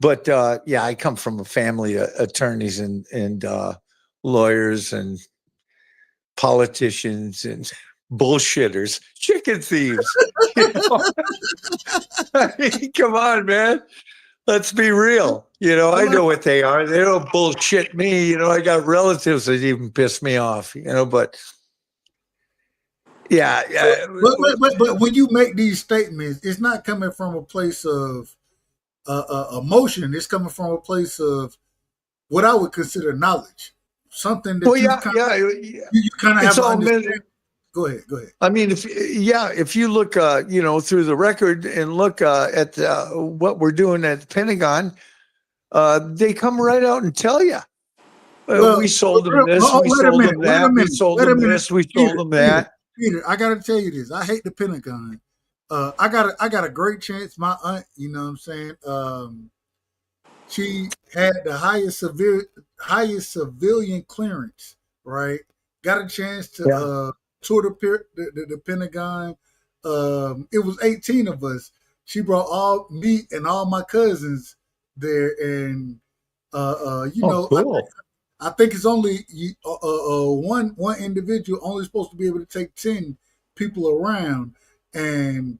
But yeah, I come from a family of attorneys and lawyers and politicians and bullshitters, chicken thieves. You know? I mean, come on, man. Let's be real. You know, I know what they are. They don't bullshit me. You know, I got relatives that even piss me off, you know, but Yeah, yeah. But when you make these statements, it's not coming from a place of emotion. It's coming from a place of what I would consider knowledge, something Well, that you kind of yeah. you kind of It's have an all understanding. Go ahead, go ahead. I mean, if you look, through the record and look at what we're doing at the Pentagon, they come right out and tell you, Well, we sold them this, we wait a sold minute, them that, we sold wait a them minute, this, we Peter, sold them Peter, that. Peter. I got to tell you this. I hate the Pentagon. I got a great chance. My aunt, you know what I'm saying. She had the highest civilian clearance, right? Got a chance to Yeah. tour the Pentagon. It was 18 of us. She brought all me and all my cousins there, and Oh, cool. I think it's only one individual only supposed to be able to take 10 people around, and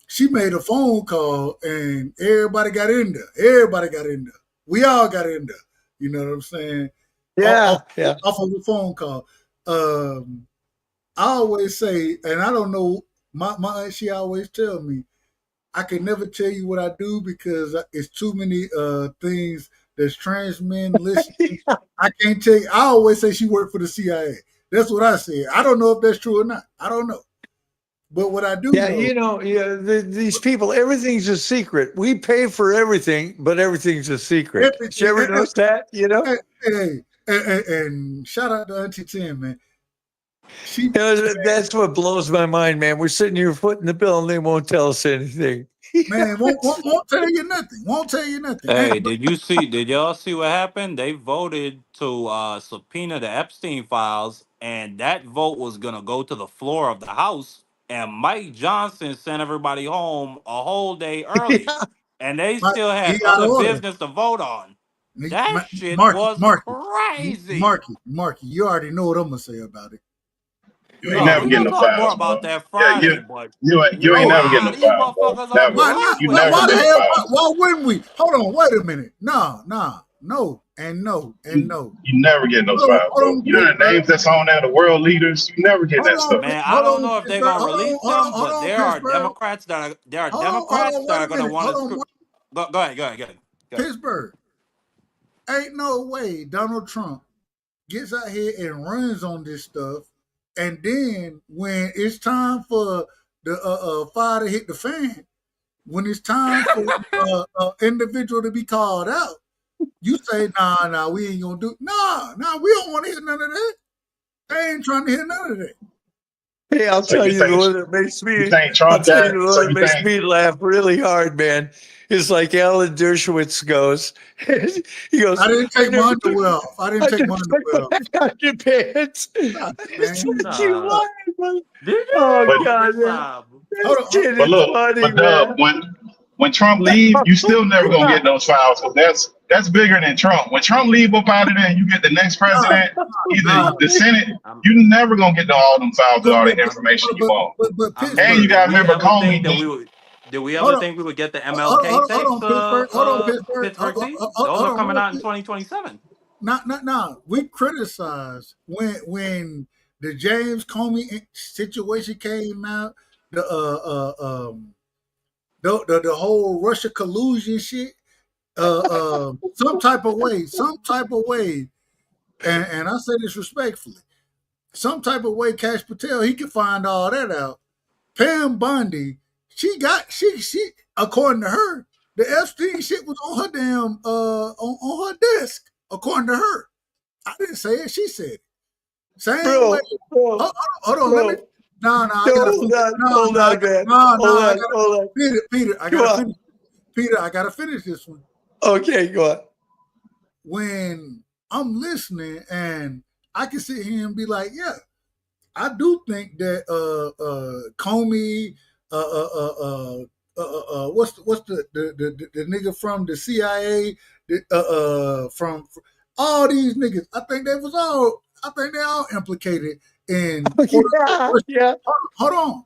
she made a phone call, and everybody got in there. Everybody got in there. We all got in there. You know what I'm saying? Yeah, yeah. Off of a phone call. I always say, and I don't know, my aunt, she always tell me, I can never tell you what I do because it's too many things that's trans men listening. I can't tell you. I always say she worked for the CIA. That's what I said. I don't know if that's true or not. I don't know. But what I do Yeah, know, these people, everything's a secret. We pay for everything, but everything's a secret. Did you ever notice that? and shout out to Auntie Tim, man. That's what blows my mind, man. We're sitting here footing the bill and they won't tell us anything. Man, won't tell you nothing. Won't tell you nothing. Hey, did y'all see what happened? They voted to subpoena the Epstein files, and that vote was gonna go to the floor of the House, and Mike Johnson sent everybody home a whole day early, and they still He had out of other order. business to vote on. That shit Marky, was Marky, crazy. Marky, you already know what I'm gonna say about it. You ain't Oh, never we getting gonna no talk more files, about bro. that Yeah, Friday, but you ain't never getting wow, no these files, bro. motherfuckers are Never. Why not? You ruthless, never Why get the no man. hell? files. Why wouldn't we? Hold on, wait a minute. No, no, and no, and You, no. you never get those files, Hold bro. on, You know the Pittsburgh. names that's on there, the world leaders. You never get that stuff. Man, I Hold don't on, know if they're Pittsburgh. gonna release them, Hold but on, Pittsburgh. there are Hold Democrats on, that wait are a gonna minute. want to Hold on, screw. Go ahead. Pittsburgh. Ain't no way Donald Trump gets out here and runs on this stuff, and then when it's time for the fire to hit the fan, when it's time for individual to be called out, you say, nah, we ain't gonna do. Nah, we don't want to hear none of that. They ain't trying to hear none of that. Hey, I'll So tell you you the think one that makes you me. think I'll Trump tell you got? the So one that you makes think me laugh really hard, man. It's like Alan Dershowitz goes. He goes. I didn't I take my never took. underwear off. I didn't I take my just took my underwear off. back out your pants. Stop it, It's man. like you Nah, lying, brother. did Oh you? but Oh, God, good man. job. Hold This on. kid but is look, funny, but man. when Trump leave, you still never gonna get those files. But that's bigger than Trump. When Trump leave up out of there, and you get the next president, Nah. either the Senate. I'm, You never gonna get all them files with But all but the I'm, information you want. but I'm saying, And you Pittsburgh. did gotta we remember ever think Comey. that we would? Did we Hold ever on. think we would get the MLK Hold tapes? on, Pittsburgh. Hold on, Pittsburgh. Pittsburgh T. Those Hold are on, coming real out in quick. 2027. Not. We criticized when the James Comey situation came out, the the whole Russia collusion shit. Some type of way, and I say this respectfully, some type of way, Cash Patel, he can find all that out. Pam Bondi, she according to her, the Epstein shit was on her damn on her desk, according to her. I didn't say it, she said it. Same way. Bro, bro, Hold on, let me. bro. No, I No, gotta finish. hold on, man. I gotta. Hold on. Peter, I Go gotta on. finish. Peter, I gotta finish this one. Okay, go on. When I'm listening and I can sit here and be like, yeah, I do think that Comey, what's the nigga from the CIA, from all these niggas, I think they all implicated in Yeah. hold on,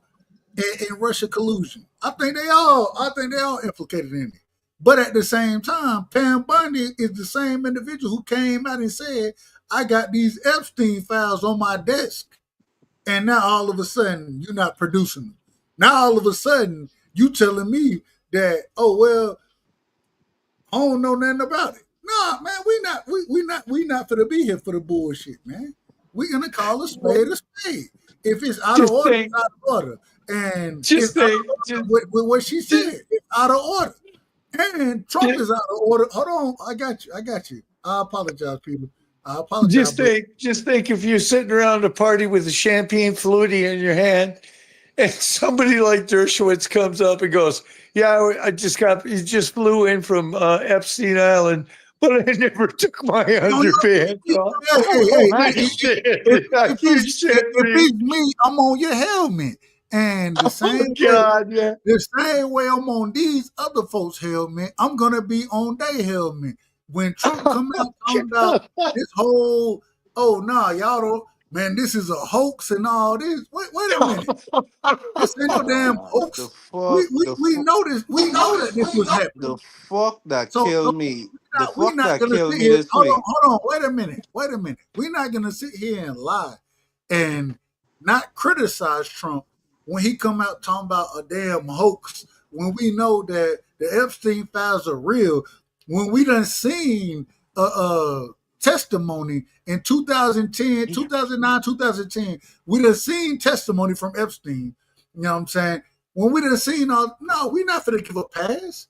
in Russia collusion. I think they all implicated in it. But at the same time, Pam Bondi is the same individual who came out and said, I got these Epstein files on my desk. and now all of a sudden you're not producing them. Now all of a sudden you telling me that, oh well, I don't know nothing about it. Nah, man, we not finna be here for the bullshit, man. We gonna call a spade a spade. If it's out of Just order, think, it's out of order. And just it's out think, of order with what she said. It's out of order. And Trump is out of order. Hold on, I got you. I got you. I apologize, people. I apologize, but just think if you're sitting around a party with a champagne flute in your hand, and somebody like Dershowitz comes up and goes, "Yeah, he just flew in from Epstein Island, but I never took my no, no. underpants off." Hey, hey, hey, I hey, can't stand if, it. I can't stand if it. it's me, I'm on your helmet. And Oh God, yeah. the same way I'm on these other folks' helmet, I'm gonna be on their helmet. When Trump come out talking about this whole, oh nah, y'all don't, man, this is a hoax and all this. Wait a minute. This ain't no damn The hoax. fuck, We know this. We know that this was happening. the fuck that So killed me. The we're fuck not that gonna killed sit me here. this week. Hold on. Wait a minute. We're not gonna sit here and lie and not criticize Trump when he come out talking about a damn hoax. When we know that the Epstein files are real. When we done seen testimony in 2010, 2009, 2010, we done seen testimony from Epstein. You know what I'm saying? When we done seen all, no, we're not gonna give a pass.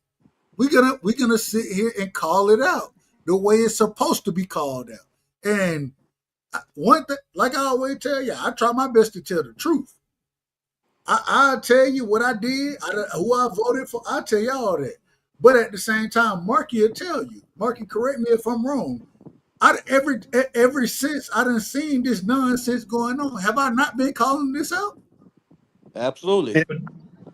We're gonna sit here and call it out the way it's supposed to be called out. And one thing, like I always tell you, I try my best to tell the truth. I'll tell you what I did, who I voted for. I'll tell you all that. But at the same time, Marky will tell you. Marky, correct me if I'm wrong. Ever since I done seen this nonsense going on, have I not been calling this out? Absolutely.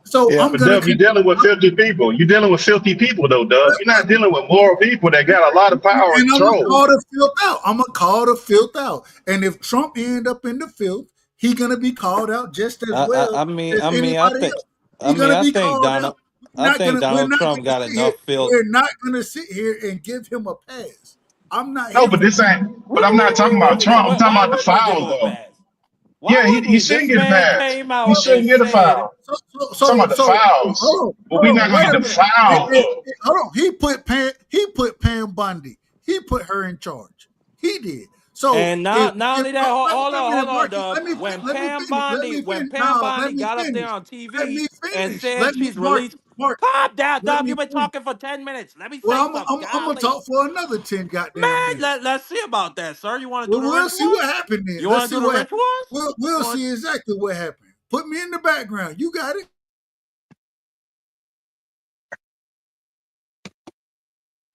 So Yeah. I'm But gonna Dub, you're keep. dealing with filthy people. You're dealing with filthy people, though, Dub. You're not dealing with moral people that got a lot of power and And I'm gonna control. call the filth out. I'm gonna call the filth out. And if Trump end up in the filth, he gonna be called out just as I, I, well I mean, as I mean, I anybody think, else. He gonna I be think called Donald, out. I think We're Donald not Trump gonna got sit here. enough filth. We're not gonna sit here and give him a pass. I'm not No, here but for this ain't. Wait, But I'm not talking about Trump. I'm talking why about the wouldn't we give him fouls, a though. pass? Why Yeah, wouldn't he we? should This get a man pass. came He out shouldn't and get a said, foul. I'm talking about the fouls. hold But we're not gonna wait get a the minute. fouls, though. Hold on. He put Pam Bundy. He put her in charge. He did. So and not if only that, wait a minute, hold on, Marky, Dub. When Pam let Bondi, me when finish. Pam No, Bondi got up there on let TV me and finish. said Let me she's Mark released, Mark. calm down, Let Dub. me You've been finish. talking for 10 minutes. Let me say Well, something. I'm gonna Golly. talk for another 10 goddamn Man, minutes. let's see about that, sir. You want to Well, do the we'll see what rituals? happened then. You Let's want to see do the what happened. rituals? We'll You want? see exactly what happened. Put me in the background. You got it.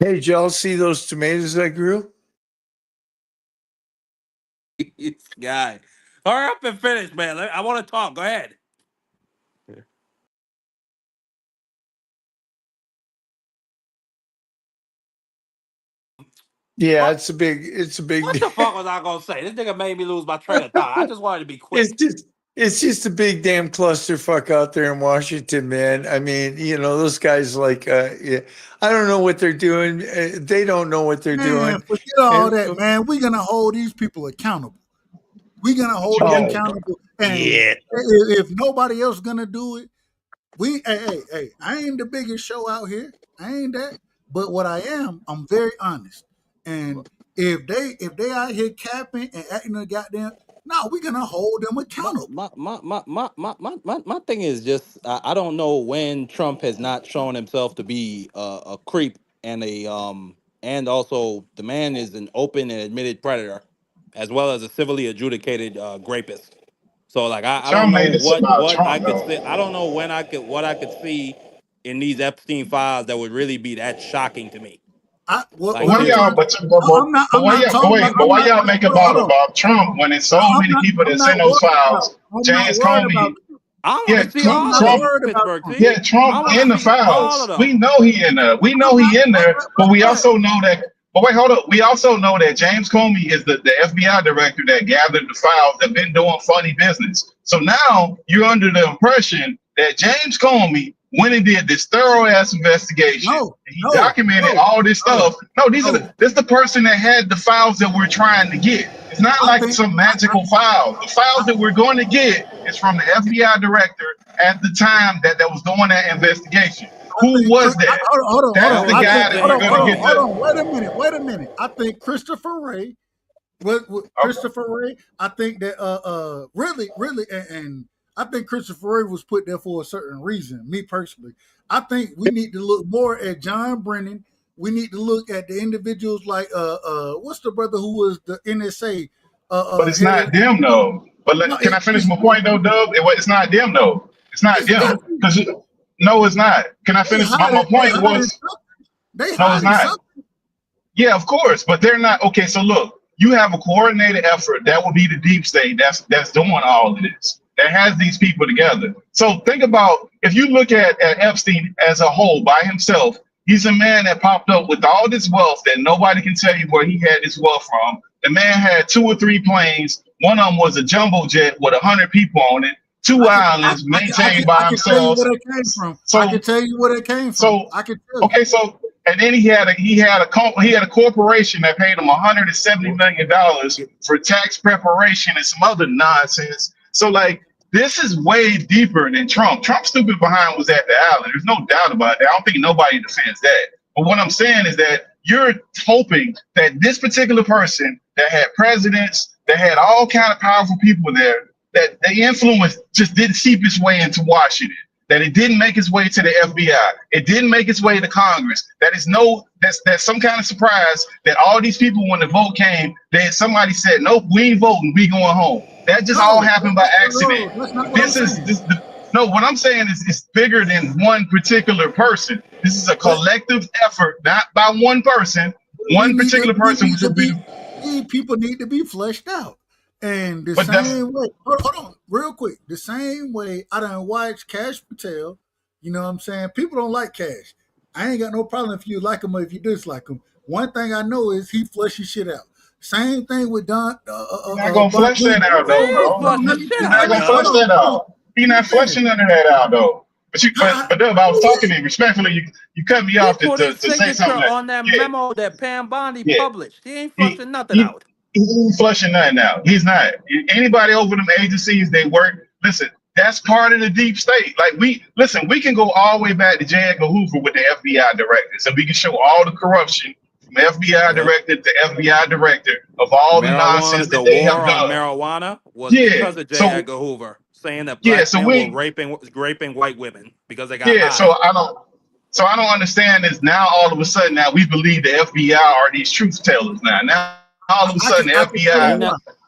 Hey, did y'all see those tomatoes I grew? This guy. Hurry up and finish, man. I want to talk. Go ahead. Yeah, What? it's a What big the fuck was I gonna say? This nigga made me lose my train of thought. I just wanted to be it's quick. just a big damn clusterfuck out there in Washington, man. I mean, those guys yeah, I don't know what they're doing. They don't know what they're Man, doing. forget all And that, man. We're gonna hold these people accountable. We're gonna What hold you them getting at? oh accountable. And yeah. if nobody else gonna do it, hey, I ain't the biggest show out here. I ain't that. But what I am, I'm very honest. And if they out here capping and acting a goddamn, no, we're gonna hold them My accountable. my my my my my my, my thing is just I don't know when Trump has not shown himself to be a creep and and also the man is an open and admitted predator, as well as a civilly adjudicated rapist. So like But I y'all don't know made this about what I Trump, could though. say. I don't know when I could see in these Epstein files that would really be that shocking to me. But Like why y'all? seriously. But I'm why not y'all? But talking about. wait. But I'm why not. y'all make Hold on. about Trump when it's so many people I'm that not send those worried about. files? I'm not James worried about. Comey. I want Yeah, to see I'm all not of them, Trump. worried about Pittsburgh. Trump. See, Yeah, Trump I want to in the see all of files. We them. know he in there. We know I'm not. he in there. But we But also know that. But wait, hold up. We also know that James Comey is the FBI director that gathered the files that been doing funny business. So now you're under the impression that James Comey went and did this thorough ass investigation. no, And he no, documented no, all this no, stuff. No, no. this the person that had the files that we're trying to get. It's It's not I like think some magical file. The files that we're going to get is from the FBI director at the time that was doing that investigation. Who was that? That's hold the on. I think guy that we're going to get hold to. on. Wait a minute. I think Christopher Ray. Christopher Ray, I think that really and I think Christopher Ray was put there for a certain reason. Me personally, I think we need to look more at John Brennan. We need to look at the individuals like what's the brother who was the NSA But it's head of, not them though. But no, can I finish my point though, Dub? It's not them though. It's not it's them. definitely Because no, it's not. Can I finish? My they point hiding was something. They no, it's hiding not. something. Yeah, of course, but they're not. Okay, so look, you have a coordinated effort. That would be the deep state. That's doing all of this. That has these people together. So think about if you look at Epstein as a whole by himself. He's a man that popped up with all this wealth that nobody can tell you where he had this wealth from. The man had 2 or 3 planes. One of them was a jumbo jet with 100 people on it. 2 islands maintained by I can tell you themselves. where they came from. So I can tell you where they came from. so I can tell you. okay, so and then he had a corporation that paid him $170 million for tax preparation and some other nonsense. So like this is way deeper than Trump. Trump's stupid behind was at the island. There's no doubt about that. I don't think nobody defends that. But what I'm saying is that you're hoping that this particular person that had presidents, that had all kind of powerful people there, that the influence just didn't seep its way into Washington. That it didn't make its way to the FBI. It didn't make its way to Congress. That's some kind of surprise that all these people, when the vote came, that somebody said, nope, we ain't voting, we going home. That just all happened by accident. That's not what I'm saying. No, what I'm saying is it's bigger than one particular person. This is a collective effort, not by one person. One particular person, which would be people need to be fleshed out. And the but same way, hold on, real quick. The same way I done watch Cash Patel, you know what I'm saying? People don't like Cash. I ain't got no problem if you like him or if you dislike him. One thing I know is he flushes shit out. Same thing with Don. He's not gonna flush that out He though, is bro. flushing the shit He's out not of gonna flush Dub. that out. He's not flushing none of that out though. But Dub, I was talking to you respectfully. You cut me He off put to his say signature something that on that memo that Pam Bondi yeah. published. He ain't He, flushing nothing he, out. he ain't flushing nothing out. He's not. Anybody over them agencies, they work. Listen, that's part of the deep state. Like we can go all the way back to J. Edgar Hoover with the FBI directors, and we can show all the corruption from FBI director to FBI director of all the nonsense The that they have war on done. marijuana was Yeah. because of J. Edgar Hoover saying that Yeah. black So men were we. raping white women because they got Yeah. high. So I don't understand this. Now all of a sudden, now we believe the FBI are these truth tellers. Now all of a sudden, the FBI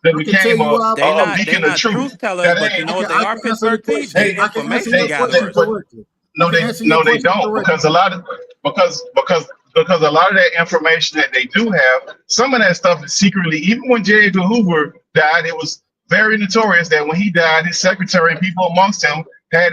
that became a They beacon of not truth. truth tellers, That but you ain't. know what they are, Fifth answer the 13? question. They I can answer information your question gatherers. correctly. No, they don't because a lot of because a lot of that information that they do have, some of that stuff is secretly. Even when J. Edgar Hoover died, it was very notorious that when he died, his secretary and people amongst him had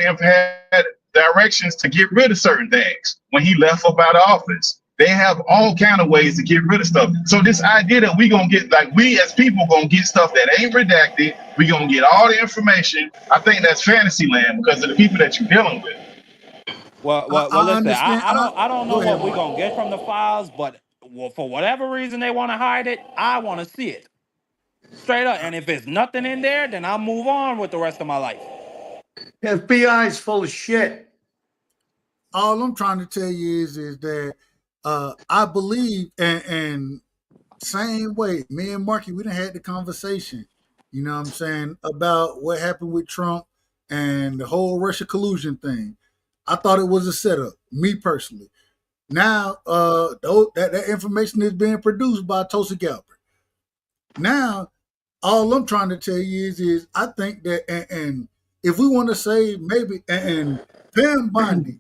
directions to get rid of certain things when he left up out of office. They have all kind of ways to get rid of stuff. So this idea that we gonna get, like we as people gonna get stuff that ain't redacted, we gonna get all the information. I think that's fantasy land because of the people that you're dealing with. Well, I listen. understand. I don't know Go ahead, what we're Mark. gonna get from the files, but for whatever reason they want to hide it, I want to see it straight up. And if there's nothing in there, then I'll move on with the rest of my life. FBI is full of shit. All I'm trying to tell you is that I believe and same way, me and Marky, we done had the conversation, you know what I'm saying, about what happened with Trump and the whole Russia collusion thing. I thought it was a setup, me personally. Now, that information is being produced by Tulsi Gabbard. Now, all I'm trying to tell you is I think that, and if we want to say maybe, and Pam Bondi,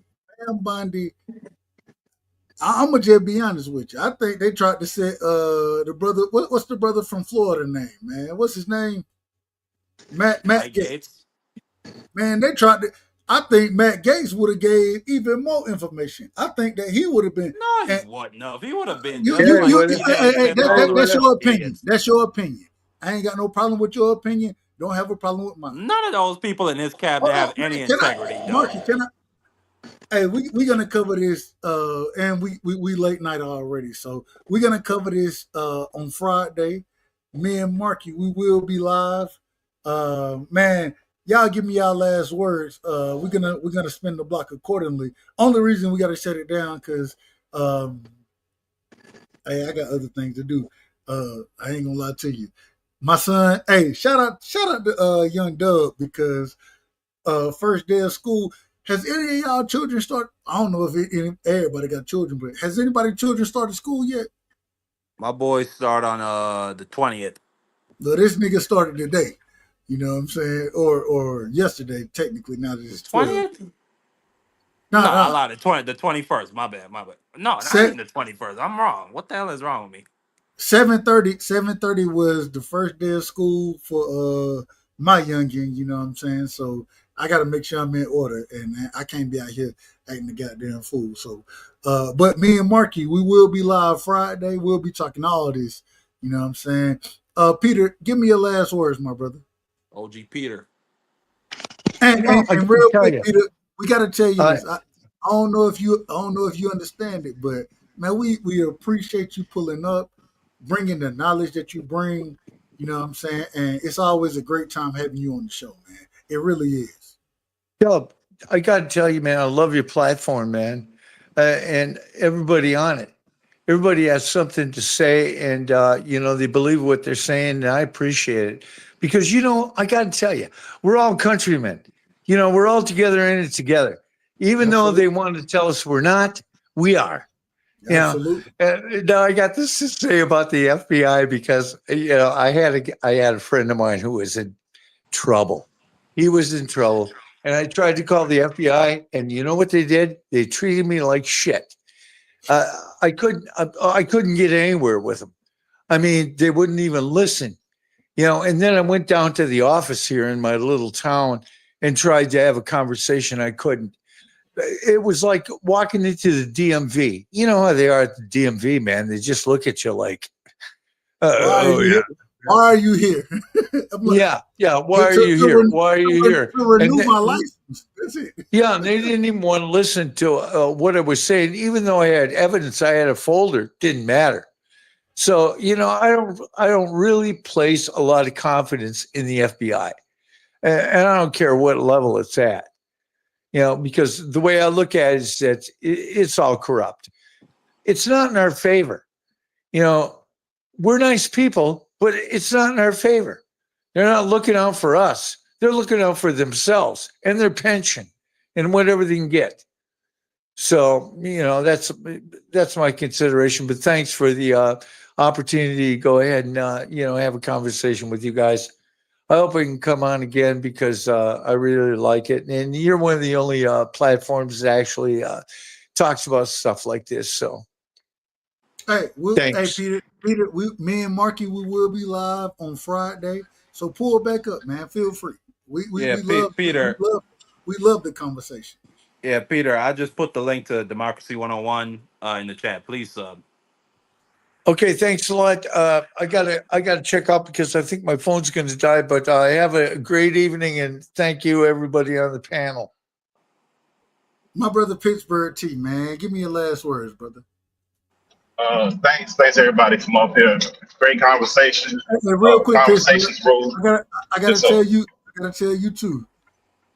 I'm gonna just be honest with you. I think they tried to set the brother. What's the brother from Florida name, man? What's his name? Matt Gaetz. Man, they tried to. I think Matt Gaetz would have gave even more information. I think that he would have been. No, he wouldn't. No, if he would have been You, just you, like you, he did hey, that's Fentanyl your opinion. kids. That's your opinion. I ain't got no problem with your opinion. Don't have a problem with mine. None of those people in this cabinet Hold have on, man. any Can I, integrity, though. Marky? Can I? Hey, we gonna cover this, and we late night already, so we're gonna cover this on Friday. Me and Marky, we will be live. Man, y'all give me y'all last words. We're gonna spin the block accordingly. Only reason we gotta shut it down because um, hey, I got other things to do. I ain't gonna lie to you. My son, hey, shout out to young Dub because first day of school. Has any of y'all children started? I don't know if everybody got children, but has anybody children started school yet? My boys start on the 20th. No, this nigga started today. You know what I'm saying? Or yesterday, technically, now that The it's 12. 20th? No, Nah, I nah. lied. The 21st. My bad. My bad. No, not Set even the 21st. I'm wrong. What the hell is wrong with me? 7:30 was the first day of school for my youngin, you know what I'm saying? So I gotta make sure I'm in order and I can't be out here acting the goddamn fool. So but me and Marky, we will be live Friday. We'll be talking all of this, you know what I'm saying? Peter, give me your last words, my brother. OG Peter. And, You know, and, I and can real tell quick, you. Peter, we got to tell you Uh, this. I don't know if you understand it, but man, we appreciate you pulling up, bringing the knowledge that you bring. You know what I'm saying? And it's always a great time having you on the show, man. It really is. Philip, I got to tell you, man, I love your platform, man, and everybody on it. Everybody has something to say, and they believe what they're saying, and I appreciate it because I got to tell you, we're all countrymen. We're all together in it together. Even though they Absolutely, want to tell us we're not, we are. absolutely. Now I got this to say about the FBI because I had a friend of mine who was in trouble. He was in trouble. And I tried to call the FBI, and you know what they did? They treated me like shit. I couldn't get anywhere with them. I mean, they wouldn't even listen. And then I went down to the office here in my little town and tried to have a conversation. I couldn't. It was like walking into the DMV. You know how they are at the DMV, man. They just look at you like, Why are oh you yeah. here? Why are you here? I'm like, Yeah, yeah. Why to, are to, you to, here? ren- Why are you here? to And renew then, my license. That's it. yeah, and they didn't even want to listen to what I was saying, even though I had evidence. I had a folder. Didn't matter. So I don't really place a lot of confidence in the FBI, and I don't care what level it's at. Because the way I look at it is that it's all corrupt. It's not in our favor. You know, we're nice people, but it's not in our favor. They're not looking out for us. They're looking out for themselves and their pension and whatever they can get. So, that's my consideration. But thanks for the opportunity to go ahead and have a conversation with you guys. I hope I can come on again because I really like it. And you're one of the only platforms that actually talks about stuff like this. So Hey, thanks. Peter, me and Marky, we will be live on Friday. So pull back up, man. Feel free. We we, Yeah, we love we Peter. love we love the conversation. Yeah, Peter. I just put the link to Democracy 101 in the chat. Please sub. Okay, thanks a lot. I gotta check out because I think my phone's going to die. But have a great evening and thank you everybody on the panel. My brother Pittsburgh T, man. Give me your last words, brother. Thanks everybody from up here. Great conversation. Hey, real quick, Pittsburgh. Conversations rule. I gotta Yes, sir. tell you, too.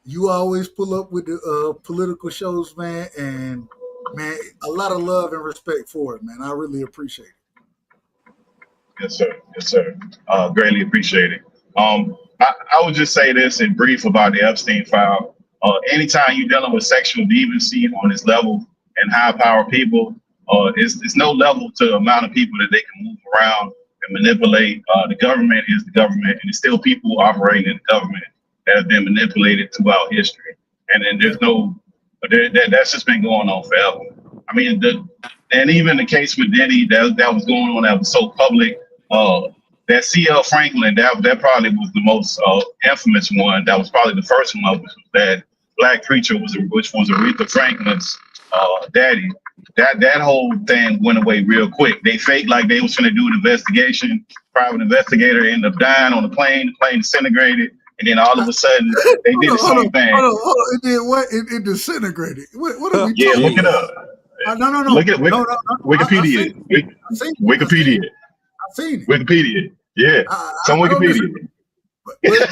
You always pull up with the political shows, man, and man, a lot of love and respect for it, man. I really appreciate it. Yes, sir. Yes, sir. Greatly appreciated. I would just say this in brief about the Epstein file. Anytime you're dealing with sexual deviancy on this level and high power people, it's no level to the amount of people that they can move around and manipulate. The government is the government, and it's still people operating in the government that have been manipulated throughout history. And then there's no, that's just been going on forever. I mean, and even the case with Diddy that was going on that was so public. That C.L. Franklin, that probably was the most infamous one. That was probably the first one, which was that black preacher which was Aretha Franklin's daddy. That whole thing went away real quick. They faked like they was going to do an investigation. Private investigator ended up dying on the plane. The plane disintegrated, and then all of a sudden they did the same thing. Hold on. It did what? It disintegrated. What are we Yeah, talking look it about? up. No. Look at No. I Wikipedia. seen it. I seen it. Wikipedia. I seen it. Wikipedia. Yeah, it's on I don't Wikipedia. disagree,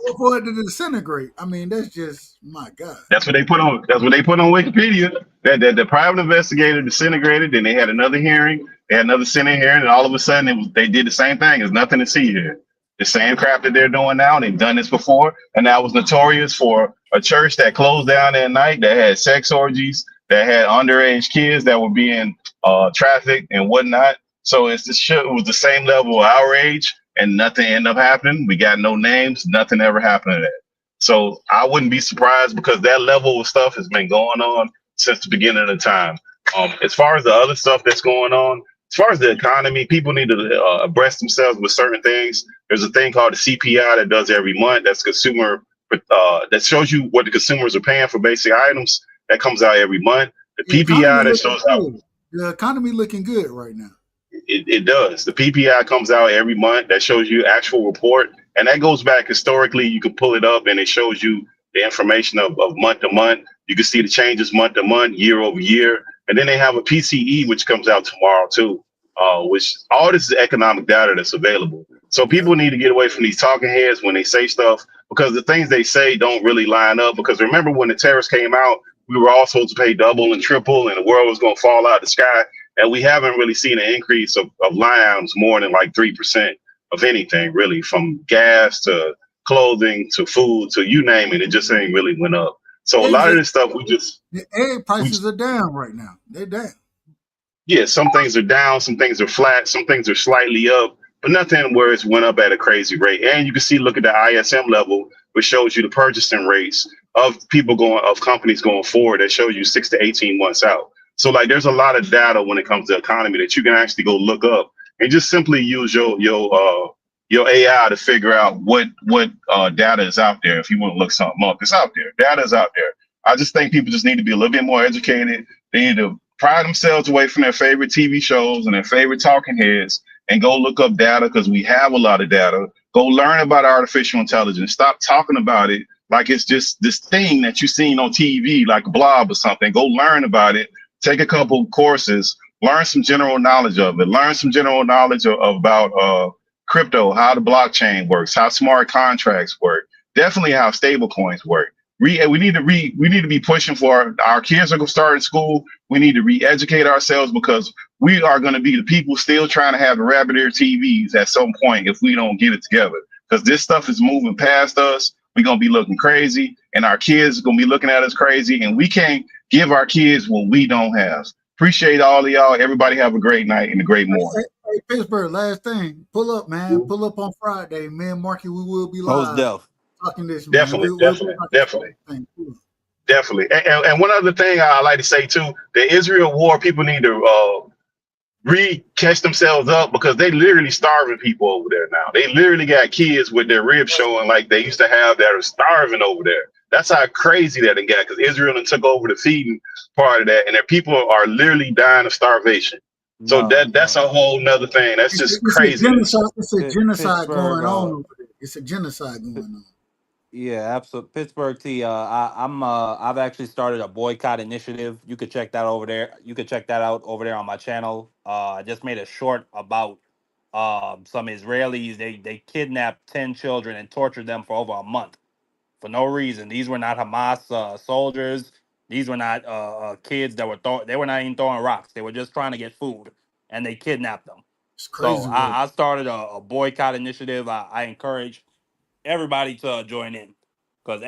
but for it to disintegrate, I mean, that's just my God. That's what they put on. That's what they put on Wikipedia. That the private investigator disintegrated. Then they had another hearing. They had another Senate hearing, and all of a sudden they did the same thing. There's nothing to see here. The same crap that they're doing now. They've done this before, and that was notorious for a church that closed down at night, that had sex orgies, that had underage kids that were being trafficked and whatnot. So it's the shit was the same level of outrage, and nothing ended up happening. We got no names. Nothing ever happened to that. So I wouldn't be surprised because that level of stuff has been going on since the beginning of the time. As far as the other stuff that's going on, as far as the economy, people need to abreast themselves with certain things. There's a thing called the CPI that does every month. That's consumer that shows you what the consumers are paying for basic items. That comes out every month. The The PPI economy that looking shows how good. The economy looking good right now. it does. The PPI comes out every month. That shows you actual report, and that goes back historically. You can pull it up, and it shows you the information of month to month. You can see the changes month to month, year over year, and then they have a PCE which comes out tomorrow too. Which all this is economic data that's available. So people need to get away from these talking heads when they say stuff because the things they say don't really line up. Because remember when the tariffs came out, we were all supposed to pay double and triple, and the world was going to fall out of the sky. And we haven't really seen an increase of line items more than like 3% of anything, really, from gas to clothing to food to you name it. It just ain't really went up. So a Eggs lot of are, this stuff the egg prices are down right now. They're down. yeah, some things are down, some things are flat, some things are slightly up, but nothing where it's went up at a crazy rate. And you can see, look at the ISM level, which shows you the purchasing rates of companies going forward. That shows you 6 to 18 months out. So like, there's a lot of data when it comes to economy that you can actually go look up and just simply use your AI to figure out what data is out there. If you want to look something up, it's out there. Data is out there. I just think people just need to be a little bit more educated. They need to pry themselves away from their favorite TV shows and their favorite talking heads and go look up data because we have a lot of data. Go learn about artificial intelligence. Stop talking about it like it's just this thing that you've seen on TV, like a blob or something. Go learn about it. Take a couple courses. Learn some general knowledge of it. Learn some general knowledge about crypto, how the blockchain works, how smart contracts work. Definitely how stable coins work. We need to be pushing for our kids are going to start in school. We need to re-educate ourselves because we are going to be the people still trying to have the rabbit ear TVs at some point if we don't get it together. Because this stuff is moving past us. We're going to be looking crazy, and our kids are going to be looking at us crazy, and we can't give our kids what we don't have. Appreciate all of y'all. Everybody have a great night and a great morning. Hey, Pittsburgh, last thing. Pull up, man. Pull up on Friday. Me and Marky, we will be Most live def. talking this, man. Definitely, We'll be definitely. talking Definitely. And one other thing I like to say too, the Israel war, people need to catch themselves up because they literally starving people over there now. They literally got kids with their ribs showing like they used to have that are starving over there. That's how crazy that it got because Israel done took over the feeding part of that, and their people are literally dying of starvation. So that's a whole nother thing. That's just crazy. It's a genocide Pittsburgh. going on over there. It's a genocide going on. Yeah, absolutely. Pittsburgh T. I've actually started a boycott initiative. You could check that over there. You could check that out over there on my channel. I just made a short about some Israelis. They kidnapped 10 children and tortured them for over a month for no reason. These were not Hamas soldiers. These were not kids that they were not even throwing rocks. They were just trying to get food, and they kidnapped them. It's So crazy work. I started a boycott initiative. I encourage everybody to join in because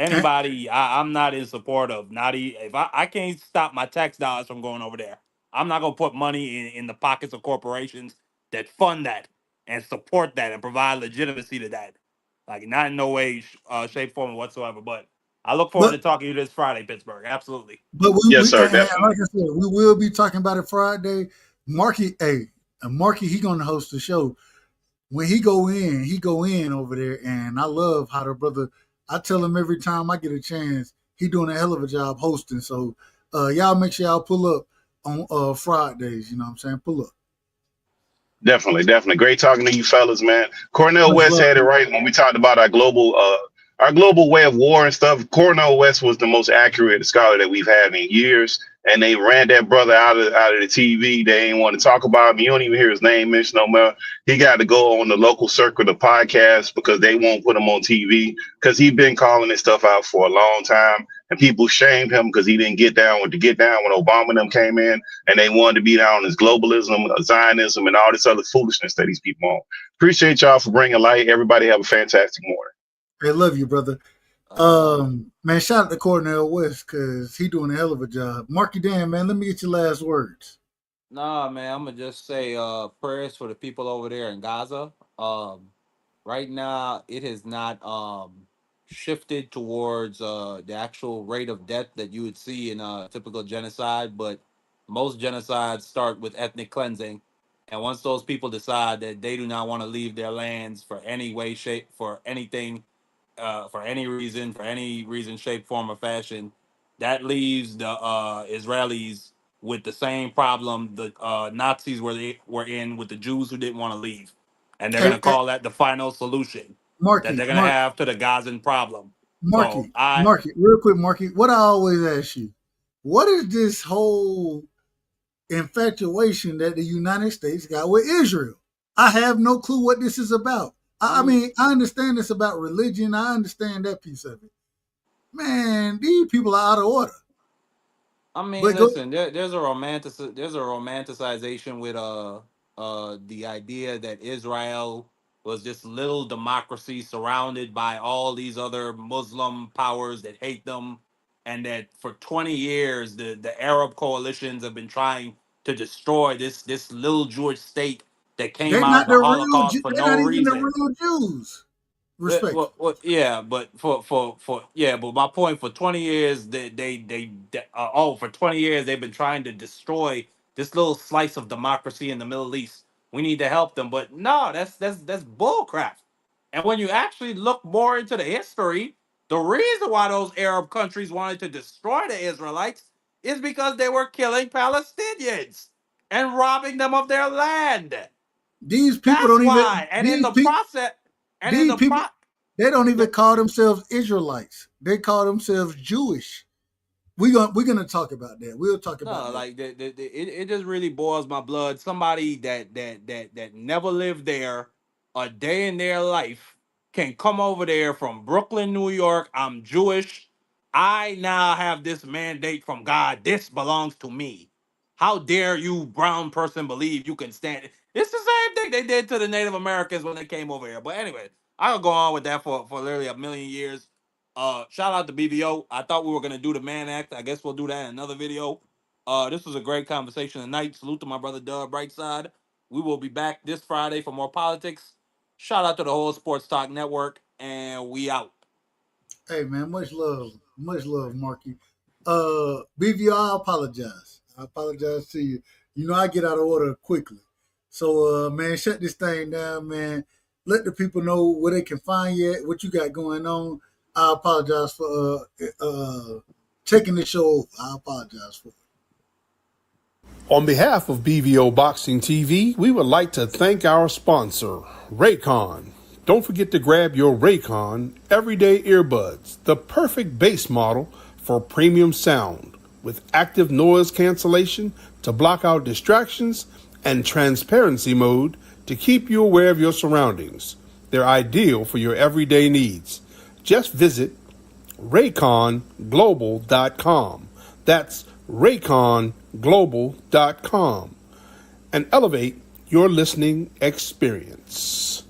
I'm not in support of if I can't stop my tax dollars from going over there. I'm not gonna put money in the pockets of corporations that fund that and support that and provide legitimacy to that. Like not in no way, shape, form whatsoever. But I look forward to But talking to you this Friday, Pittsburgh. Absolutely. Yes, sir. and like Definitely. I said, we will be talking about it Friday. Marky, Marky, he gonna host the show. When he go in over there, and I love how the brother. I tell him every time I get a chance, he doing a hell of a job hosting. So y'all make sure y'all pull up on Fridays. You know what I'm saying? Pull up. Definitely. Great talking to you fellas, man. Cornel Much West love, had it man. right when we talked about our global way of war and stuff. Cornel West was the most accurate scholar that we've had in years. and they ran that brother out of the TV. They ain't want to talk about him. You don't even hear his name mentioned no more. He got to go on the local circuit of podcasts because they won't put him on TV because he been calling this stuff out for a long time. And people shamed him because he didn't get down with the get down when Obama and them came in, and they wanted to be down on his globalism, Zionism, and all this other foolishness that these people on. Appreciate y'all for bringing light. Everybody have a fantastic morning. I love you, brother. Man, shout out to Cornell West because he doing a hell of a job. Marky Dan, man, let me get your last words. Nah, man, I'm gonna just say prayers for the people over there in Gaza. Right now, it has not shifted towards the actual rate of death that you would see in a typical genocide, but most genocides start with ethnic cleansing. And once those people decide that they do not want to leave their lands for any way, shape, for anything, for any reason, shape, form, or fashion, that leaves the Israelis with the same problem the Nazis were in with the Jews who didn't want to leave, and they're Hey, gonna call that the final solution that Marky, they're gonna have to the Gazan problem. So Marky, real quick, Marky, what I always ask you, what is this whole infatuation that the United States got with Israel? I have no clue what this is about. I mean, I understand it's about religion. I understand that piece of it. Man, these people are out of order. I mean, But go, listen, there's a romanticization with the idea that Israel was this little democracy surrounded by all these other Muslim powers that hate them, and that for 20 years the Arab coalitions have been trying to destroy this little Jewish state that came they're out of not the the real. Holocaust for They're no not even the reason. real Jews. Respectfully. Yeah, but but my point for 20 years for 20 years they've been trying to destroy this little slice of democracy in the Middle East. We need to help them, but no, that's bull crap. And when you actually look more into the history, the reason why those Arab countries wanted to destroy the Israelites is because they were killing Palestinians and robbing them of their land. These people That's don't even. why. And in the process, and in These the people. pro They don't even call themselves Israelites. They call themselves Jewish. We're gonna talk about that. We'll talk about No, that. like it just really boils my blood. Somebody that never lived there a day in their life can come over there from Brooklyn, New York. I'm Jewish. I now have this mandate from God. This belongs to me. How dare you, brown person, believe you can stand it? It's the same thing they did to the Native Americans when they came over here. But anyway, I'll go on with that for literally a million years. Shout out to BBO. I thought we were gonna do the Man Act. I guess we'll do that in another video. This was a great conversation tonight. Salute to my brother Doug Brightside. We will be back this Friday for more politics. Shout out to the whole Sports Talk Network, and we out. Hey man, much love, Marky. BVR, I apologize. I apologize to you. You know I get out of order quickly. So man, shut this thing down, man. Let the people know where they can find you at, what you got going on. I apologize for taking the show over. I apologize for it. On behalf of BVO Boxing TV, we would like to thank our sponsor, Raycon. Don't forget to grab your Raycon everyday earbuds, the perfect bass model for premium sound, with active noise cancellation to block out distractions and transparency mode to keep you aware of your surroundings. They're ideal for your everyday needs. Just visit rayconglobal.com. That's rayconglobal.com and elevate your listening experience.